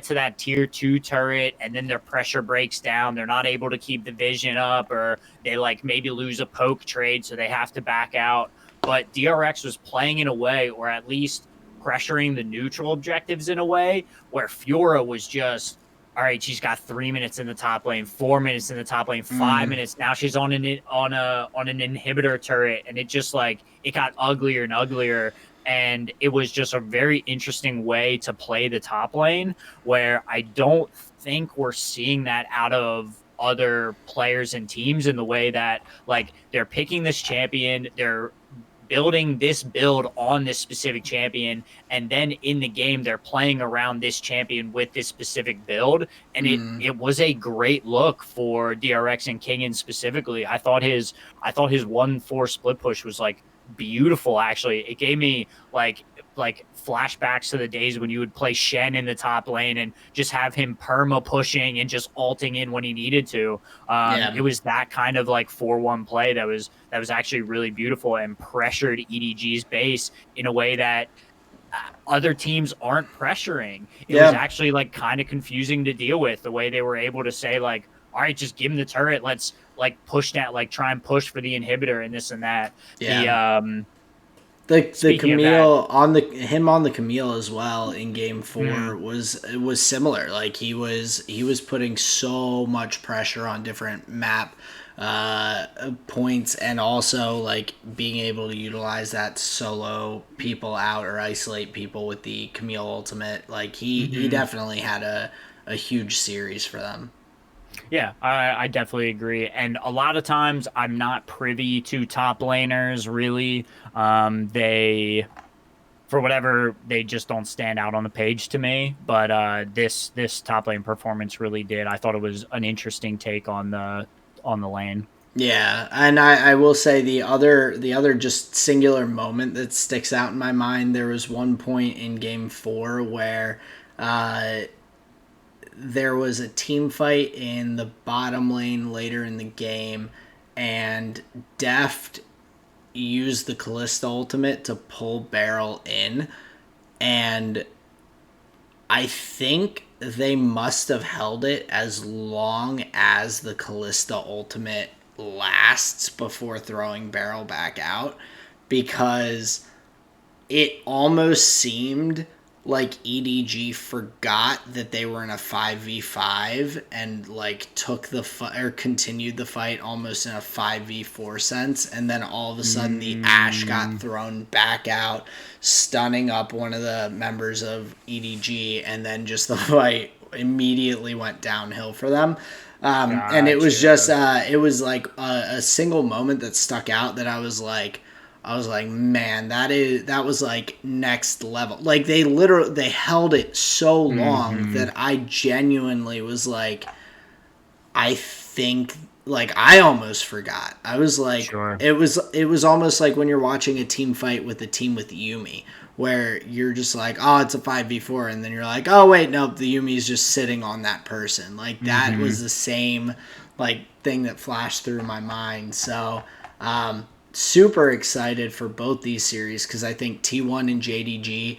to that tier 2 turret and then their pressure breaks down. They're not able to keep the vision up, or they like maybe lose a poke trade, so they have to back out. But DRX was playing in a way, or at least pressuring the neutral objectives in a way where Fiora was just, all right, she's got 3 minutes in the top lane, 4 minutes in the top lane, five Mm, minutes. Now she's on an inhibitor turret, and it just like it got uglier and uglier. And it was just a very interesting way to play the top lane, where I don't think we're seeing that out of other players and teams in the way that like they're picking this champion, they're building this build on this specific champion, and then in the game they're playing around this champion with this specific build. And it mm, it was a great look for DRX and Kingen specifically. I thought his 1-4 split push was like beautiful. Actually, it gave me like flashbacks to the days when you would play Shen in the top lane and just have him perma pushing and just ulting in when he needed to. yeah. It was that kind of like 4-1 play that was actually really beautiful and pressured EDG's base in a way that other teams aren't pressuring. It was Yeah. actually like kind of confusing to deal with, the way they were able to say like, all right, just give him the turret. Let's like push that, like try and push for the inhibitor and this and that. The Yeah. The Speaking of that, Camille on the him on the Camille as well in game mm, 4 was similar. Like he was putting so much pressure on different map points, and also like being able to utilize that solo people out or isolate people with the Camille ultimate. Like he mhm. definitely had a huge series for them. Yeah, I definitely agree. And a lot of times I'm not privy to top laners really. They for whatever, they just don't stand out on the page to me. But this top lane performance really did. I thought it was an interesting take on the lane. Yeah, and I will say the other just singular moment that sticks out in my mind. There was one point in Game 4 where uh, there was a team fight in the bottom lane later in the game, and Deft used the Callista ultimate to pull Barrel in, and I think they must have held it as long as the Callista ultimate lasts before throwing Barrel back out, because it almost seemed like EDG forgot that they were in a 5v5 and like took the fight or continued the fight almost in a 5v4 sense, and then all of a sudden the Ash got Mm, thrown back out, stunning up one of the members of EDG, and then just the fight immediately went downhill for them. And it was just gotcha. it was like a single moment that stuck out that I was like, man, that was like next level. Like they held it so long Hmm. that I genuinely was like, I think like I almost forgot. I was like, Sure. it was almost like when you're watching a team fight with a team with Yumi, where you're just like, oh, it's a 5v4, and then you're like, oh wait, nope, the Yumi's just sitting on that person. Like that was Hmm. the same like thing that flashed through my mind. So super excited for both these series because I think T1 and JDG,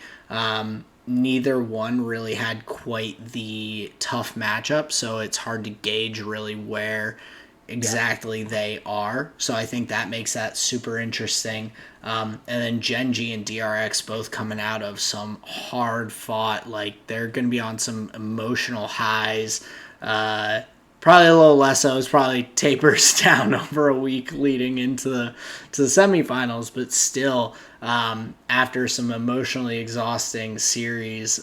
neither one really had quite the tough matchup, so it's hard to gauge really where exactly they are. So I think that makes that super interesting. And then Genji and DRX both coming out of some hard fought, like they're going to be on some emotional highs. Probably a little less so. It's probably tapers down over a week leading into the semifinals, but still, after some emotionally exhausting series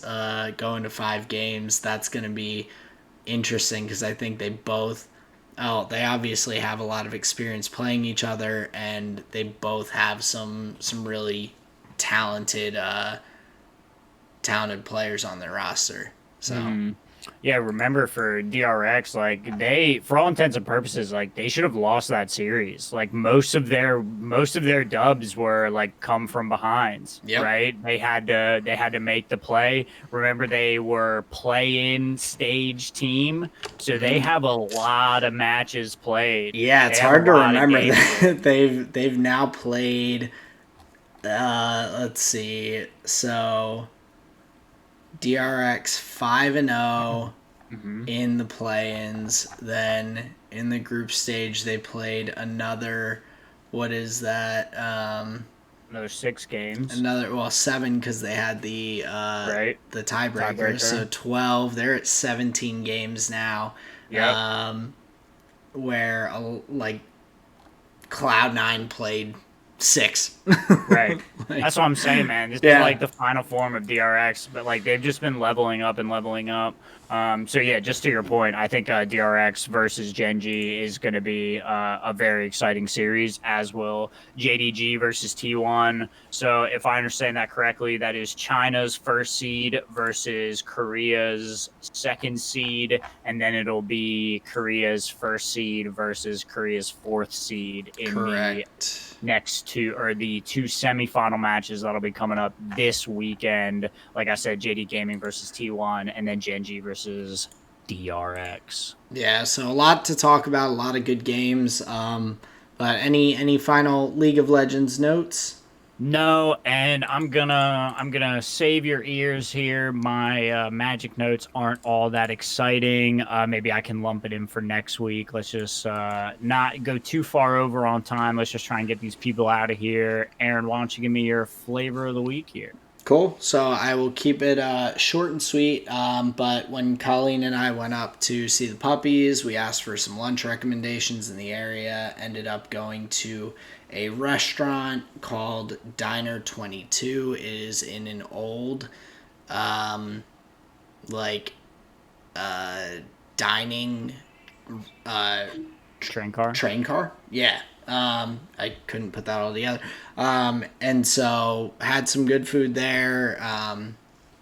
going to 5 games, that's going to be interesting because I think they both. Oh, they obviously have a lot of experience playing each other, and they both have some really talented talented players on their roster. So Hmm. Yeah, remember for DRX, like they, for all intents and purposes, like they should have lost that series. Like most of their dubs were like come from behinds, yep. right? They had to make the play. Remember, they were play-in stage team, so they Mm-hmm. have a lot of matches played. Yeah, They it's have a hard to lot of remember games that in. they've now played. Let's see. So DRX 5-0 Hmm. in the play-ins. Then in the group stage, they played another. What is that? Another 6 games, Another, well, 7 because they had right? the tiebreaker. So Tiebreaker. 12. They're at 17 games now. Yep. Um, where like Cloud9 played 6. Right. Like, That's what I'm saying, man. This is yeah. like the final form of DRX, but like they've just been leveling up and leveling up. So yeah, just to your point, I think DRX versus Genji is going to be a very exciting series, as will JDG versus T1. So if I understand that correctly, that is China's first seed versus Korea's second seed, and then it'll be Korea's first seed versus Korea's fourth seed in the Correct. next two, or the two semifinal matches that'll be coming up this weekend. Like I said, JD Gaming versus T1, and then Genji versus DRX. Yeah, so a lot to talk about, a lot of good games. But any final League of Legends notes? No, and I'm gonna save your ears here. My magic notes aren't all that exciting. Maybe I can lump it in for next week. Let's just not go too far over on time. Let's just try and get these people out of here. Aaron, why don't you give me your flavor of the week here? Cool. So I will keep it short and sweet. But when Colleen and I went up to see the puppies, we asked for some lunch recommendations in the area. Ended up going to a restaurant called Diner 22. It is in an old, um, like, uh, dining uh, Train car. train car. Yeah. I couldn't put that all together. And so had some good food there.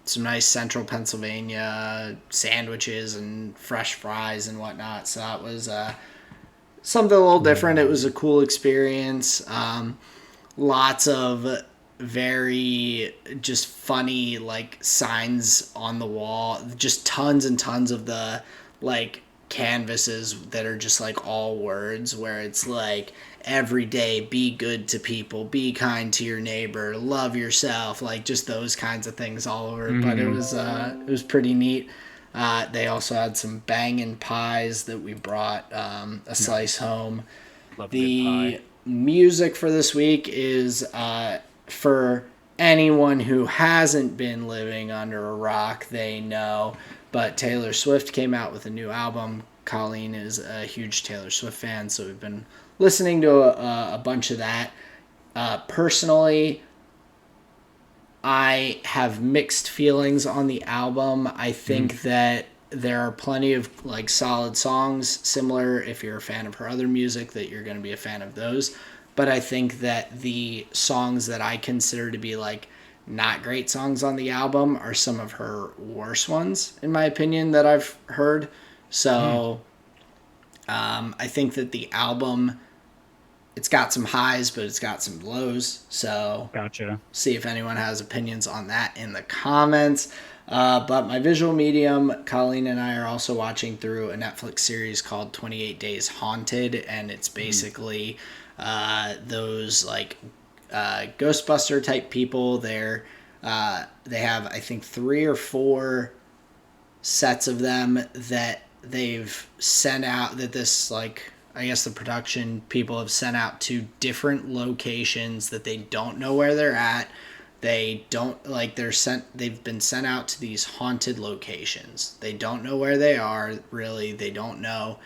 Some nice central Pennsylvania sandwiches and fresh fries and whatnot. So that was something a little different. It was a cool experience. Lots of very just funny like signs on the wall. Just tons and tons of the like canvases that are just like all words where it's like every day be good to people, be kind to your neighbor, love yourself, like just those kinds of things all over. But Hmm. it was pretty neat. They also had some banging pies that we brought a slice Nice. home. Love a good pie. The music for this week is for anyone who hasn't been living under a rock, they know. But Taylor Swift came out with a new album. Colleen is a huge Taylor Swift fan, so we've been listening to a bunch of that. Personally, I have mixed feelings on the album. I Mhm. think that there are plenty of like solid songs, similar if you're a fan of her other music that you're going to be a fan of those. But I think that the songs that I consider to be like not great songs on the album are some of her worst ones in my opinion that I've heard. Mm. So, I think that the album it's got some highs, but it's got some lows. So Gotcha. see if anyone has opinions on that in the comments. But my visual medium, Colleen and I are also watching through a Netflix series called 28 Days Haunted, and it's Mm. basically those like Ghostbuster type people. They have I think 3 or 4 sets of them that they've sent out that this like I guess the production people have sent out to different locations that they don't know where they're at. They don't like they've been sent out to these haunted locations. They don't know where they are, really. They don't know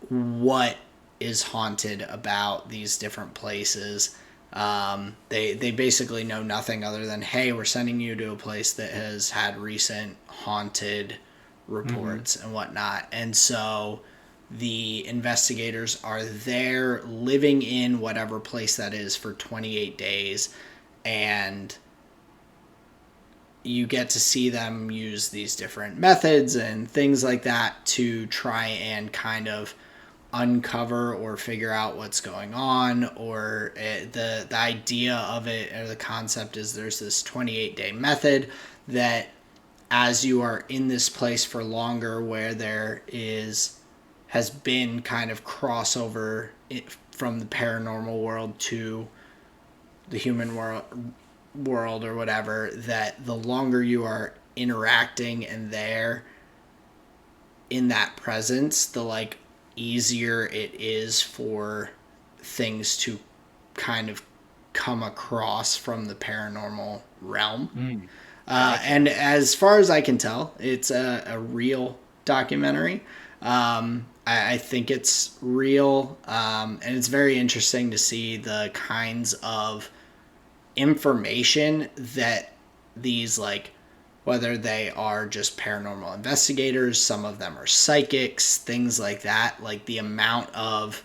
what is haunted about these different places. They basically know nothing other than, hey, we're sending you to a place that has had recent haunted reports and whatnot. And so the investigators are there living in whatever place that is for 28 days, and you get to see them use these different methods and things like that to try and kind of uncover or figure out what's going on. Or the idea of it, or the concept, is there's this 28-day method that as you are in this place for longer, where there has been kind of crossover from the paranormal world to the human world or whatever, that the longer you are interacting and there in that presence, the like easier it is for things to kind of come across from the paranormal realm. And as far as I can tell, it's a real documentary. I think it's real, and it's very interesting to see the kinds of information that these, like, whether they are just paranormal investigators, some of them are psychics, things like that, like the amount of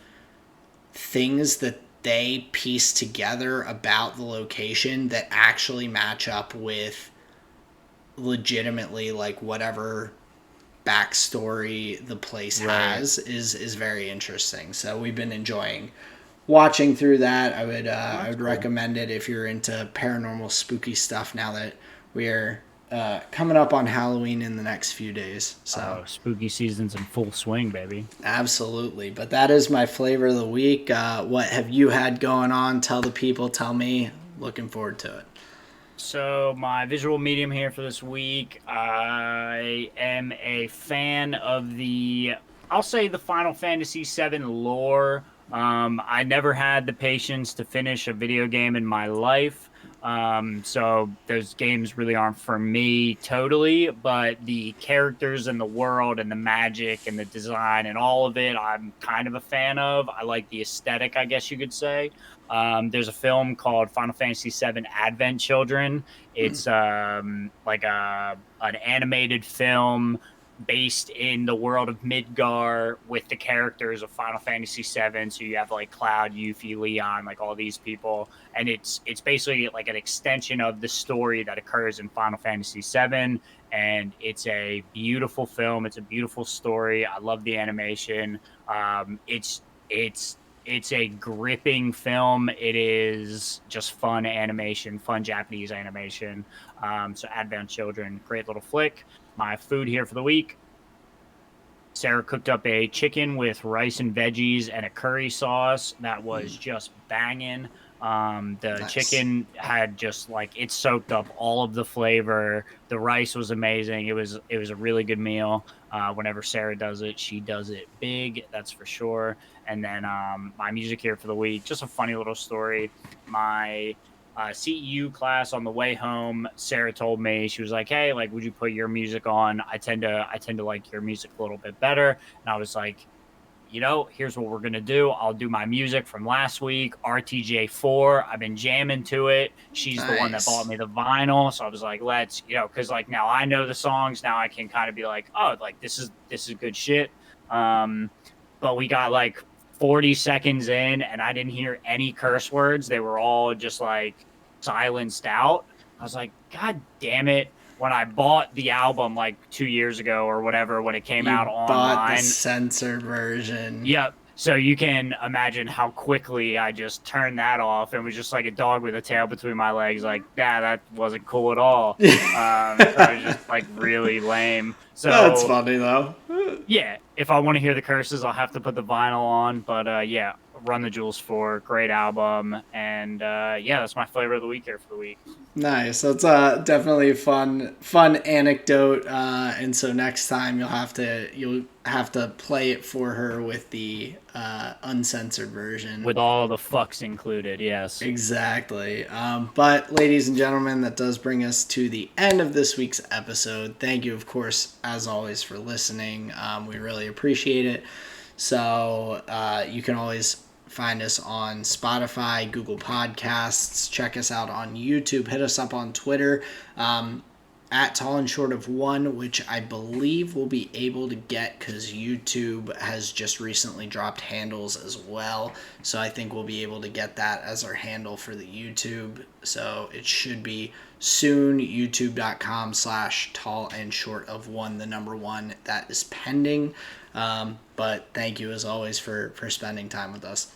things that they piece together about the location that actually match up with legitimately like whatever backstory the place has is very interesting. So we've been enjoying watching through that. I would recommend it if you're into paranormal spooky stuff, now that we're coming up on Halloween in the next few days. So spooky season's in full swing, baby. Absolutely. But that is my flavor of the week. What have you had going on? Tell the people, tell me. Looking forward to it. So my visual medium here for this week, I am a fan of I'll say the Final Fantasy VII lore. I never had the patience to finish a video game in my life. So those games really aren't for me totally, but the characters and the world and the magic and the design and all of it, I'm kind of a fan of. I like the aesthetic, I guess you could say. There's a film called Final Fantasy VII Advent Children. It's like an animated film based in the world of Midgar with the characters of Final Fantasy VII. So you have like Cloud, Yuffie, Leon, like all these people, and it's basically like an extension of the story that occurs in Final Fantasy VII. And it's a beautiful film. It's a beautiful story. I love the animation. It's a gripping film. It is just fun animation, fun Japanese animation. So Advent Children, great little flick. My food here for the week, Sarah cooked up a chicken with rice and veggies and a curry sauce that was just banging. The chicken had just like, it soaked up all of the flavor. The rice was amazing. It was a really good meal. Whenever Sarah does it, she does it big, that's for sure. And then my music here for the week, just a funny little story. My CEU class, on the way home, Sarah told me, she was like, hey, like, would you put your music on? I tend to like your music a little bit better. And I was like, here's what we're going to do. I'll do my music from last week, RTJ4. I've been jamming to it. She's the one that bought me the vinyl. So I was like, let's, because like now I know the songs. Now I can kind of be like, oh, like this is good shit. But we got like 40 seconds in and I didn't hear any curse words. They were all just like silenced out. I was like, God damn it. When I bought the album like 2 years ago or whatever, when it came out online, bought the censored version. Yep. So you can imagine how quickly I just turned that off and was just like a dog with a tail between my legs. Like, that wasn't cool at all. So it was just like really lame. That's So funny though. yeah, if I want to hear the curses, I'll have to put the vinyl on. But yeah, Run the Jewels 4, great album, and yeah, that's my flavor of the week here for the week. Nice. That's definitely a fun anecdote. And so next time you'll have to play it for her with the uncensored version. With all the fucks included, yes. Exactly. But, ladies and gentlemen, that does bring us to the end of this week's episode. Thank you, of course, as always, for listening. We really appreciate it. So, you can always find us on Spotify, Google Podcasts. Check us out on YouTube. Hit us up on Twitter. At Tall and Short of One, which I believe we'll be able to get because YouTube has just recently dropped handles as well. So I think we'll be able to get that as our handle for the YouTube. So it should be soon, youtube.com/tall and short of one, the number one. That is pending. But thank you as always for spending time with us.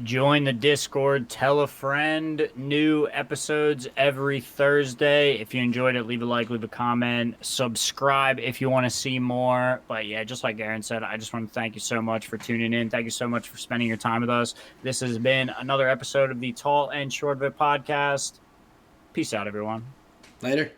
Join the Discord, tell a friend. New episodes every Thursday. If you enjoyed it, leave a like, leave a comment, subscribe if you want to see more. But yeah, just like Aaron said, I just want to thank you so much for tuning in. Thank you so much for spending your time with us. This has been another episode of the Tall and Short of It podcast. Peace out, everyone. Later.